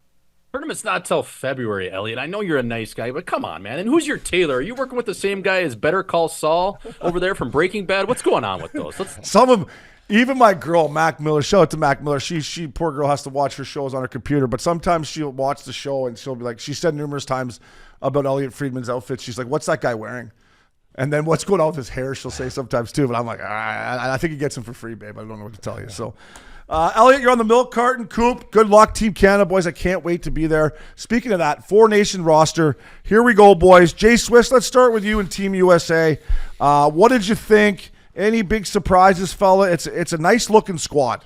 Tournament's not till February, Elliot. I know you're a nice guy, but come on, man. And who's your tailor? Are you working with the same guy as Better Call Saul over there from Breaking Bad? What's going on with those? Some of them, even my girl, Mac Miller, shout out to Mac Miller. She poor girl has to watch her shows on her computer, but sometimes she'll watch the show and she'll be like, she said numerous times about Elliot Friedman's outfits. She's like, what's that guy wearing? And then what's going on with his hair, she'll say sometimes too. But I'm like, I think he gets him for free, babe. I don't know what to tell you. So, Elliot, you're on the milk carton. Coop, good luck, Team Canada, boys. I can't wait to be there. Speaking of that, Four Nation roster. Here we go, boys. Jay Swiss, let's start with you and Team USA. What did you think? Any big surprises, fella? It's a nice-looking squad.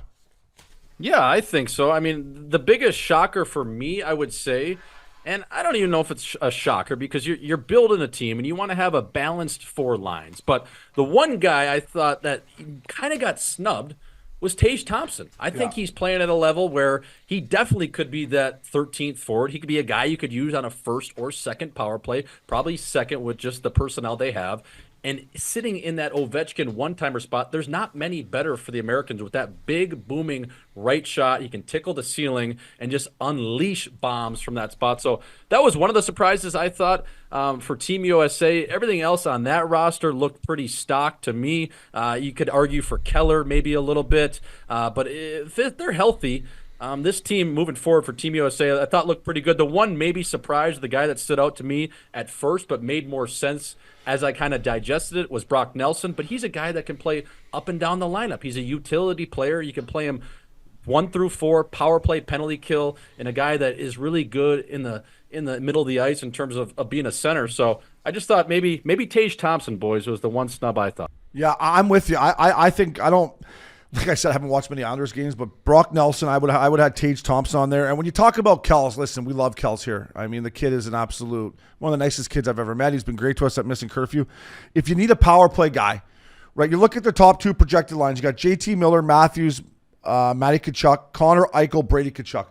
Yeah, I think so. I mean, the biggest shocker for me, I would say, and I don't even know if it's a shocker because you're building a team and you want to have a balanced four lines. But the one guy I thought that kind of got snubbed was Tage Thompson. I think he's playing at a level where he definitely could be that 13th forward. He could be a guy you could use on a first or second power play, probably second with just the personnel they have. And sitting in that Ovechkin one-timer spot, there's not many better for the Americans with that big, booming right shot. He can tickle the ceiling and just unleash bombs from that spot. So that was one of the surprises, I thought, for Team USA. Everything else on that roster looked pretty stock to me. You could argue for Keller maybe a little bit. But if they're healthy, This team moving forward for Team USA, I thought looked pretty good. The one maybe surprised, the guy that stood out to me at first but made more sense as I kind of digested it, was Brock Nelson. But he's a guy that can play up and down the lineup. He's a utility player. You can play him 1 through 4, power play, penalty kill, and a guy that is really good in the middle of the ice in terms of being a center. So I just thought maybe Tage Thompson, boys, was the one snub I thought. Yeah, I'm with you. I think I don't. Like I said, I haven't watched many Islanders games, but Brock Nelson, I would have had Tage Thompson on there. And when you talk about Kels, listen, we love Kels here. I mean, the kid is an absolute one of the nicest kids I've ever met. He's been great to us at Missin Curfew. If you need a power play guy, right? You look at the top 2 projected lines. You got JT Miller, Matthews, Matty Tkachuk, Connor Eichel, Brady Tkachuk.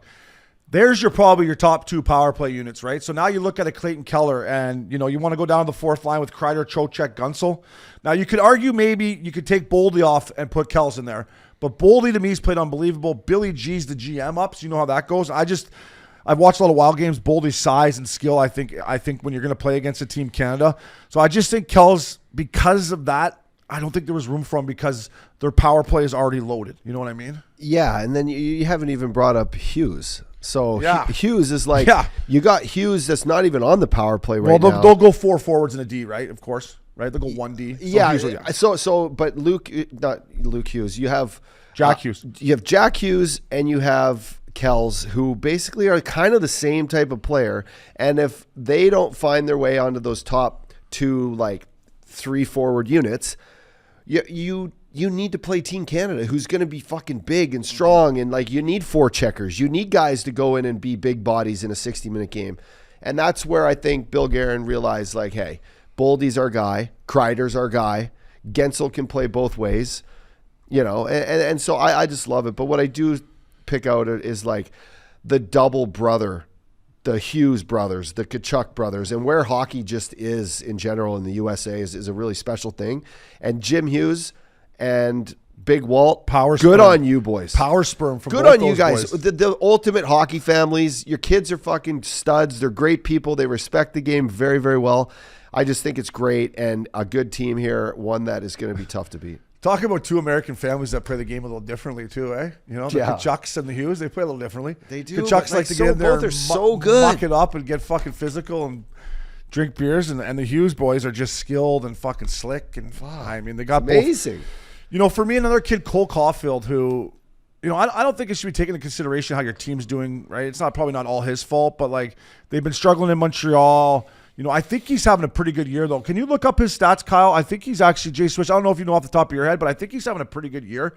There's probably your top 2 power play units, right? So now you look at a Clayton Keller, and you want to go down to the 4th line with Kreider, Trocheck, Gunsel. Now you could argue maybe you could take Boldy off and put Kels in there, but Boldy to me has played unbelievable. Billy G's the GM ups. You know how that goes. I've watched a lot of Wild games. Boldy's size and skill, I think when you're going to play against a Team Canada. So I just think Kels, because of that, I don't think there was room for him because their power play is already loaded. You know what I mean? Yeah, and then you haven't even brought up Hughes. So yeah. Hughes is like, you got Hughes that's not even on the power play right now. Well, they'll go 4 forwards and a D, right? Of course, right? They'll go 1D. But not Luke Hughes. You have Jack Hughes. You have Jack Hughes and you have Kels, who basically are kind of the same type of player. And if they don't find their way onto those top 2, like 3 forward units, you need to play Team Canada, who's going to be fucking big and strong, and like you need 4 checkers. You need guys to go in and be big bodies in a 60-minute game. And that's where I think Bill Guerin realized, like, hey, Boldy's our guy, Kreider's our guy, Gensel can play both ways, and so I just love it. But what I do pick out is like the double brother, the Hughes brothers, the Tkachuk brothers, and where hockey just is in general in the USA is a really special thing. And Jim Hughes and Big Walt, good on you boys. Power sperm from good both on you those guys. boys. The ultimate hockey families. Your kids are fucking studs. They're great people. They respect the game very, very well. I just think it's great and a good team here. One that is going to be tough to beat. Talking about 2 American families that play the game a little differently too, eh? The Tkachuks and the Hughes, they play a little differently. They do. Tkachuks like to get in there, both are so good. Muck it up and get fucking physical and drink beers, and the Hughes boys are just skilled and fucking slick and I mean they got amazing. Both. For me, another kid, Cole Caulfield, who, I don't think it should be taken into consideration how your team's doing, right? It's probably not all his fault, but like they've been struggling in Montreal. I think he's having a pretty good year, though. Can you look up his stats, Kyle? I think he's actually, Jay Swish, I don't know if you know off the top of your head, but I think he's having a pretty good year.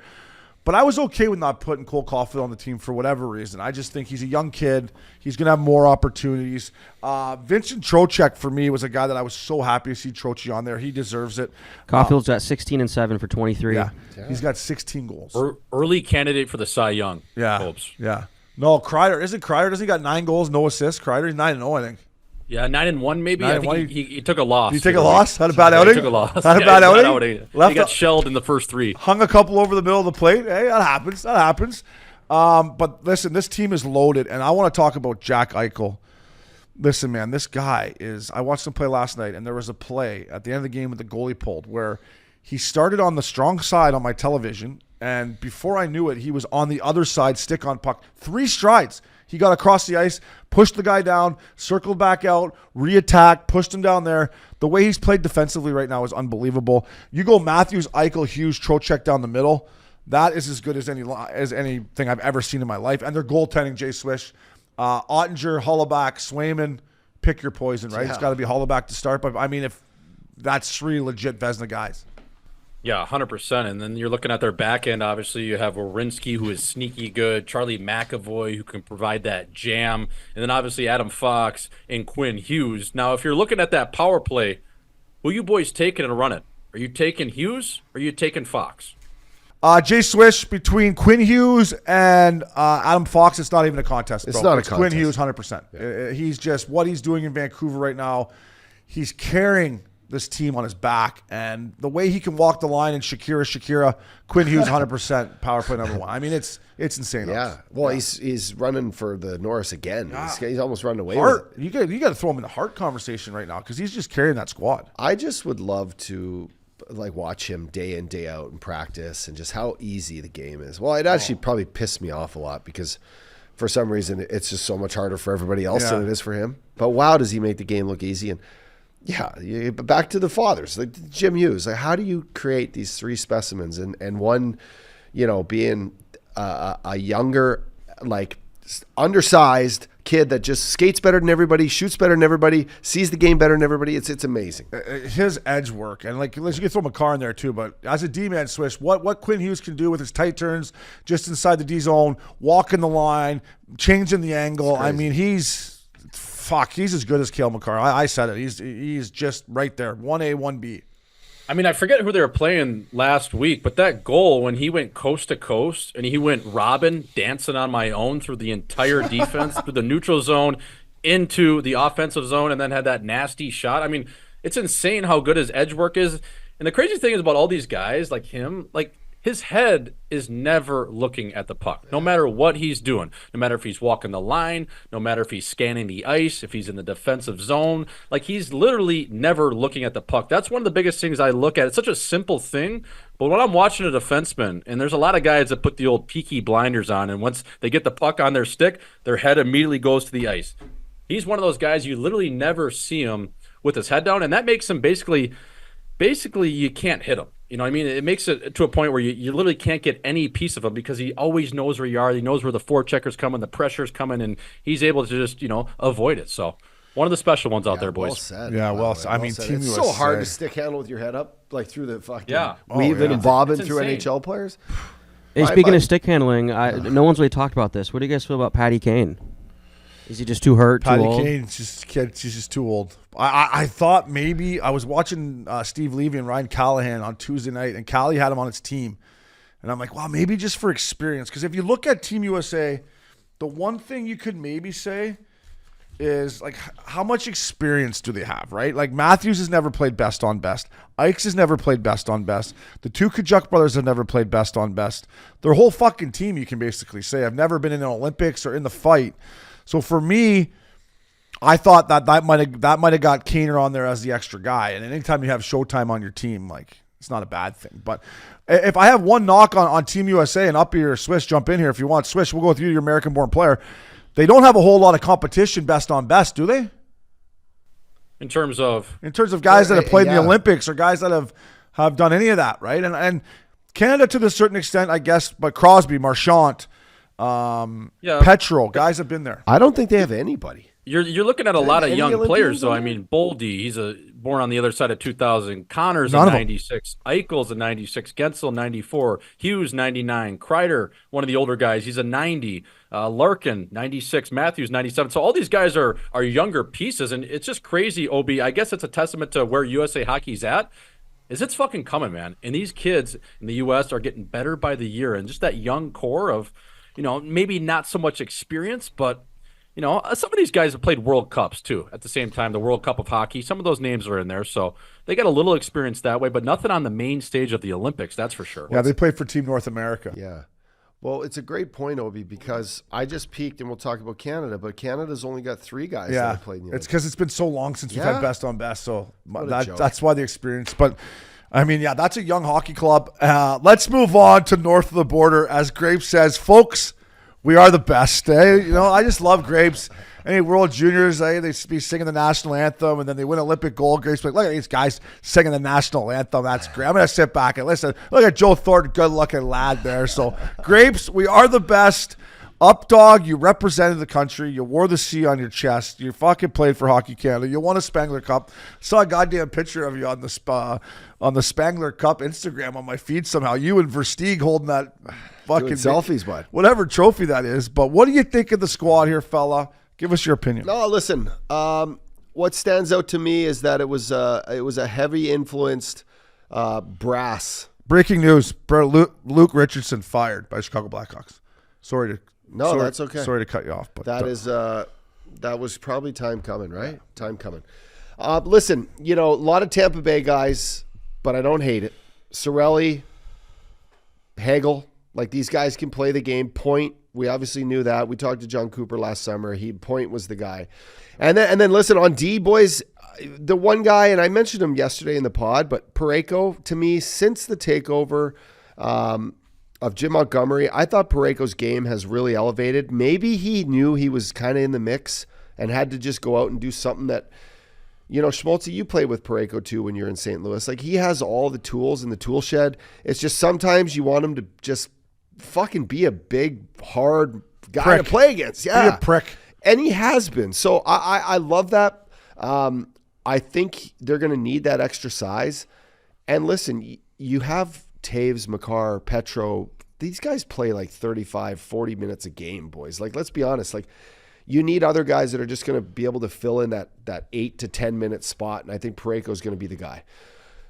But I was okay with not putting Cole Caulfield on the team for whatever reason. I just think he's a young kid. He's going to have more opportunities. Vincent Trocheck, for me, was a guy that I was so happy to see Troche on there. He deserves it. Caulfield's at 16-7 for 23. Yeah. He's got 16 goals. Early candidate for the Cy Young. Yeah. Hopes. Yeah. No, Kreider. Isn't Kreider? Doesn't he got 9 goals, no assists? Kreider's 9-0, I think. Yeah, 9-1 maybe. I think he took a loss. Did he take a loss? Had a bad outing? He took a loss. Had a bad outing? He got shelled in the first 3. Hung a couple over the middle of the plate. Hey, that happens. But listen, this team is loaded, and I want to talk about Jack Eichel. Listen, man, this guy is – I watched him play last night, and there was a play at the end of the game with the goalie pulled where he started on the strong side on my television, and before I knew it, he was on the other side, stick on puck. 3 strides. He got across the ice, pushed the guy down, circled back out, re-attacked, pushed him down there. The way he's played defensively right now is unbelievable. You go Matthews, Eichel, Hughes, Trocheck down the middle. That is as good as anything I've ever seen in my life. And they're goaltending, Jay Swish. Ottinger, Hollaback, Swayman, pick your poison, right? Yeah. It's got to be Hollaback to start. But, I mean, if that's 3 legit Vezina guys. Yeah, 100%. And then you're looking at their back end. Obviously, you have Werenski, who is sneaky good, Charlie McAvoy, who can provide that jam, and then obviously Adam Fox and Quinn Hughes. Now, if you're looking at that power play, who you boys taking and run it? Are you taking Hughes or are you taking Fox? Jay Swish, between Quinn Hughes and Adam Fox, it's not even a contest, bro. It's not a contest. Quinn Hughes, 100%. Yeah. He's just, what he's doing in Vancouver right now, he's carrying this team on his back, and the way he can walk the line and Shakira, Quinn Hughes 100% power play number 1. I mean, it's insane. Yeah. Well, yeah. He's running for the Norris again. Yeah. He's almost running away with it. You got to throw him in the Hart conversation right now because he's just carrying that squad. I just would love to like watch him day in, day out in practice and just how easy the game is. Well, it actually probably pissed me off a lot because for some reason it's just so much harder for everybody else than it is for him. But wow, does he make the game look easy? And back to the fathers, like Jim Hughes. Like, how do you create these three specimens and one, being a younger, like undersized kid that just skates better than everybody, shoots better than everybody, sees the game better than everybody. It's amazing. His edge work, and like, let's get throw McCarr in there too. But as a D-man, Swish, what Quinn Hughes can do with his tight turns just inside the D zone, walking the line, changing the angle. I mean, he's as good as Cale McCarr. I said it. He's just right there, 1A, 1B. I mean, I forget who they were playing last week, but that goal when he went coast to coast and he went Robin dancing on my own through the entire defense, through the neutral zone into the offensive zone, and then had that nasty shot. I mean, it's insane how good his edge work is. And the crazy thing is about all these guys like him, like his head is never looking at the puck, no matter what he's doing, no matter if he's walking the line, no matter if he's scanning the ice, if he's in the defensive zone. Like, he's literally never looking at the puck. That's one of the biggest things I look at. It's such a simple thing, but when I'm watching a defenseman, and there's a lot of guys that put the old peaky blinders on, and once they get the puck on their stick, their head immediately goes to the ice. He's one of those guys you literally never see him with his head down, and that makes him basically you can't hit him. You know what I mean? It makes it to a point where you literally can't get any piece of him because he always knows where you are. He knows where the forechecker's coming, the pressure's coming, and he's able to just, avoid it. So one of the special ones out there, boys. Well said. Yeah, well said. I mean, said. Team It's USA. so hard to stick handle with your head up, like through the fucking weaving and It's bobbing through insane. NHL players. Hey, speaking of stick handling, no one's really talked about this. What do you guys feel about Patty Kane? Is he just too hurt, Patty too old? Kane's just she's just too old. I thought maybe I was watching Steve Levy and Ryan Callahan on Tuesday night, and Callie had him on his team. And I'm like, wow, maybe just for experience. Because if you look at Team USA, the one thing you could maybe say is, like, how much experience do they have, right? Like, Matthews has never played best on best. Ikes has never played best on best. The two Kachuk brothers have never played best on best. Their whole fucking team, you can basically say, have never been in an Olympics or in the fight. So for me, I thought that might have got Kaner on there as the extra guy. And anytime you have Showtime on your team, like, it's not a bad thing. But if I have one knock on Team USA, and up here, Swish, jump in here if you want. Swish, we'll go with you, your American-born player. They don't have a whole lot of competition best on best, do they? In terms of guys that have played in the Olympics or guys that have done any of that, right? And Canada to a certain extent, I guess, but Crosby, Marchand, Petro, guys have been there. I don't think they have anybody. You're looking at a lot of Any young Olympians players, though. on I there? mean, Boldy, he's born on the other side of 2000. Connor's None a of them. 96. Eichel's a 96. Gensel, 94. Hughes, 99. Kreider, one of the older guys, he's a 90. Larkin, 96. Matthews, 97. So all these guys are younger pieces, and it's just crazy, Obi. I guess it's a testament to where USA hockey's at. It's fucking coming, man. And these kids in the U.S. are getting better by the year, and just that young core of, maybe not so much experience, but some of these guys have played World Cups, too, at the same time, the World Cup of hockey. Some of those names are in there, so they got a little experience that way, but nothing on the main stage of the Olympics, that's for sure. Yeah, they played for Team North America. Yeah. Well, it's a great point, Obi, because I just peeked, and we'll talk about Canada, but Canada's only got 3 guys that have played in the Olympics. It's because it's been so long since we've had best on best, so What a joke. that's why the experience. But, I mean, yeah, that's a young hockey club. Let's move on to north of the border. As Grape says, folks, we are the best. I just love Grapes. Any World Juniors, they be singing the national anthem, and then they win Olympic gold. Grapes like, look at these guys singing the national anthem. That's great. I'm going to sit back and listen. Look at Joe Thornton, good-looking lad there. So, Grapes, we are the best. Up dog, you represented the country. You wore the C on your chest. You fucking played for Hockey Canada. You won a Spangler Cup. Saw a goddamn picture of you on the Spangler Cup Instagram on my feed somehow. You and Versteeg holding that fucking Doing selfies, bud. whatever trophy that is. But what do you think of the squad here, fella? Give us your opinion. No, listen. What stands out to me is that it was a heavy influenced brass. Breaking news: Luke Richardson fired by Chicago Blackhawks. Sorry, that's okay. Sorry to cut you off, but that was probably time coming, right? Time coming. Listen, a lot of Tampa Bay guys, but I don't hate it. Cirelli, Hagel, like these guys can play the game. Point, We obviously knew that. We talked to John Cooper last summer. Point was the guy. And then listen, on D, boys, the one guy, and I mentioned him yesterday in the pod, but Parayko, to me, since the takeover of Jim Montgomery, I thought Parayko's game has really elevated. Maybe he knew he was kind of in the mix and had to just go out and do something that, Schmaltzy, you play with Parayko too when you're in St. Louis. Like, he has all the tools in the tool shed. It's just sometimes you want him to just fucking be a big, hard guy to play against. Yeah. Be a prick. And he has been. So I love that. I think they're going to need that extra size. And listen, you have Taves, Makar, Petro. These guys play like 35, 40 minutes a game, boys. Like, let's be honest. Like, you need other guys that are just going to be able to fill in that 8 to 10 minute spot. And I think Parayko is going to be the guy.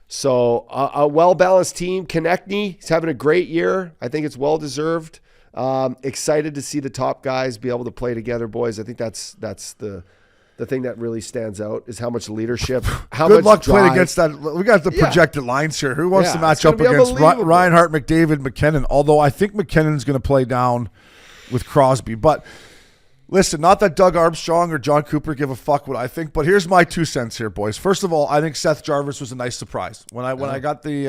So a well-balanced team. Konechny, he's having a great year. I think it's well-deserved. Excited to see the top guys be able to play together, boys. I think that's the thing that really stands out is how much leadership, how Good much luck drive. playing against that. We got the projected lines here. Who wants to match it's gonna up be against unbelievable. Reinhart, McDavid, McKinnon? Although I think McKinnon's going to play down with Crosby. But listen, not that Doug Armstrong or John Cooper give a fuck what I think, but here's my 2 cents here, boys. First of all, I think Seth Jarvis was a nice surprise. When I got the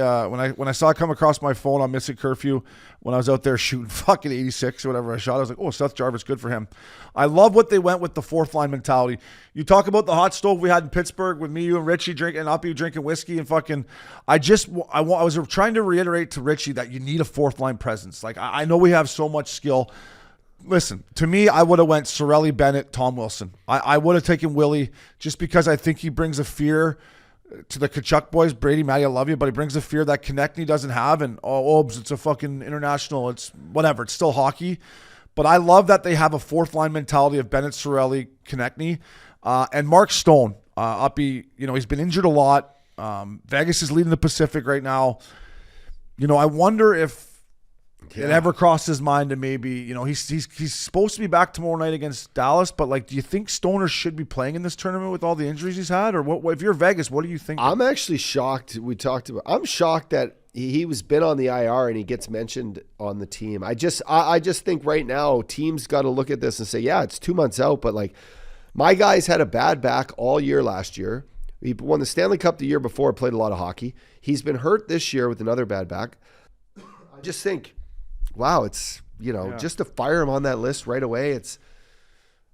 when I saw it come across my phone on Missin Curfew, when I was out there shooting fucking 86 or whatever I shot, I was like, oh, Seth Jarvis, good for him. I love what they went with the fourth line mentality. You talk about the hot stove we had in Pittsburgh with me, you, and Richie drinking whiskey and fucking. I was trying to reiterate to Richie that you need a fourth line presence. Like, I know we have so much skill. Listen, to me, I would have went Cirelli, Bennett, Tom Wilson. I would have taken Willie just because I think he brings a fear to the Kachuk boys. Brady, Matty, I love you, but he brings a fear that Konechny doesn't have. And, it's a fucking international. It's whatever. It's still hockey. But I love that they have a fourth line mentality of Bennett, Cirelli, Konechny, and Mark Stone. He's been injured a lot. Vegas is leading the Pacific right now. I wonder if it ever crossed his mind to maybe, he's supposed to be back tomorrow night against Dallas, but like, do you think Stoner should be playing in this tournament with all the injuries he's had? Or what if you're Vegas, what do you think? I'm actually shocked. I'm shocked that he was been on the IR and he gets mentioned on the team. I just think right now teams got to look at this and say, yeah, it's 2 months out, but like, my guy's had a bad back all year last year. He won the Stanley Cup the year before, played a lot of hockey. He's been hurt this year with another bad back. I just think, wow, it's, just to fire him on that list right away,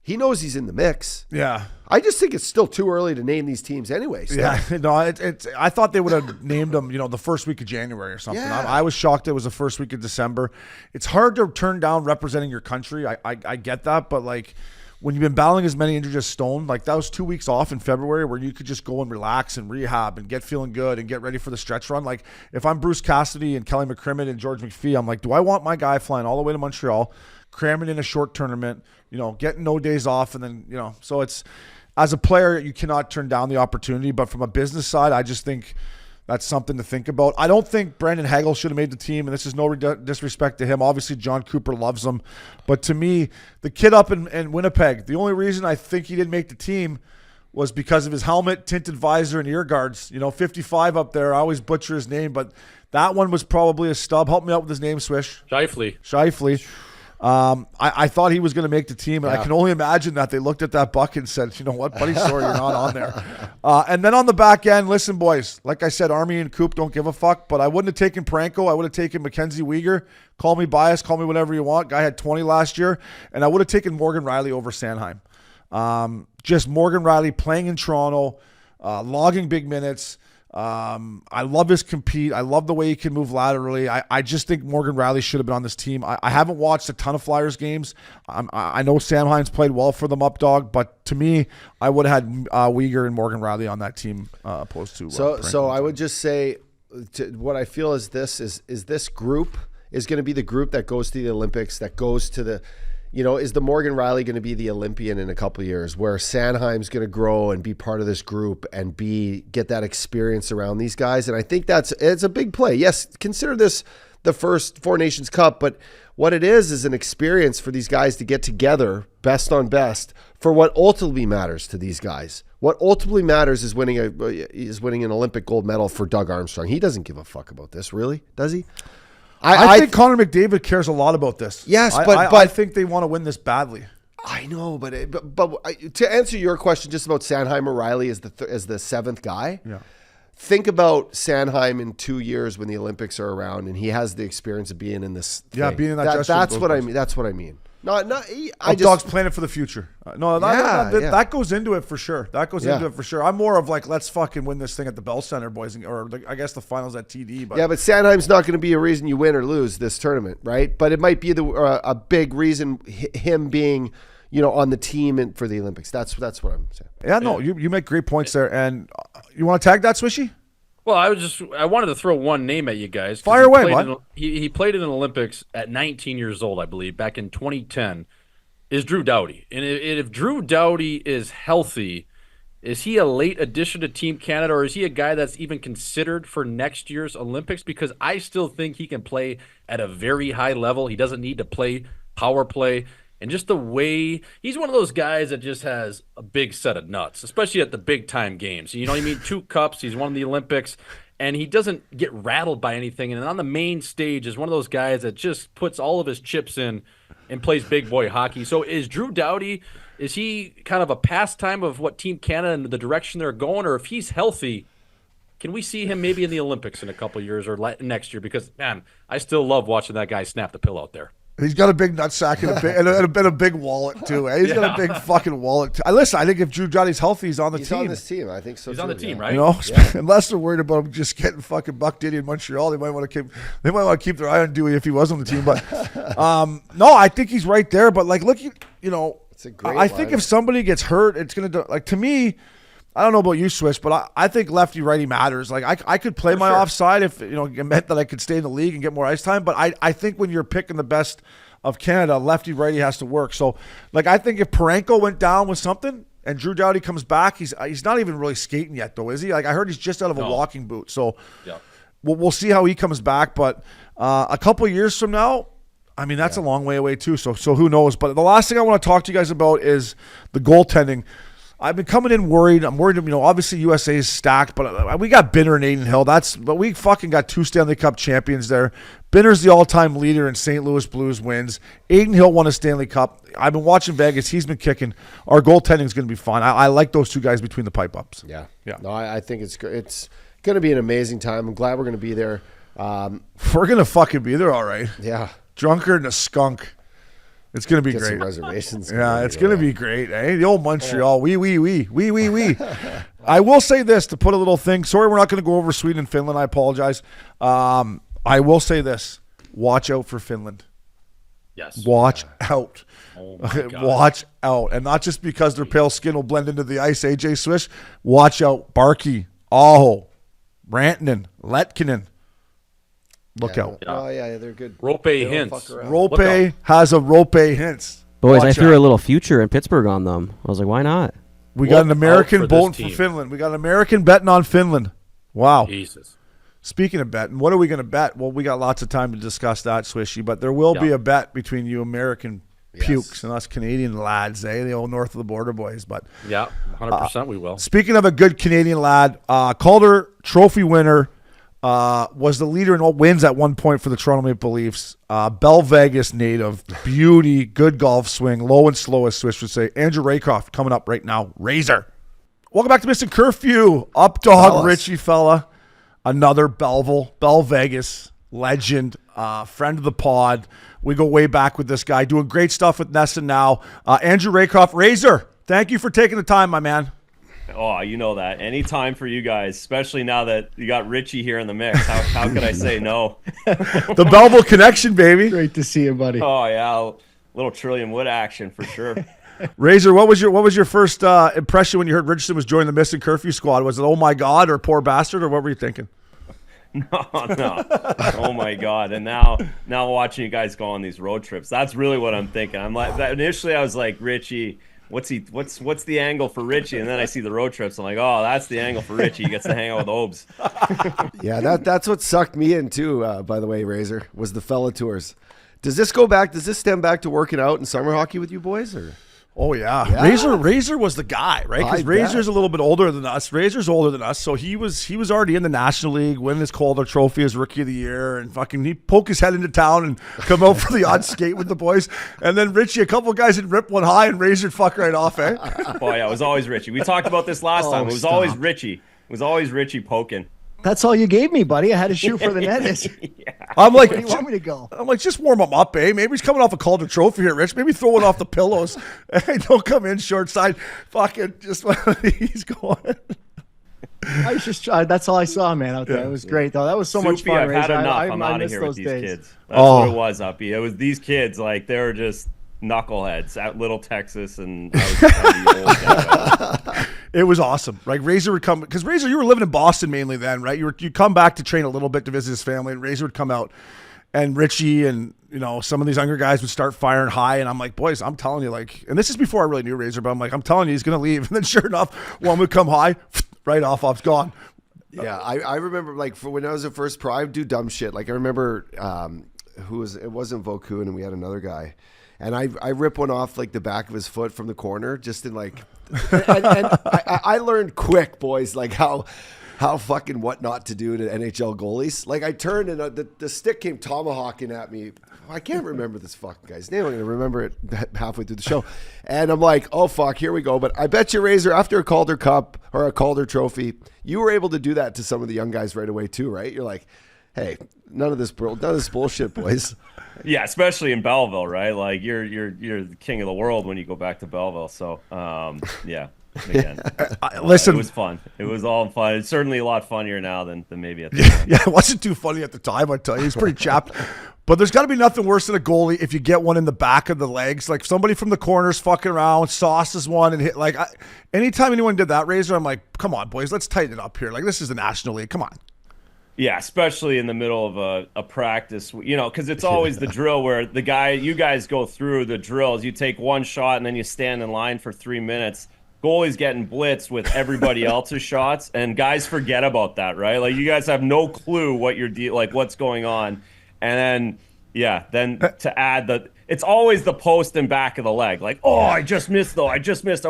he knows he's in the mix. Yeah. I just think it's still too early to name these teams anyway. So. Yeah, no, I thought they would have named them, the first week of January or something. Yeah. I was shocked it was the first week of December. It's hard to turn down representing your country. I get that, but like, when you've been battling as many injuries as Stone, like that was 2 weeks off in February where you could just go and relax and rehab and get feeling good and get ready for the stretch run. Like, if I'm Bruce Cassidy and Kelly McCrimmon and George McPhee, I'm like, do I want my guy flying all the way to Montreal, cramming in a short tournament, getting no days off, and then, so it's, as a player, you cannot turn down the opportunity. But from a business side, I just think that's something to think about. I don't think Brandon Hagel should have made the team, and this is no disrespect to him. Obviously, John Cooper loves him. But to me, the kid up in Winnipeg, the only reason I think he didn't make the team was because of his helmet, tinted visor, and ear guards. 55 up there. I always butcher his name, but that one was probably a stub. Help me out with his name, Swish. Scheifele. I thought he was going to make the team, and I can only imagine that they looked at that buck and said, you know what, buddy, sorry, you're not on there. And then on the back end, listen, boys, like I said, Army and Coop don't give a fuck, but I wouldn't have taken Pranko. I would have taken Mackenzie Weegar. Call me biased, call me whatever you want. Guy had 20 last year, and I would have taken Morgan Riley over Sanheim. Just Morgan Riley playing in Toronto, logging big minutes. I love his compete. I love the way he can move laterally. I just think Morgan Riley should have been on this team. I haven't watched a ton of Flyers games. I know Sam Hines played well for them up dog, but to me, I would have had Weegar and Morgan Riley on that team opposed to. So I would just say, what I feel is this group is going to be the group that goes to the Olympics, that goes to the. Is the Morgan Riley going to be the Olympian in a couple of years, where Sanheim's going to grow and be part of this group and get that experience around these guys? And I think it's a big play. Yes, consider this the first Four Nations Cup, but what it is an experience for these guys to get together, best on best, for what ultimately matters to these guys. What ultimately matters is winning an Olympic gold medal for Doug Armstrong. He doesn't give a fuck about this, really, does he? I think Connor McDavid cares a lot about this. Yes, I think they want to win this badly. I know, but to answer your question just about Sanheim O'Reilly as the seventh guy, think about Sanheim in 2 years when the Olympics are around and he has the experience of being in this thing. Yeah, being in that that's what I mean. That's what I mean. Dogs planning for the future. That goes into it for sure. Into it for sure. I'm more of like, let's fucking win this thing at the Bell Center, boys, or I guess the finals at TD. But but Sanheim's not going to be a reason you win or lose this tournament, right? But it might be a big reason him being, on the team and for the Olympics. That's what I'm saying. Yeah, no, you make great points there. And you want to tag that, Swishy? Well, I wanted to throw one name at you guys. Fire away, bud. He played in the Olympics at 19 years old, I believe, back in 2010, is Drew Doughty. And if Drew Doughty is healthy, is he a late addition to Team Canada, or is he a guy that's even considered for next year's Olympics? Because I still think he can play at a very high level. He doesn't need to play power play. And just the way he's one of those guys that just has a big set of nuts, especially at the big time games. You know what I mean? 2 cups. He's won the Olympics, and he doesn't get rattled by anything. And on the main stage is one of those guys that just puts all of his chips in and plays big boy hockey. So is Drew Doughty, is he kind of a pastime of what Team Canada and the direction they're going? Or if he's healthy, can we see him maybe in the Olympics in a couple of years or next year? Because, man, I still love watching that guy snap the pill out there. He's got a big nutsack and a big wallet too. He's got a big fucking wallet too. Listen, I think if Drew Doughty's healthy, he's on the team. He's on this team. I think so. He's too, on the team, right? Unless they're worried about him just getting fucking Buck Diddy in Montreal, they might want to keep their eye on Dewey if he was on the team. But no, I think he's right there. But like, look, it's a great. I think if somebody gets hurt, it's gonna do, like to me. I don't know about you, Swish, but I think lefty-righty matters. Like I could play my offside if it meant that I could stay in the league and get more ice time. But I think when you're picking the best of Canada, lefty-righty has to work. So, like, I think if Parenko went down with something and Drew Doughty comes back, he's not even really skating yet, though, is he? Like, I heard he's just out of a walking boot. So, we'll see how he comes back. But a couple of years from now, I mean, that's a long way away, too. So who knows? But the last thing I want to talk to you guys about is the goaltending. I've been coming in worried. I'm worried, obviously USA is stacked, but we got Binner and Aiden Hill. But we fucking got 2 Stanley Cup champions there. Binner's the all-time leader in St. Louis Blues wins. Aiden Hill won a Stanley Cup. I've been watching Vegas. He's been kicking. Our goaltending is going to be fun. I like those 2 guys between the pipe ups. Yeah. No, I think it's going to be an amazing time. I'm glad we're going to be there. We're going to fucking be there, all right. Yeah. Drunker than a skunk. It's going to be Get great. some reservations. Yeah, it's going to be great. Eh? The old Montreal. We. I will say this to put a little thing. Sorry, we're not going to go over Sweden and Finland. I apologize. I will say this. Watch out for Finland. Yes. Watch out. Oh my God. Watch out. And not just because their pale skin will blend into the ice, AJ Swish. Watch out. Barkey, Aho, Rantanen, Letkinen. Look out. Oh, yeah, they're good. Rope hints. Rope has a Rope hints. Boys, I threw a little future in Pittsburgh on them. I was like, why not? We got an American voting for Finland. We got an American betting on Finland. Wow. Jesus. Speaking of betting, what are we going to bet? Well, we got lots of time to discuss that, Swishy, but there will be a bet between you American pukes and us Canadian lads, the old north of the border boys. But 100% we will. Speaking of a good Canadian lad, Calder Trophy winner, was the leader in wins at one point for the Toronto Maple Leafs. Bell Vegas native, beauty, good golf swing, low and slow, as Swish would say. Andrew Raycroft coming up right now. Razor. Welcome back to Missin Curfew. Up dog, Richie fella. Another Bell Vegas legend, friend of the pod. We go way back with this guy. Doing great stuff with NESN now. Andrew Raycroft. Razor, thank you for taking the time, my man. Oh, you know that. Anytime for you guys, especially now that you got Richie here in the mix. How could I say no? The Belleville connection, baby. Great to see you, buddy. Oh, yeah. Little Trillium Wood action for sure. Razor, what was your first impression when you heard Richardson was joining the Missin Curfew squad? Was it, oh, my God, or poor bastard, or what were you thinking? No. Oh, my God. And now watching you guys go on these road trips, that's really what I'm thinking. I'm like, initially I was like, Richie, what's the angle for Richie? And then I see the road trips. I'm like, oh, that's the angle for Richie. He gets to hang out with Obes. Yeah, that's what sucked me in too, by the way, Razor, was the fella tours. Does this stem back to working out in summer hockey with you boys, or? Oh yeah. Yeah. Razor was the guy, right? Because I Razor's bet. a little bit older than us. Razor's older than us, so he was already in the National League, winning his Calder Trophy as Rookie of the Year, and fucking he'd poke his head into town and come out for the odd skate with the boys. And then Richie, a couple of guys would rip one high, and Razor'd fuck right off, eh? Oh yeah, it was always Richie. We talked about this last time. It was always Richie. It was always Richie poking. That's all you gave me, buddy. I had to shoot for the net. I'm like, Where do you want me to go? I'm like, just warm him up, eh? Maybe he's coming off a Calder Trophy here, Rich. Maybe throw one off the pillows. Hey, don't come in short side. Fucking just he's going. I was just that's all I saw, man, out there. It was great, though. That was so much Soupy, fun. I've had Razor. enough. I I'm out of miss here with those these days. kids. That's what it was, Uppy. It was these kids, like they were just knuckleheads at Little Texas, and I was kind of old. It was awesome. Like Razor would come, because Razor, you were living in Boston mainly then, right? You'd come back to train a little bit to visit his family, and Razor would come out, and Richie and some of these younger guys would start firing high, and I'm like, boys, I'm telling you, like, and this is before I really knew Razor, but I'm like, I'm telling you, he's gonna leave, and then sure enough, one would come high, right off, gone. Yeah, I remember like for when I was a first pro, I would do dumb shit. Like I remember it wasn't Vokun, and we had another guy. And I rip one off like the back of his foot from the corner, just in like, and I learned quick, boys, like how fucking what not to do to NHL goalies. Like I turned and the stick came tomahawking at me. I can't remember this fucking guy's name. I'm gonna remember it halfway through the show, and I'm like, oh fuck, here we go. But I bet you, Razor, after a Calder Cup or a Calder Trophy, you were able to do that to some of the young guys right away too, right? You're like, hey, none of this bullshit, boys. Yeah, especially in Belleville, right? Like you're the king of the world when you go back to Belleville. So yeah, again, listen, it was fun. It was all fun. It's certainly a lot funnier now than maybe at the time. Yeah, it wasn't too funny at the time, I tell you. He's pretty chapped. But there's got to be nothing worse than a goalie if you get one in the back of the legs. Like somebody from the corners fucking around, sauces one and hit. Like anytime anyone did that, Razor, I'm like, come on, boys, let's tighten it up here. Like this is the National League. Come on. Yeah, especially in the middle of a practice, because it's always the drill where you guys go through the drills. You take one shot and then you stand in line for 3 minutes. Goalie's getting blitzed with everybody else's shots, and guys forget about that, right? Like you guys have no clue what what's going on, and then to add it's always the post and back of the leg. Like, oh, I just missed though. I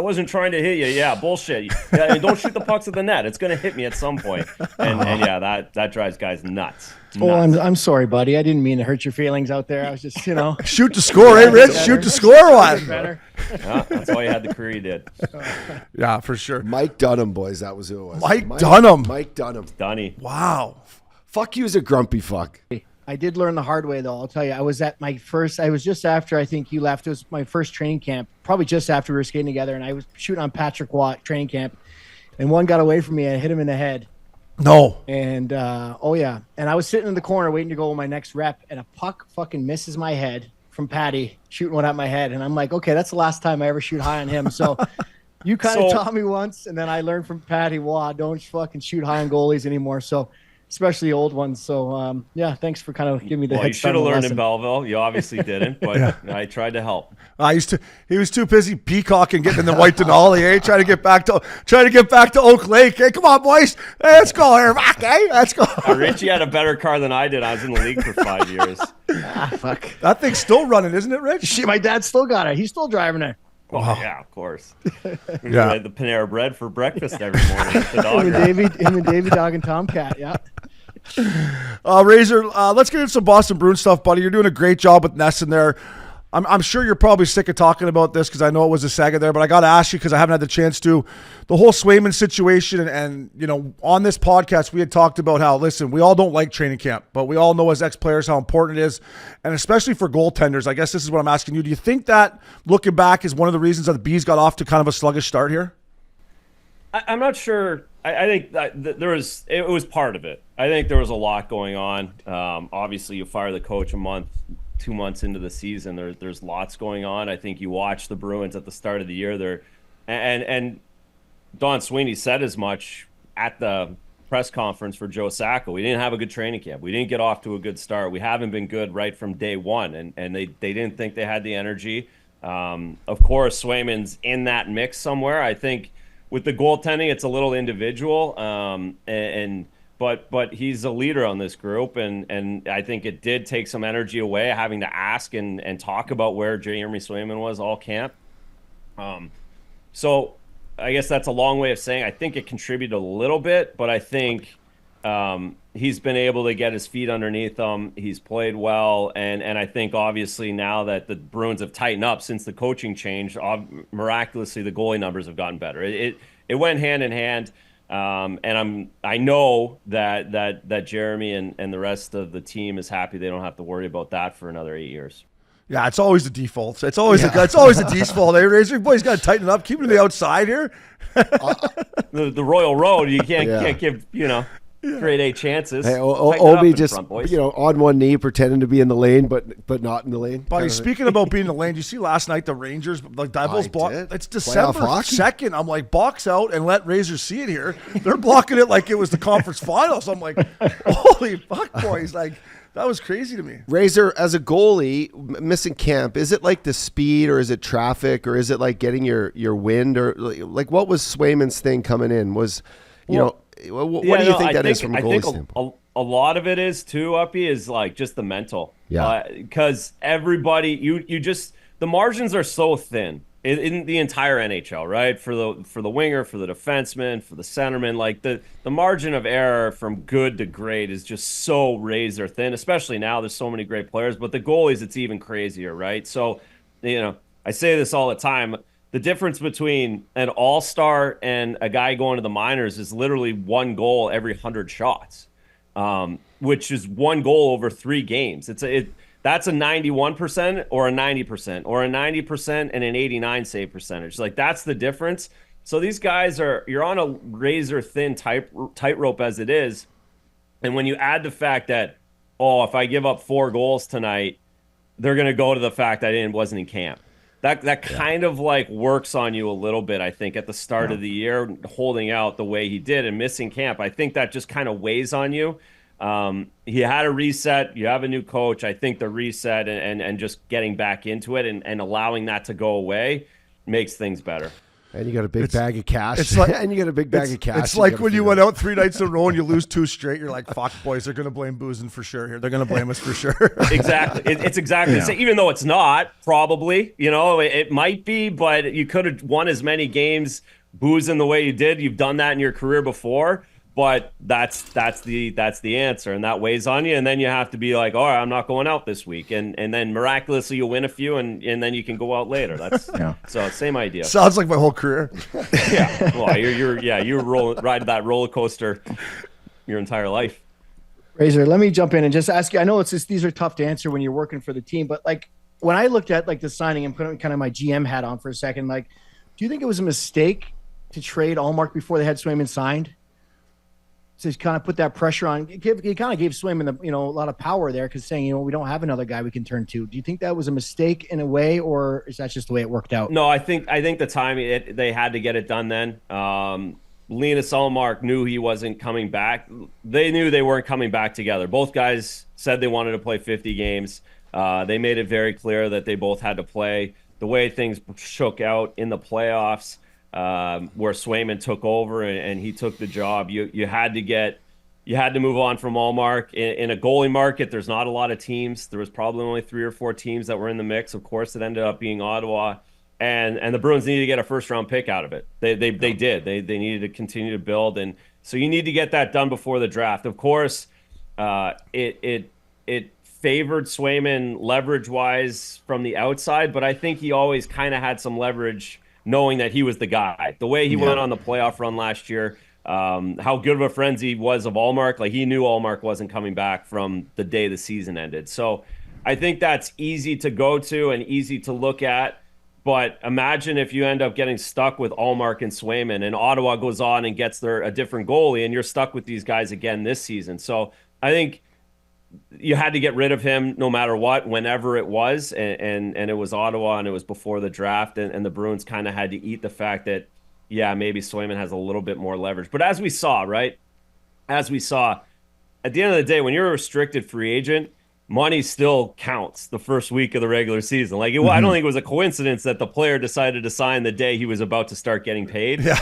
wasn't trying to hit you. Yeah, bullshit. Yeah, don't shoot the pucks at the net. It's gonna hit me at some point. And yeah, that drives guys nuts. Oh, I'm sorry, buddy. I didn't mean to hurt your feelings out there. I was just, shoot to score, eh, Rich? Shoot to score, what? Yeah, that's why you had the career you did. Yeah, for sure. Mike Dunham, boys, that was who it was. Mike Dunham. Mike Dunham. Dunny. Wow. Fuck you's a grumpy fuck. I did learn the hard way, though. I'll tell you, I was just after I think you left. It was my first training camp, probably just after we were skating together, and I was shooting on Patrick Watt training camp, and one got away from me and I hit him in the head. No. And, and I was sitting in the corner waiting to go with my next rep, and a puck fucking misses my head from Patty shooting one at my head, and I'm like, okay, that's the last time I ever shoot high on him. So you kind of taught me once, and then I learned from Patty, don't fucking shoot high on goalies anymore. So especially old ones. So, thanks for kind of giving me the head you should have learned in Belleville. You obviously didn't, but I tried to help. He was too busy peacocking, getting in the white Denali, eh? Trying to get back to Oak Lake. Hey, come on, boys. Hey, let's go here. Hey, let's go. Richie had a better car than I did. I was in the league for 5 years. Fuck. That thing's still running, isn't it, Rich? Shit, my dad still got it. He's still driving it. Oh, yeah, of course. We had the Panera bread for breakfast every morning. Him and Davey Dog and Tomcat, yeah. Razor, let's get into some Boston Bruins stuff, buddy. You're doing a great job with NESN there. I'm sure you're probably sick of talking about this because I know it was a saga there, but I got to ask you because I haven't had the chance to. The whole Swayman situation, and on this podcast, we had talked about how, listen, we all don't like training camp, but we all know as ex-players how important it is, and especially for goaltenders. I guess this is what I'm asking you. Do you think that, looking back, is one of the reasons that the Bees got off to kind of a sluggish start here? I'm not sure. I think that it was part of it. I think there was a lot going on. Obviously, you fire the coach 2 months into the season. There's lots going on. I think you watch the Bruins at the start of the year. And Don Sweeney said as much at the press conference for Joe Sacco. We didn't have a good training camp. We didn't get off to a good start. We haven't been good right from day one. And they didn't think they had the energy. Of course, Swayman's in that mix somewhere. I think with the goaltending, it's a little individual. But he's a leader on this group, and I think it did take some energy away having to ask and talk about where Jeremy Swayman was all camp. So I guess that's a long way of saying I think it contributed a little bit, but I think he's been able to get his feet underneath him. He's played well, and I think obviously now that the Bruins have tightened up since the coaching change, miraculously the goalie numbers have gotten better. It went hand in hand, and I know that Jeremy and the rest of the team is happy they don't have to worry about that for another 8 years. Yeah, it's always the default. It's always it's always the default. Hey, Razor boys got to tighten it up. Keep it to the outside here. The Royal Road, you can't give grade A chances. Hey, Obi just on one knee pretending to be in the lane, but not in the lane. Buddy, speaking about being in the lane, you see last night the Rangers, like Devils, it's December 2nd. I'm like, box out and let Razors see it here. They're blocking it like it was the conference finals. I'm like, holy fuck, boys! Like. That was crazy to me. Razor, as a goalie, missing camp, is it like the speed or is it traffic or is it like getting your wind or like what was Swayman's thing coming in? What do you think that is from a goalie standpoint? A lot of it is too, Uppy, is like just the mental. Yeah. Because everybody, the margins are so thin in the entire NHL, right? For the winger, for the defenseman, for the centerman, like the margin of error from good to great is just so razor thin, especially now there's so many great players, but the goalies, it's even crazier, right? So, I say this all the time, the difference between an all-star and a guy going to the minors is literally one goal every 100 shots, which is one goal over 3 games. That's a 91% or a 90% or a 90% and an 89 save percentage. Like that's the difference. So these guys you're on a razor thin tightrope as it is. And when you add the fact that, if I give up 4 goals tonight, they're going to go to the fact that I wasn't in camp. That kind of like works on you a little bit, I think, at the start of the year, holding out the way he did and missing camp. I think that just kind of weighs on you. He had a reset. You have a new coach. I think the reset and just getting back into it and allowing that to go away makes things better. And you got a big bag of cash. It's like, and you got a big bag of cash. It's like when you went out 3 nights in a row and you lose 2 straight. You're like, fuck, boys, they're going to blame boozing for sure here. They're going to blame us for sure. Exactly. It's exactly the same. Even though it's not, probably. It might be, but you could have won as many games boozing the way you did. You've done that in your career before. But that's the answer, and that weighs on you. And then you have to be like, all right, I'm not going out this week, and then miraculously you win a few, and then you can go out later. That's so same idea. Sounds like my whole career. Yeah, well, you're riding that roller coaster your entire life. Razor, let me jump in and just ask you. I know these are tough to answer when you're working for the team, but like when I looked at like the signing and putting kind of my GM hat on for a second, like, do you think it was a mistake to trade Allmark before they had Swayman signed? To kind of put that pressure on, he kind of gave Swayman a lot of power there, because saying we don't have another guy we can turn to. Do you think that was a mistake in a way, or is that just the way it worked out? No, I think the timing they had to get it done then. Linus Ullmark knew he wasn't coming back. They knew they weren't coming back together. Both guys said they wanted to play 50 games. They made it very clear that they both had to play. The way things shook out in the playoffs, where Swayman took over and he took the job, you had to move on from Allmark. In a goalie market, there's not a lot of teams. There was probably only 3 or 4 teams that were in the mix. Of course, it ended up being Ottawa, and the Bruins needed to get a first-round pick out of it. They did. They needed to continue to build, and so you need to get that done before the draft. Of course, it favored Swayman leverage-wise from the outside, but I think he always kind of had some leverage knowing that he was the guy. The way he went on the playoff run last year, how good of a friend he was of Allmark. Like, he knew Allmark wasn't coming back from the day the season ended. So I think that's easy to go to and easy to look at. But imagine if you end up getting stuck with Allmark and Swayman, and Ottawa goes on and gets a different goalie, and you're stuck with these guys again this season. So I think you had to get rid of him no matter what, whenever it was, and it was Ottawa, and it was before the draft, and the Bruins kind of had to eat the fact that, maybe Swayman has a little bit more leverage. But as we saw, at the end of the day, when you're a restricted free agent, money still counts the first week of the regular season. Like, I don't think it was a coincidence that the player decided to sign the day he was about to start getting paid. Yeah.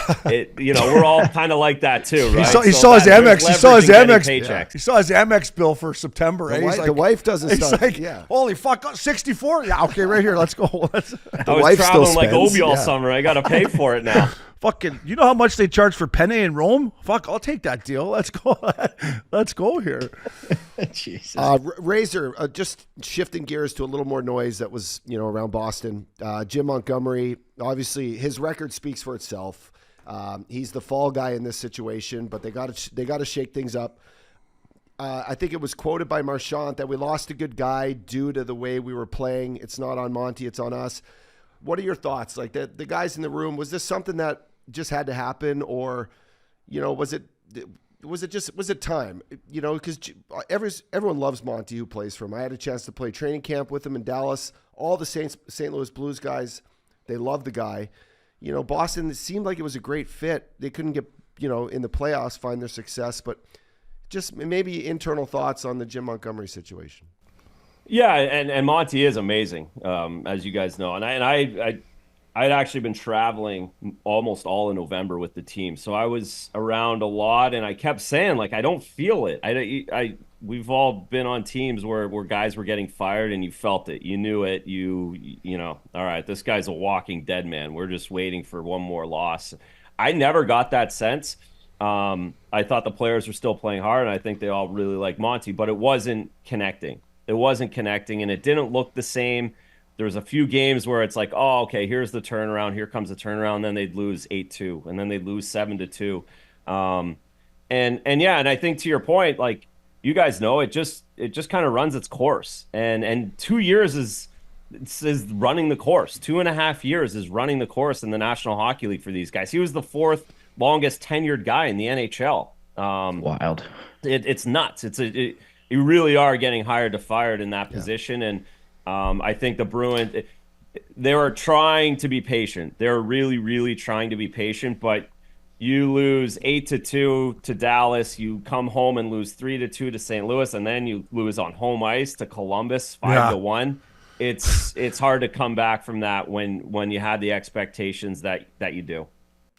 We're all kind of like that too, right? He saw his Amex. He saw his Amex paychecks. He saw his Amex bill for September. The wife doesn't start. Like, holy fuck, 64. Yeah, okay, right here. Let's go. I was traveling like Obi all summer. I got to pay for it now. Fucking, you know how much they charge for penne in Rome? Fuck, I'll take that deal. Let's go. Let's go here. Jesus. Razor, just shifting gears to a little more noise that was, around Boston. Jim Montgomery, obviously his record speaks for itself. He's the fall guy in this situation, but they got to shake things up. I think it was quoted by Marchand that we lost a good guy due to the way we were playing. It's not on Monty, it's on us. What are your thoughts? Like the guys in the room, was this something that just had to happen, or, was it time? Because everyone loves Monty who plays for him. I had a chance to play training camp with him in Dallas. All the St. Louis Blues guys, they love the guy. Boston, it seemed like it was a great fit. They couldn't get, in the playoffs, find their success, but just maybe internal thoughts on the Jim Montgomery situation. Yeah, and Monty is amazing, as you guys know. And I'd actually been traveling almost all in November with the team, so I was around a lot, and I kept saying, like, I don't feel it. We've all been on teams where guys were getting fired, and you felt it, you knew it, all right, this guy's a walking dead man. We're just waiting for one more loss. I never got that sense. I thought the players were still playing hard, and I think they all really like Monty, but it wasn't connecting. And it didn't look the same. There was a few games where it's like, oh, okay, here's the turnaround. Here comes the turnaround. And then they'd lose 8-2, and then they'd lose 7-2. And I think to your point, like, you guys know, it just kind of runs its course. And 2 years is running the course. 2.5 years is running the course in the National Hockey League for these guys. He was the fourth longest tenured guy in the NHL. Wild. It's nuts. You really are getting hired to fired in that position. And I think the Bruins, they were trying to be patient. They're really, really trying to be patient. But you lose 8-2 to Dallas. You come home and lose 3-2 to St. Louis. And then you lose on home ice to Columbus 5-1. It's hard to come back from that when you had the expectations that you do.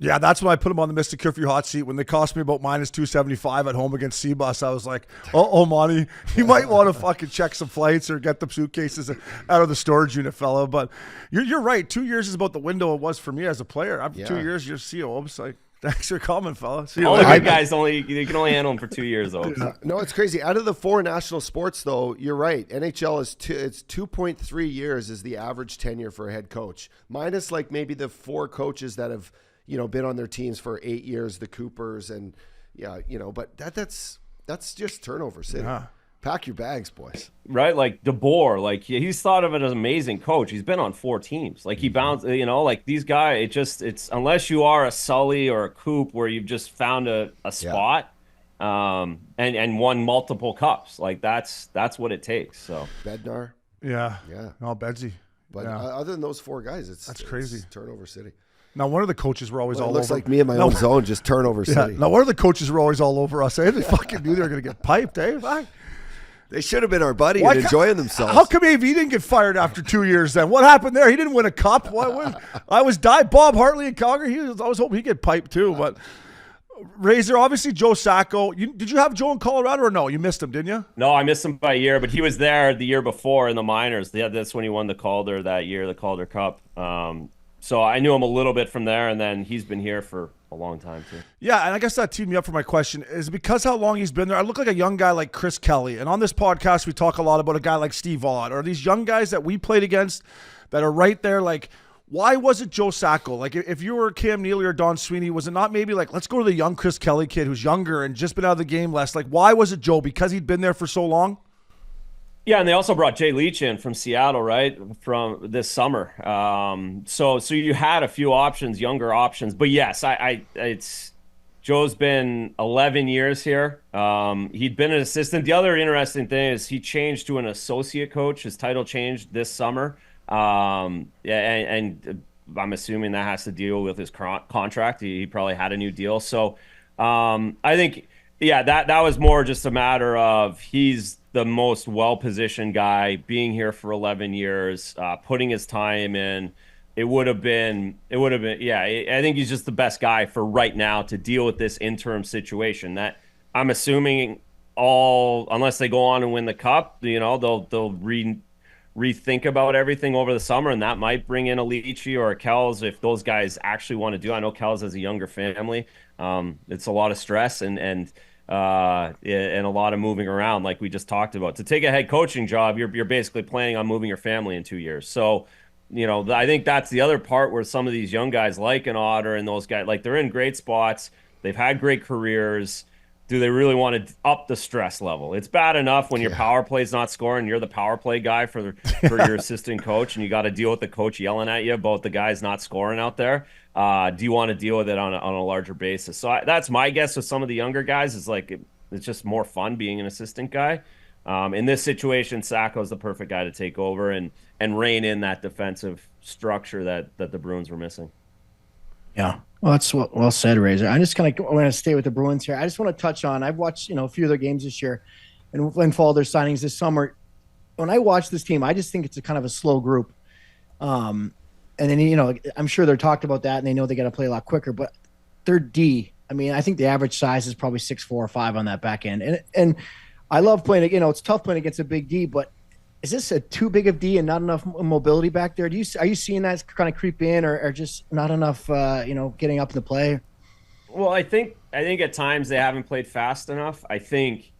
Yeah, that's when I put him on the Missin Curfew hot seat. When they cost me about minus 275 at home against Seabus, I was like, Monty, you might want to fucking check some flights or get the suitcases out of the storage unit, fella. But you're right. 2 years is about the window it was for me as a player. After 2 years, you're COO. It's like, thanks for coming, fella. See you all the later. good guys, you can only handle them for 2 years, though. No, it's crazy. Out of the four national sports, though, you're right. NHL is it's 2.3 years is the average tenure for a head coach. Minus like maybe the four coaches that have been on their teams for 8 years, the Coopers, and but that's just turnover city. Yeah. Pack your bags, boys. Right, like DeBoer, like he's thought of it as an amazing coach. He's been on 4 teams. Like he bounced, like these guys. It's unless you are a Sully or a Coop where you've just found a spot, and won multiple cups. Like that's what it takes. So Bednar, yeah, no Bedsy. But other than those 4 guys, that's crazy. It's turnover city. Now, one of the coaches were always all over. It looks like me in my own zone, just turnover city. Now, one of the coaches were always all over us. They fucking knew they were going to get piped, eh? They should have been our buddy and enjoying themselves. How come AV didn't get fired after 2 years then? What happened there? He didn't win a cup. I was Bob Hartley in Calgary. I was hoping he'd get piped too. But Razor, obviously Joe Sacco. Did you have Joe in Colorado or no? You missed him, didn't you? No, I missed him by a year, but he was there the year before in the minors. That's when he won the Calder that year, the Calder Cup. So I knew him a little bit from there, and then he's been here for a long time too. Yeah, and I guess that teed me up for my question. Is because how long he's been there, I look like a young guy like Chris Kelly. And on this podcast, we talk a lot about a guy like Steve Ott, or these young guys that we played against that are right there. Like, why was it Joe Sacco? Like, if you were Cam Neely or Don Sweeney, was it not maybe like, let's go to the young Chris Kelly kid who's younger and just been out of the game less? Like, why was it Joe? Because he'd been there for so long? Yeah, and they also brought Jay Leach in from Seattle, right, from this summer. So you had a few options, younger options. But yes, it's Joe's been 11 years here. He'd been an assistant. The other interesting thing is he changed to an associate coach. His title changed this summer. And I'm assuming that has to deal with his contract. He probably had a new deal. So I think Yeah, that was more just a matter of he's the most well-positioned guy, being here for 11 years, putting his time in. It would have been, yeah, I think he's just the best guy for right now to deal with this interim situation. That I'm assuming unless they go on and win the cup, they'll rethink about everything over the summer, and that might bring in a Leachy or a Kells if those guys actually want to do. I know Kells has a younger family. It's a lot of stress and a lot of moving around, like we just talked about. To take a head coaching job, you're basically planning on moving your family in 2 years. So, I think that's the other part where some of these young guys like an Otter and those guys, like, they're in great spots. They've had great careers. Do they really want to up the stress level? It's bad enough when your power play's not scoring. You're the power play guy for your assistant coach, and you got to deal with the coach yelling at you about the guys not scoring out there. Do you want to deal with it on a larger basis? So that's my guess with some of the younger guys is like it's just more fun being an assistant guy. In this situation, Sacco's the perfect guy to take over and rein in that defensive structure that the Bruins were missing. Yeah. Well, that's well said, Razor. I'm just going to stay with the Bruins here. I just want to touch on, I've watched, a few of their games this year and followed their signings this summer. When I watch this team, I just think it's a kind of a slow group. And then, I'm sure they're talked about that and they know they got to play a lot quicker, but their D, I think the average size is probably 6'4" or 5 on that back end. And I love playing, it's tough playing against a big D, but is this a too big of D and not enough mobility back there? Are you seeing that kind of creep in, or just not enough, getting up in the play? Well, I think at times they haven't played fast enough. I think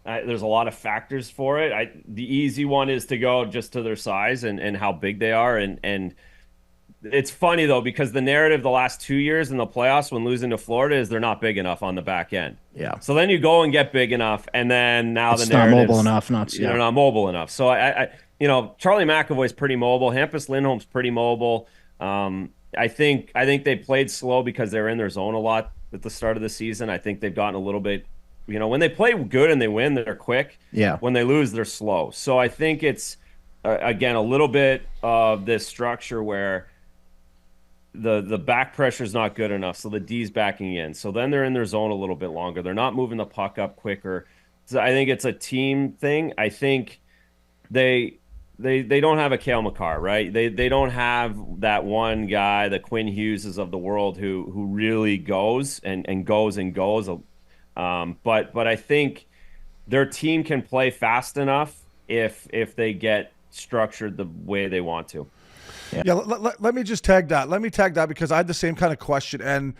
there's a lot of factors for it. The easy one is to go just to their size and how big they are, and it's funny though because the narrative the last 2 years in the playoffs when losing to Florida is they're not big enough on the back end. Yeah. So then you go and get big enough, and then now it's the narrative not mobile enough. They're not mobile enough. So I Charlie McAvoy's pretty mobile. Hampus Lindholm's pretty mobile. I think they played slow because they were in their zone a lot at the start of the season. I think they've gotten a little bit. When they play good and they win, they're quick. Yeah. When they lose, they're slow. So I think it's again a little bit of this structure where the back pressure is not good enough, so the D's backing in. So then they're in their zone a little bit longer. They're not moving the puck up quicker. So I think it's a team thing. I think they don't have a Cale Makar, right? They don't have that one guy, the Quinn Hugheses of the world, who really goes and goes and goes. But I think their team can play fast enough if they get structured the way they want to. Yeah, let me just tag that. Let me tag that because I had the same kind of question. And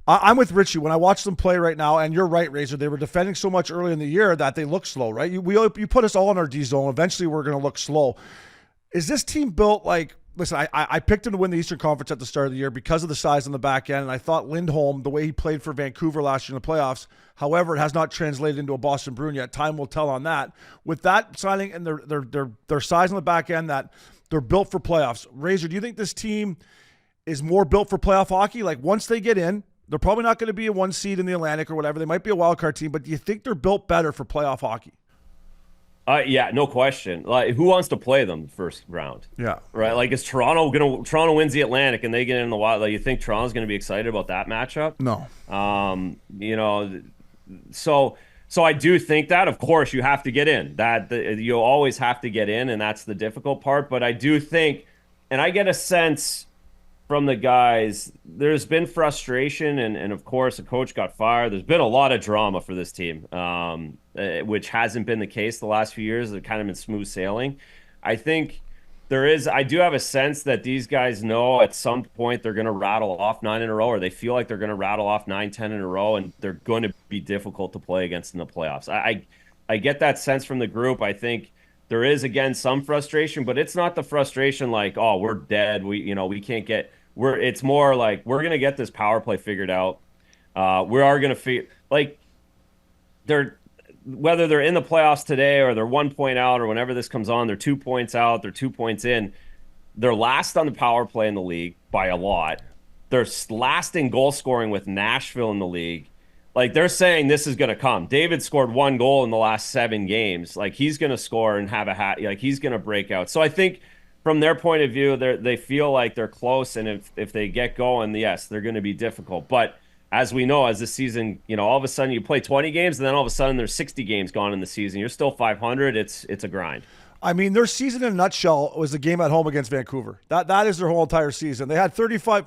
I'm with Richie. When I watch them play right now, and you're right, Razor, they were defending so much early in the year that they look slow, right? You put us all in our D zone. Eventually, we're going to look slow. Is this team built like – listen, I picked them to win the Eastern Conference at the start of the year because of the size on the back end, and I thought Lindholm, the way he played for Vancouver last year in the playoffs, however, it has not translated into a Boston Bruin yet. Time will tell on that. With that signing and their size on the back end that – they're built for playoffs. Razor, do you think this team is more built for playoff hockey? Like once they get in, they're probably not going to be a 1 seed in the Atlantic or whatever. They might be a wild card team, but do you think they're built better for playoff hockey? Yeah, no question. Like, who wants to play them first round? Yeah, right. Like, is Toronto wins the Atlantic and they get in the wild? Like, you think Toronto's going to be excited about that matchup? No. So I do think that, of course, you have to get in. You'll always have to get in, and that's the difficult part. But I do think, and I get a sense from the guys, there's been frustration, and of course, a coach got fired. There's been a lot of drama for this team, which hasn't been the case the last few years. They've kind of been smooth sailing. I think I do have a sense that these guys know at some point they're going to rattle off 9 in a row, or they feel like they're going to rattle off 9, 10 in a row, and they're going to be difficult to play against in the playoffs. I get that sense from the group. I think there is, again, some frustration, but it's not the frustration like, oh, we're dead. We can't get – it's more like we're going to get this power play figured out. We are going to figure – like whether they're in the playoffs today or they're 1 point out or whenever this comes on, they're 2 points out, they're 2 points in. They're last on the power play in the league by a lot. They're last in goal scoring with Nashville in the league. Like, they're saying this is going to come. David scored 1 goal in the last 7 games. Like, he's going to score and have a hat. Like, he's going to break out. So I think from their point of view, they feel like they're close. And if they get going, yes, they're going to be difficult. But as we know, as the season, all of a sudden you play 20 games, and then all of a sudden there's 60 games gone in the season. You're still 500. It's a grind. I mean, their season in a nutshell was the game at home against Vancouver. That is their whole entire season. They had 35.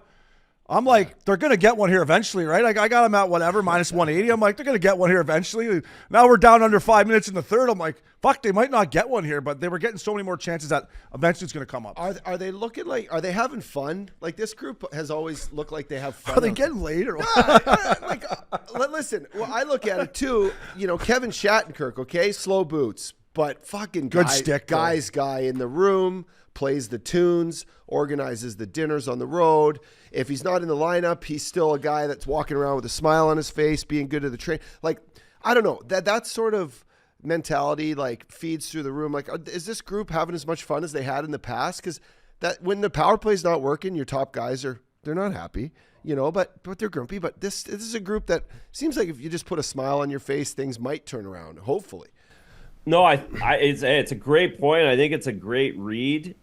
I'm like, they're going to get one here eventually, right? I got them at whatever, minus 180. I'm like, they're going to get one here eventually. Now we're down under 5 minutes in the third. I'm like, fuck, they might not get one here, but they were getting so many more chances that eventually it's going to come up. Are they looking like, are they having fun? Like, this group has always looked like they have fun. Are they getting laid or what? Listen, well, I look at it too. Kevin Shattenkirk, okay? Slow boots, but fucking Good stick, guy in the room, plays the tunes, organizes the dinners on the road. If he's not in the lineup, he's still a guy that's walking around with a smile on his face, being good to the train. Like, I don't know, that sort of mentality like feeds through the room. Like, is this group having as much fun as they had in the past? Because that when the power play's not working, your top guys they're not happy, but they're grumpy. But this is a group that seems like if you just put a smile on your face, things might turn around. Hopefully. No, it's a great point. I think it's a great read.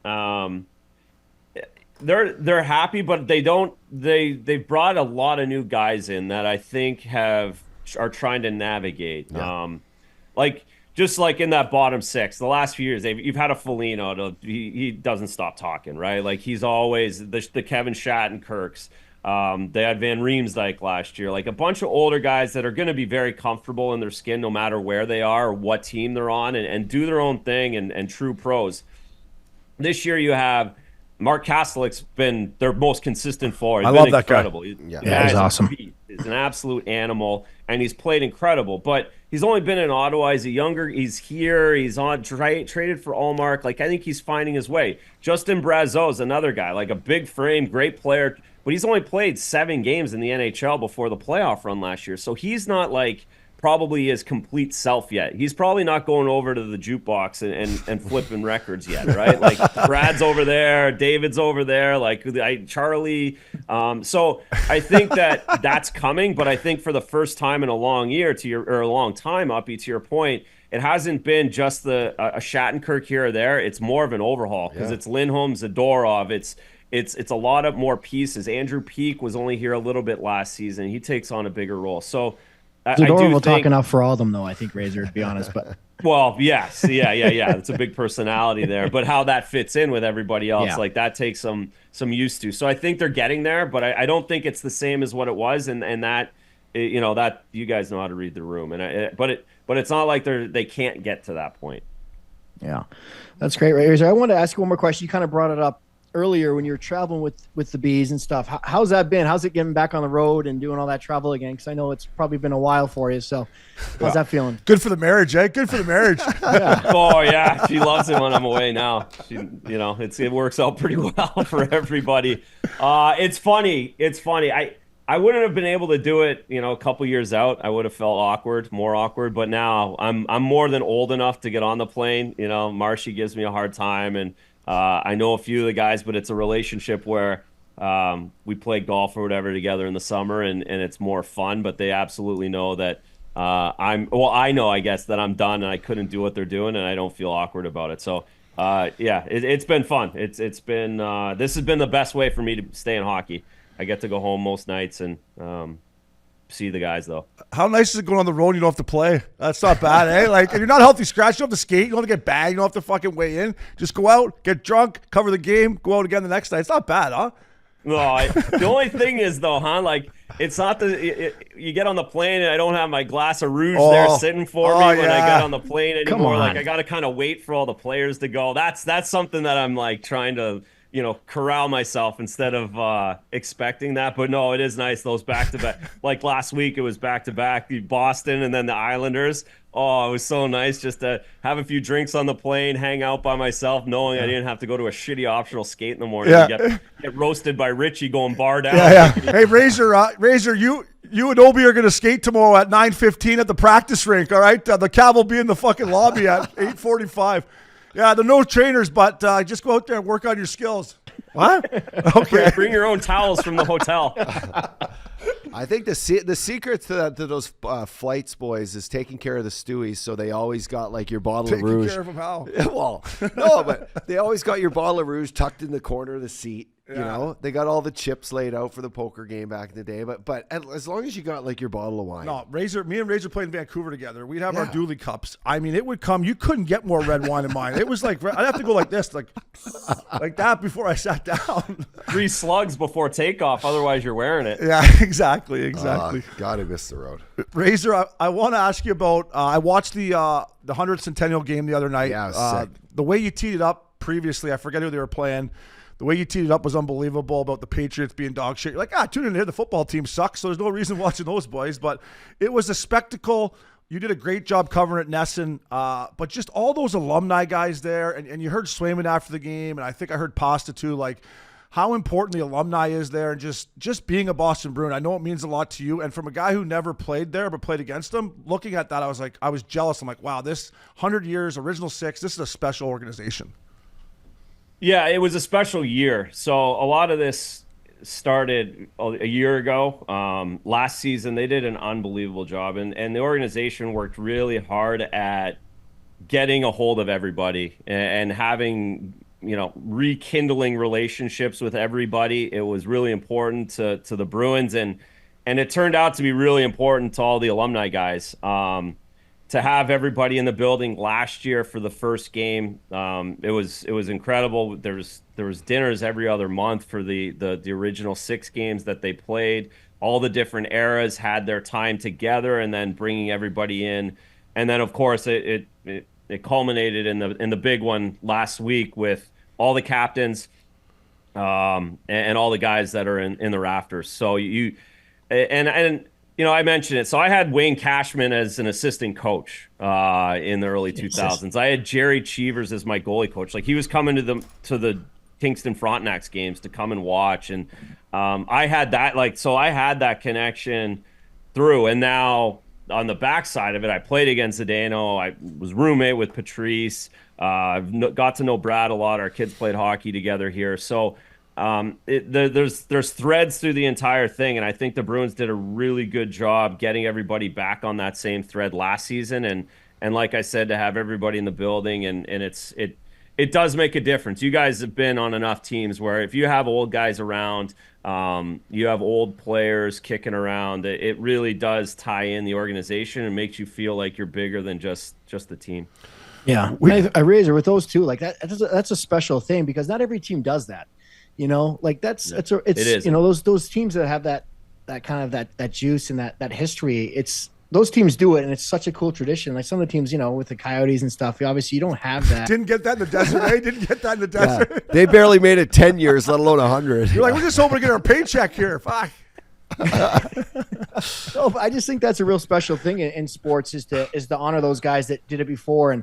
They're happy, but they've brought a lot of new guys in that I think are trying to navigate. Yeah. Just like in that bottom six, the last few years, you've had a Foligno. He doesn't stop talking, right? Like, he's always the Kevin Shattenkirks. They had Van Riemsdyk last year, like a bunch of older guys that are going to be very comfortable in their skin no matter where they are or what team they're on, and do their own thing and true pros. This year you have Mark Kastelik's been their most consistent forward. I love that guy. He's awesome. He's an absolute animal, and he's played incredible. But he's only been in Ottawa. He's here. He's on traded for Allmark. Like, I think he's finding his way. Justin Brazeau's another guy, like a big frame, great player. But he's only played 7 games in the NHL before the playoff run last year. So he's not probably his complete self yet. He's probably not going over to the jukebox and flipping records yet, right? Like, Brad's over there, David's over there, Charlie. So I think that's coming, but I think for the first time in a long year, a long time, Uppy, to your point, it hasn't been just a Shattenkirk here or there. It's more of an overhaul because it's Lindholm, Zadorov, it's a lot of more pieces. Andrew Peeke was only here a little bit last season. He takes on a bigger role. So Zadorov will talk enough for all of them, though, I think, Razor, to be honest. But well, yes. Yeah. It's a big personality there. But how that fits in with everybody else, that takes some used to. So I think they're getting there, but I don't think it's the same as what it was. And that, that you guys know how to read the room. But it's not like they can't get to that point. Yeah. That's great, Razor. I wanted to ask you one more question. You kind of brought it up earlier when you were traveling with the Bees and stuff. How's that been? How's it getting back on the road and doing all that travel again? Because I know it's probably been a while for you. So how's that feeling? Good for the marriage, eh? Good for the marriage. Yeah. Oh yeah, she loves it when I'm away now. It works out pretty well for everybody. It's funny. I wouldn't have been able to do it, a couple years out. I would have felt more awkward. But now I'm more than old enough to get on the plane. Marshy gives me a hard time, and I know a few of the guys, but it's a relationship where we play golf or whatever together in the summer, and it's more fun. But they absolutely know that I know, I guess, that I'm done and I couldn't do what they're doing, and I don't feel awkward about it. So it's been fun. It's been this has been the best way for me to stay in hockey. I get to go home most nights and see the guys, though. How nice is it going on the road and you don't have to play? That's not bad, eh? Like, if you're not healthy scratch, you don't have to skate, you don't have to get bagged, you don't have to fucking weigh in. Just go out, get drunk, cover the game, go out again the next night. It's not bad, huh? No, the only thing is, though, like, it's not you get on the plane and I don't have my glass of rouge there sitting for me when I get on the plane anymore. Like, I got to kind of wait for all the players to go. That's something that I'm, like, trying to corral myself instead of expecting that. But no, it is nice, those back-to-back. Like last week, it was back-to-back, Boston and then the Islanders. Oh, it was so nice just to have a few drinks on the plane, hang out by myself, knowing I didn't have to go to a shitty optional skate in the morning and get roasted by Richie going bar down. Yeah. Hey, Razor, you and Obi are going to skate tomorrow at 9:15 at the practice rink, all right? The cab will be in the fucking lobby at 8:45. Yeah, there are no trainers, but just go out there and work on your skills. What? Okay. Bring your own towels from the hotel. I think the secret to those flights, boys, is taking care of the Stewies, so they always got like your bottle of rouge. Taking care of them how? Well, no, but they always got your bottle of rouge tucked in the corner of the seat. You know, they got all the chips laid out for the poker game back in the day. But as long as you got like your bottle of wine. No, me and Razor played in Vancouver together. We'd have our Dooley cups. I mean, it would come. You couldn't get more red wine in mine. It was like I'd have to go like this, like that before I sat down. 3 slugs before takeoff, otherwise you're wearing it. Yeah, exactly. God, I missed the road. Razor, I want to ask you about. I watched the 100th Centennial game the other night. Yeah, it was sick. The way you teed it up previously, I forget who they were playing. The way you teed it up was unbelievable about the Patriots being dog shit. You're like, tune in here. The football team sucks, so there's no reason watching those boys. But it was a spectacle. You did a great job covering it, NESN. But just all those alumni guys there, and you heard Swayman after the game, and I think I heard Pasta too, like how important the alumni is there, and just being a Boston Bruin. I know it means a lot to you. And from a guy who never played there but played against them, looking at that, I was jealous. I'm like, wow, this 100 years, Original Six, this is a special organization. Yeah, it was a special year. So a lot of this started a year ago. Last season, they did an unbelievable job, and the organization worked really hard at getting a hold of everybody and having, rekindling relationships with everybody. It was really important to the Bruins, and it turned out to be really important to all the alumni guys. To have everybody in the building last year for the first game, it was incredible. There was dinners every other month for the original 6 games that they played. All the different eras had their time together, and then bringing everybody in, and then of course it culminated in the big one last week with all the captains, and all the guys that are in the rafters. So I mentioned it. So I had Wayne Cashman as an assistant coach in the early 2000s. I had Jerry Cheevers as my goalie coach. Like, he was coming to the Kingston Frontenac's games to come and watch, and I had that. So I had that connection through. And now on the backside of it, I played against Zdeno. I was roommate with Patrice. I've got to know Brad a lot. Our kids played hockey together here. So. There's threads through the entire thing, and I think the Bruins did a really good job getting everybody back on that same thread last season, and like I said, to have everybody in the building, and it does make a difference. You guys have been on enough teams where if you have old guys around, you have old players kicking around, it really does tie in the organization and makes you feel like you're bigger than just the team. Yeah, I Razor with those two, like that's a special thing, because not every team does that. It's those teams that have that kind of that juice and that history. It's those teams do it, and it's such a cool tradition. Like some of the teams, with the Coyotes and stuff, obviously you don't have that. Didn't get that in the desert, eh? Didn't get that in the desert. Yeah. They barely made it 10 years, let alone 100. You're like, we're just hoping to get our paycheck here. Fuck. No, but I just think that's a real special thing in sports is to honor those guys that did it before, and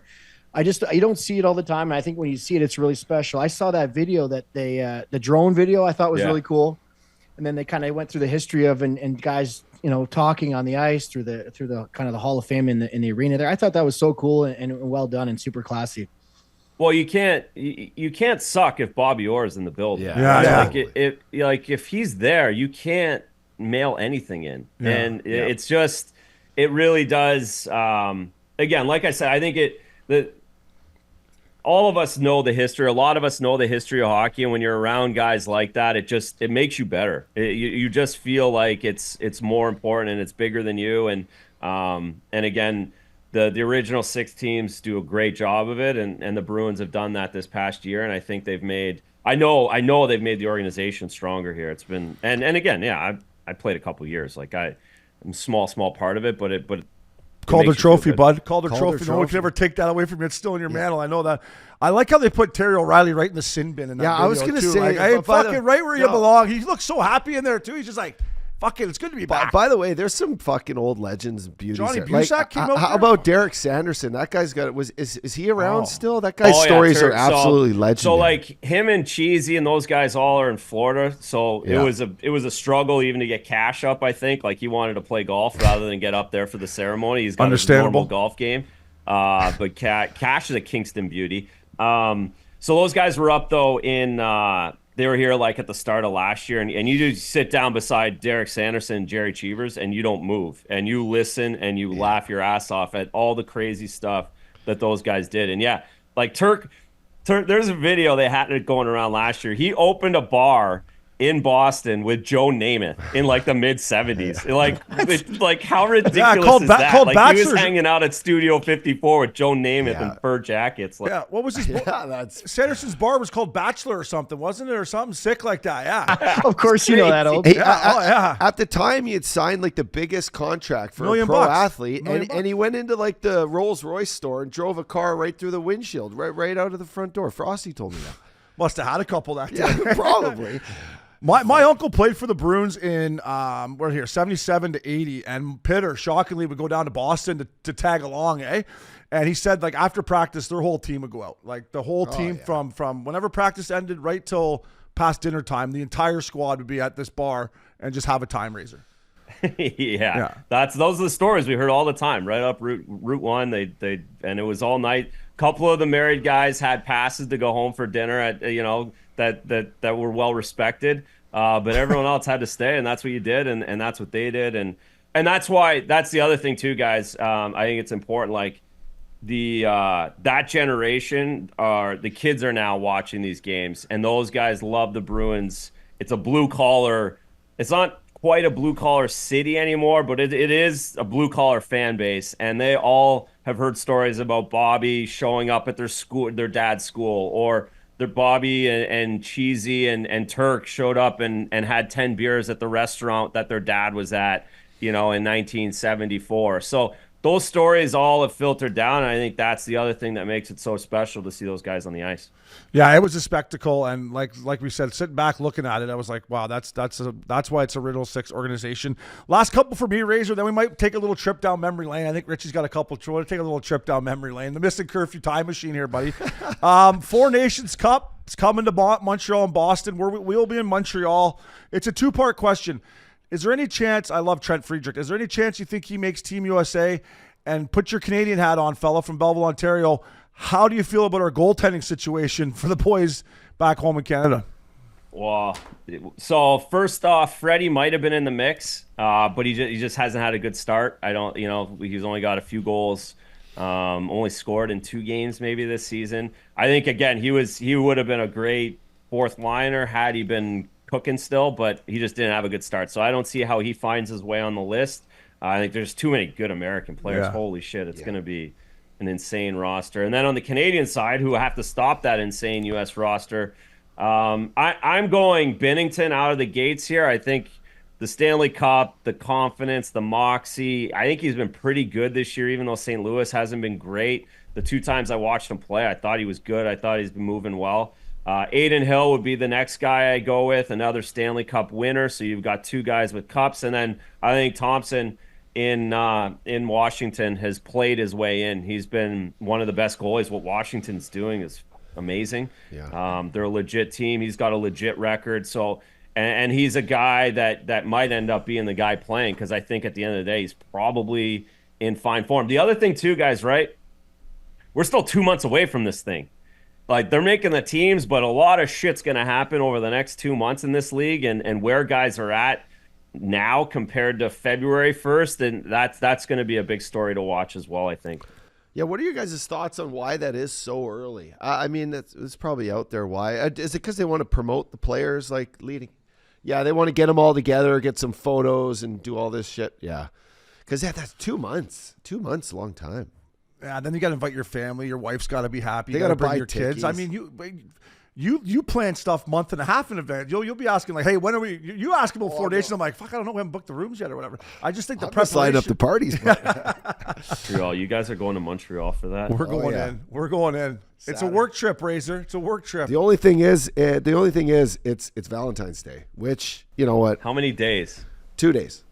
you don't see it all the time. And I think when you see it, it's really special. I saw that video that the drone video I thought was really cool. And then they kind of went through the history of, and guys, talking on the ice through the kind of the Hall of Fame in the arena there. I thought that was so cool and well done and super classy. Well, you can't suck if Bobby Orr is in the building. Like if he's there, you can't mail anything in. Yeah. And it's just, it really does. Again, like I said, I think all of us know the history. A lot of us know the history of hockey, and when you're around guys like that, it makes you better. You just feel like it's more important and it's bigger than you. And again, the original 6 teams do a great job of it, and the Bruins have done that this past year. And I think they've made. I know they've made the organization stronger here. It's been and again, I played a couple years. Like I'm a small part of it, but Calder Trophy, bud. Calder Trophy. No one can ever take that away from you. It's still in your mantle. I know that. I like how they put Terry O'Reilly right in the sin bin in that video, I was going to say. Like, hey, fucking right where you belong. He looks so happy in there, too. He's just like, fuck it, it's good to be back. By the way, there's some fucking old legends and beauties. Johnny there. Busak came out How there? about Derek Sanderson? That guy's got it. Is he around still? That guy's stories are absolutely legendary. So like him and Cheesy and those guys all are in Florida. So it was a struggle even to get Cash up. I think like he wanted to play golf rather than get up there for the ceremony. He's got a normal golf game. But Cash is a Kingston beauty. So those guys were up though in. They were here like at the start of last year, and you just sit down beside Derek Sanderson and Jerry Cheevers, and you don't move, and you listen, and you laugh your ass off at all the crazy stuff that those guys did. And like Turk, There's a video they had it going around last year. He opened a bar in Boston with Joe Namath in like the mid 70s. Like how ridiculous is that? Called like Bachelor's. He was hanging out at Studio 54 with Joe Namath in fur jackets. Like, what was his? Sanderson's bar was called Bachelor or something, wasn't it, or something sick like that? Yeah. Of course, you know that. Old. Hey, at the time, he had signed like the biggest contract for a pro athlete, and he went into like the Rolls Royce store and drove a car right through the windshield, right out of the front door. Frosty told me that. Must have had a couple that day. Yeah, probably. My uncle played for the Bruins in 77 to 80, and Pitter shockingly would go down to Boston to tag along, And he said, like, after practice, their whole team would go out. Like, the whole team from whenever practice ended right till past dinner time, the entire squad would be at this bar and just have a time raiser. yeah. Those are the stories we heard all the time, right up Route 1. They and it was all night. A couple of the married guys had passes to go home for dinner at that were well respected, but everyone else had to stay, and that's what you did, and that's what they did, and that's why that's the other thing too, guys. I think it's important, like that generation the kids are now watching these games, and those guys love the Bruins. It's a blue collar. It's not quite a blue collar city anymore, but it is a blue collar fan base, and they all have heard stories about Bobby showing up at their dad's school, or their Bobby and Cheesy and Turk showed up and had 10 beers at the restaurant that their dad was at, in 1974. So those stories all have filtered down, and I think that's the other thing that makes it so special to see those guys on the ice. Yeah, it was a spectacle, and like we said, sitting back looking at it, I was like, wow, that's why it's a Riddle 6 organization. Last couple for me, Razor, then we might take a little trip down memory lane. I think Richie's got a couple. We'll take a little trip down memory lane. The Missin Curfew time machine here, buddy. 4 Nations Cup. It's coming to Montreal and Boston. We'll be in Montreal. It's a 2-part question. Is there any chance, I love Trent Friedrich, is there any chance you think he makes Team USA? And put your Canadian hat on, fella, from Belleville, Ontario. How do you feel about our goaltending situation for the boys back home in Canada? Well, so first off, Freddie might have been in the mix, but he just hasn't had a good start. He's only got a few goals, only scored in 2 games maybe this season. I think, again, he would have been a great 4th liner had he been cooking still, but he just didn't have a good start. So I don't see how he finds his way on the list. I think there's too many good American players. Holy shit, it's going to be an insane roster. And then on the Canadian side, who have to stop that insane U.S. roster, I'm going Binnington out of the gates here. I think the Stanley Cup, the confidence, the moxie, I think he's been pretty good this year, even though St. Louis hasn't been great. The 2 times I watched him play, I thought he was good. I thought he's been moving well. Aiden Hill would be the next guy I go with, another Stanley Cup winner. So you've got 2 guys with cups. And then I think Thompson in Washington has played his way in. He's been one of the best goalies. What Washington's doing is amazing. Yeah. They're a legit team. He's got a legit record. So, and he's a guy that might end up being the guy playing, because I think at the end of the day, he's probably in fine form. The other thing too, guys, right? We're still 2 months away from this thing. Like, they're making the teams, but a lot of shit's going to happen over the next 2 months in this league, and where guys are at now compared to February 1st, and that's going to be a big story to watch as well, I think. Yeah, what are your guys' thoughts on why that is so early? I mean, it's probably out there. Why? Is it because they want to promote the players, like, leading? Yeah, they want to get them all together, get some photos, and do all this shit. Yeah, because that's 2 months. 2 months, a long time. Yeah, then you got to invite your family. Your wife's got to be happy. They got to bring buy your kids. I mean, you plan stuff month and a half in advance. You'll be asking, like, hey, when are we? You ask about 4 days, and I'm like, fuck, I don't know. We haven't booked the rooms yet or whatever. I just think the preparation. Line up the parties. Montreal, you guys are going to Montreal for that? We're going in. We're going in. Saturday. It's a work trip, Razor. It's a work trip. The only thing is, it's Valentine's Day, which, you know what? How many days? 2 days.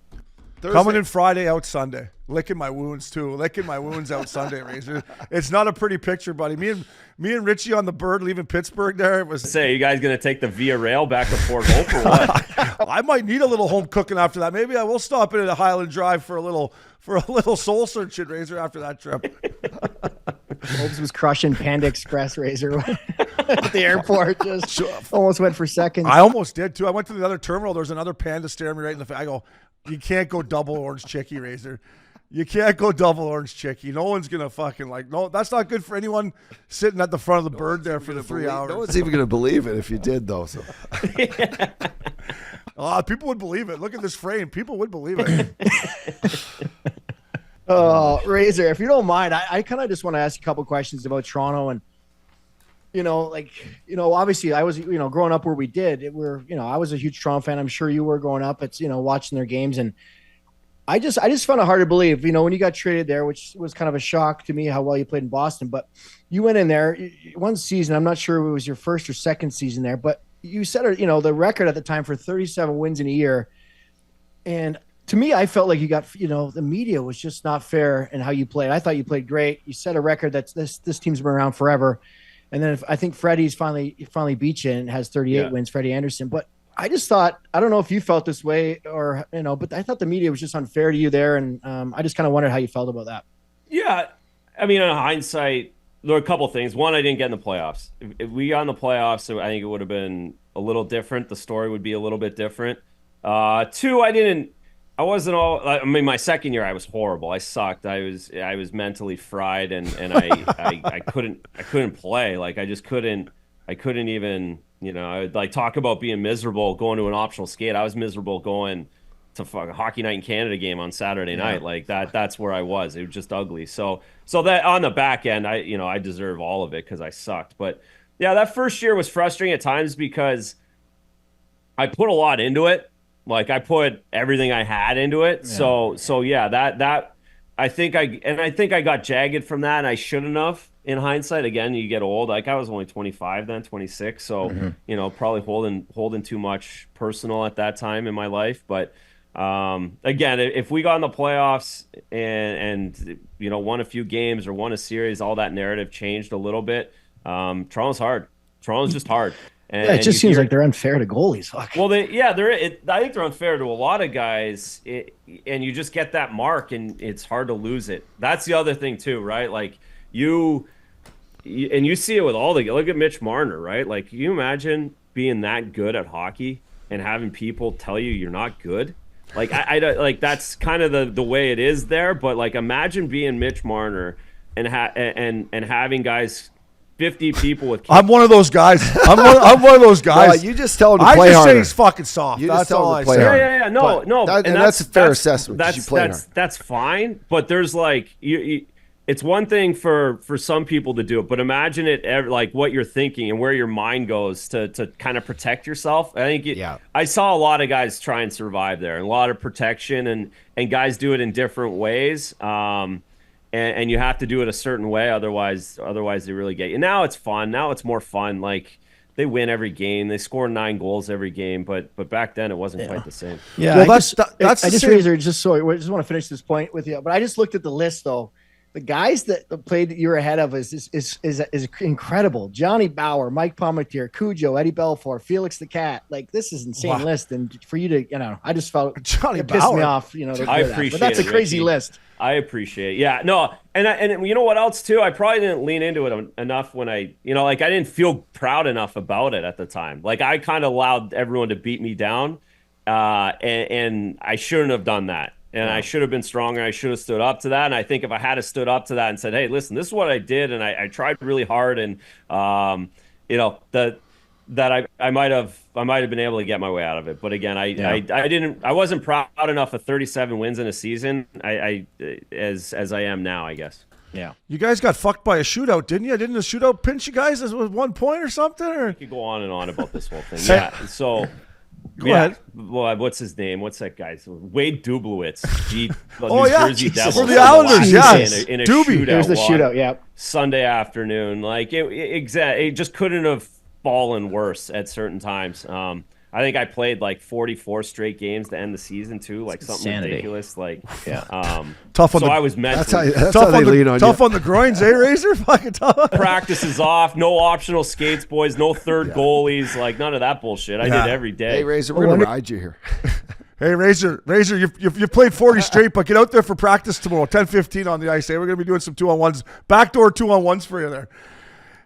Thursday. Coming in Friday, out Sunday. Licking my wounds too. Licking my wounds out Sunday, Razor. It's not a pretty picture, buddy. Me and Richie on the bird leaving Pittsburgh there. It was. Say, you guys gonna take the Via Rail back to Port Hope or what? I might need a little home cooking after that. Maybe I will stop in at a Highland Drive for a little soul searching, Razor, after that trip. Holmes was crushing Panda Express, Razor, at the airport. Just almost went for seconds. I almost did too. I went to the other terminal. There was another Panda staring me right in the face. I go, you can't go double orange chicky, Razor. You can't go double orange chicky. No one's gonna fucking no. That's not good for anyone sitting at the front of the bird there for the 3 hours. No one's even gonna believe it if you did though. So. People would believe it. Look at this frame. People would believe it. Razor, if you don't mind, I kind of just want to ask you a couple questions about Toronto and. Obviously I was, growing up where we did, I was a huge Toronto fan. I'm sure you were growing up. It's, watching their games. And I just found it hard to believe, when you got traded there, which was kind of a shock to me how well you played in Boston. But you went in there one season. I'm not sure if it was your first or second season there, but you set, the record at the time for 37 wins in a year. And to me, I felt like you got, the media was just not fair in how you played. I thought you played great. You set a record that's this team's been around forever. And then I think Freddie's finally beat you and has 38 wins, Freddie Anderson. But I just thought, I don't know if you felt this way or, but I thought the media was just unfair to you there. And I just kind of wondered how you felt about that. Yeah. I mean, in hindsight, there were a couple things. One, I didn't get in the playoffs. If we got in the playoffs, I think it would have been a little different. The story would be a little bit different. Two, I wasn't all. I mean, my second year I was horrible. I sucked. I was mentally fried, and I couldn't play. Like I just couldn't. I couldn't even. I would talk about being miserable going to an optional skate. I was miserable going to a Hockey Night in Canada game on Saturday night. Like that. That's where I was. It was just ugly. So that on the back end, I deserve all of it because I sucked. But yeah, that first year was frustrating at times because I put a lot into it. Like I put everything I had into it. Yeah. So yeah, that I think I got jagged from that, and I shouldn't have. In hindsight, again, you get old. Like I was only 25 then, 26. So probably holding too much personal at that time in my life. But again, if we got in the playoffs and won a few games or won a series, all that narrative changed a little bit. Toronto's hard. Toronto's just hard. And, it just seems like they're unfair to goalies. Fuck. Well, I think they're unfair to a lot of guys, and you just get that mark, and it's hard to lose it. That's the other thing too, right? Like you see it with look at Mitch Marner, right? Like, can you imagine being that good at hockey and having people tell you you're not good? Like I like that's kind of the way it is there. But like, imagine being Mitch Marner and having guys. 50 people with kids. I'm one of those guys. I'm one of those guys. No, you just tell him to play harder. I just say he's fucking soft. That's all I say. Yeah. No. And that's a fair assessment. That's fine. But there's it's one thing for some people to do it, but imagine it like what you're thinking and where your mind goes to kind of protect yourself. I think I saw a lot of guys try and survive there, and a lot of protection, and guys do it in different ways. And you have to do it a certain way, otherwise they really get you. Now it's fun. Now it's more fun. Like they win every game. They score 9 goals every game. But back then it wasn't quite the same. Yeah, well, that's I just Razor, just want to finish this point with you. But I just looked at the list though. The guys that played that you're ahead of is incredible. Johnny Bauer, Mike Palmetier, Cujo, Eddie Belfour, Felix the Cat. Like this is insane list. And for you to, I just felt Johnny Bauer pissed me off. I appreciate but that's a crazy list. I appreciate it. Yeah, no, and you know what else too? I probably didn't lean into it enough when I didn't feel proud enough about it at the time. Like I kind of allowed everyone to beat me down, and I shouldn't have done that. And I should have been stronger. I should have stood up to that. And I think if I had stood up to that and said, "Hey, listen, this is what I did, and I tried really hard, and that I might have been able to get my way out of it." But again, I wasn't proud enough of 37 wins in a season. As I am now, I guess. Yeah. You guys got fucked by a shootout, didn't you? Didn't the shootout pinch you guys with 1 point or something? Or you could go on and on about this whole thing. Yeah. So. Go ahead. Well, what's his name? What's that guy's? Wade Dublowitz. Jersey Devils. For the Islanders, yeah. In a shootout. There's the shootout, yeah. Sunday afternoon. Like, it just couldn't have fallen worse at certain times. I think I played like 44 straight games to end the season too, like something ridiculous. Like, tough on I was mentally that's how they lean on you. Tough on the groins, Razor? Fucking tough. Practice is off. No optional skates, boys. No third goalies. Like none of that bullshit. I did every day. Hey, Razor, we're gonna ride you here. Hey, Razor, you've played 40 straight, but get out there for practice tomorrow, 10:15 on the ice. Hey, we're gonna be doing some 2-on-1s, backdoor 2-on-1s for you there.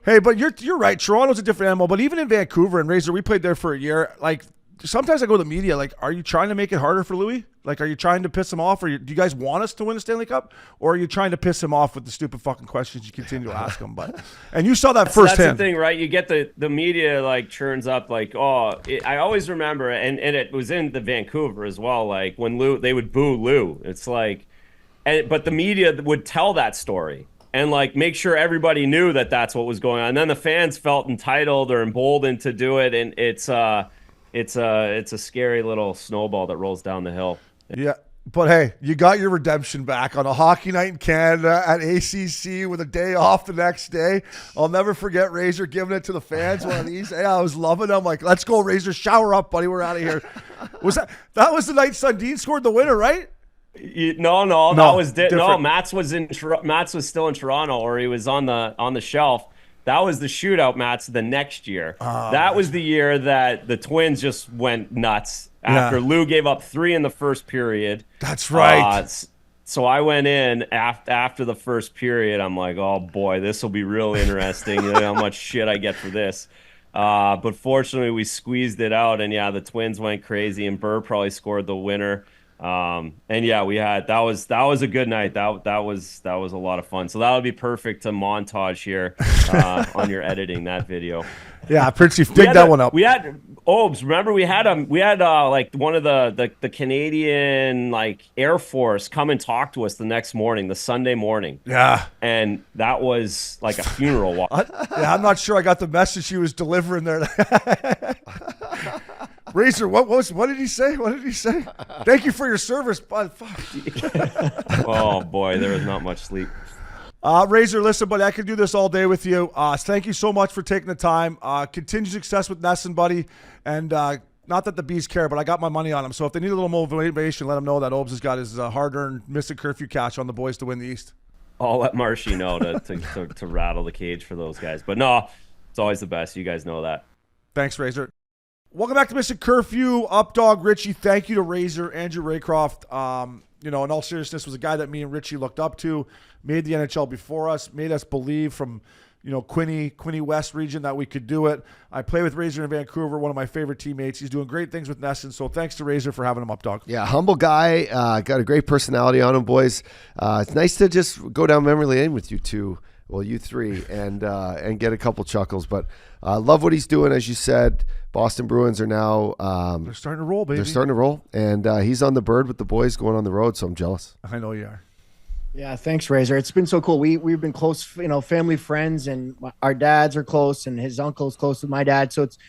Hey, but you're right. Toronto's a different animal, but even in Vancouver and Razor, we played there for a year. Like sometimes I go to the media, like, are you trying to make it harder for Louis? Like, are you trying to piss him off? Or do you guys want us to win the Stanley Cup? Or are you trying to piss him off with the stupid fucking questions you continue to ask him? And you saw that firsthand. That's the thing, right? You get the media, like, churns up, like, I always remember, and it was in the Vancouver as well, like, when they would boo Lou. It's like, but the media would tell that story and, like, make sure everybody knew that that's what was going on. And then the fans felt entitled or emboldened to do it, and it's a scary little snowball that rolls down the hill. Yeah, but hey, you got your redemption back on a hockey night in Canada at ACC with a day off the next day. I'll never forget Razor giving it to the fans one of these. Hey, I was loving it. I'm like, let's go, Razor. Shower up, buddy. We're out of here. That was the night Sundin scored the winner, right? No, that was different. No, Mats was still in Toronto, or he was on the shelf. That was the shootout match the next year. That was the year that the Twins just went nuts after Lou gave up 3 in the first period. That's right. So I went in after the first period. I'm like, oh boy, this will be real interesting. You know how much shit I get for this. But fortunately, we squeezed it out, and the Twins went crazy, and Burr probably scored the winner. And we had that was a good night. That was a lot of fun. So that would be perfect to montage here on your editing that video. Yeah, Prince, you dig that one up. We had Obes. Remember, we had like one of the Canadian, like, Air Force come and talk to us the next morning, the Sunday morning. Yeah, and that was like a funeral walk. I'm not sure I got the message she was delivering there. Razor, what did he say? What did he say? Thank you for your service, bud. Fuck. Oh boy, there was not much sleep. Razor, listen, buddy, I could do this all day with you. Thank you so much for taking the time. Continued success with NESN, buddy. And not that the Bees care, but I got my money on them. So if they need a little motivation, let them know that Obes has got his hard-earned Missin Curfew cash on the boys to win the East. I'll let Marshy know to rattle the cage for those guys. But no, it's always the best. You guys know that. Thanks, Razor. Welcome back to Missin Curfew. Updog Richie, thank you to Razor, Andrew Raycroft. In all seriousness, was a guy that me and Richie looked up to, made the NHL before us, made us believe from, Quinny West region that we could do it. I play with Razor in Vancouver, one of my favorite teammates. He's doing great things with NESN, so thanks to Razor for having him up, dog. Yeah, humble guy. Got a great personality on him, boys. It's nice to just go down memory lane with you two. Well, you three, and get a couple chuckles. But love what he's doing, as you said. Boston Bruins are now they're starting to roll, baby. They're starting to roll, and he's on the bird with the boys going on the road. So I'm jealous. I know you are. Yeah, thanks, Razor. It's been so cool. We've been close, family friends, and our dads are close, and his uncle's close with my dad. So it's,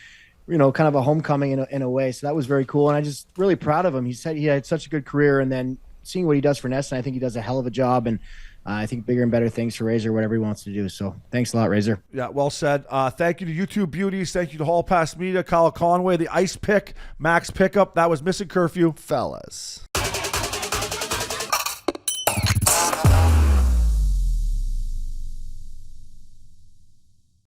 kind of a homecoming in a way. So that was very cool, and I'm just really proud of him. He said he had such a good career, and then seeing what he does for NESN, I think he does a hell of a job, and I think bigger and better things for Razor, whatever he wants to do. So thanks a lot, Razor. Yeah, well said. Thank you to YouTube Beauties. Thank you to Hall Pass Media, Kyle Conway, the Ice Pick, Max Pickup. That was Missin Curfew. Fellas.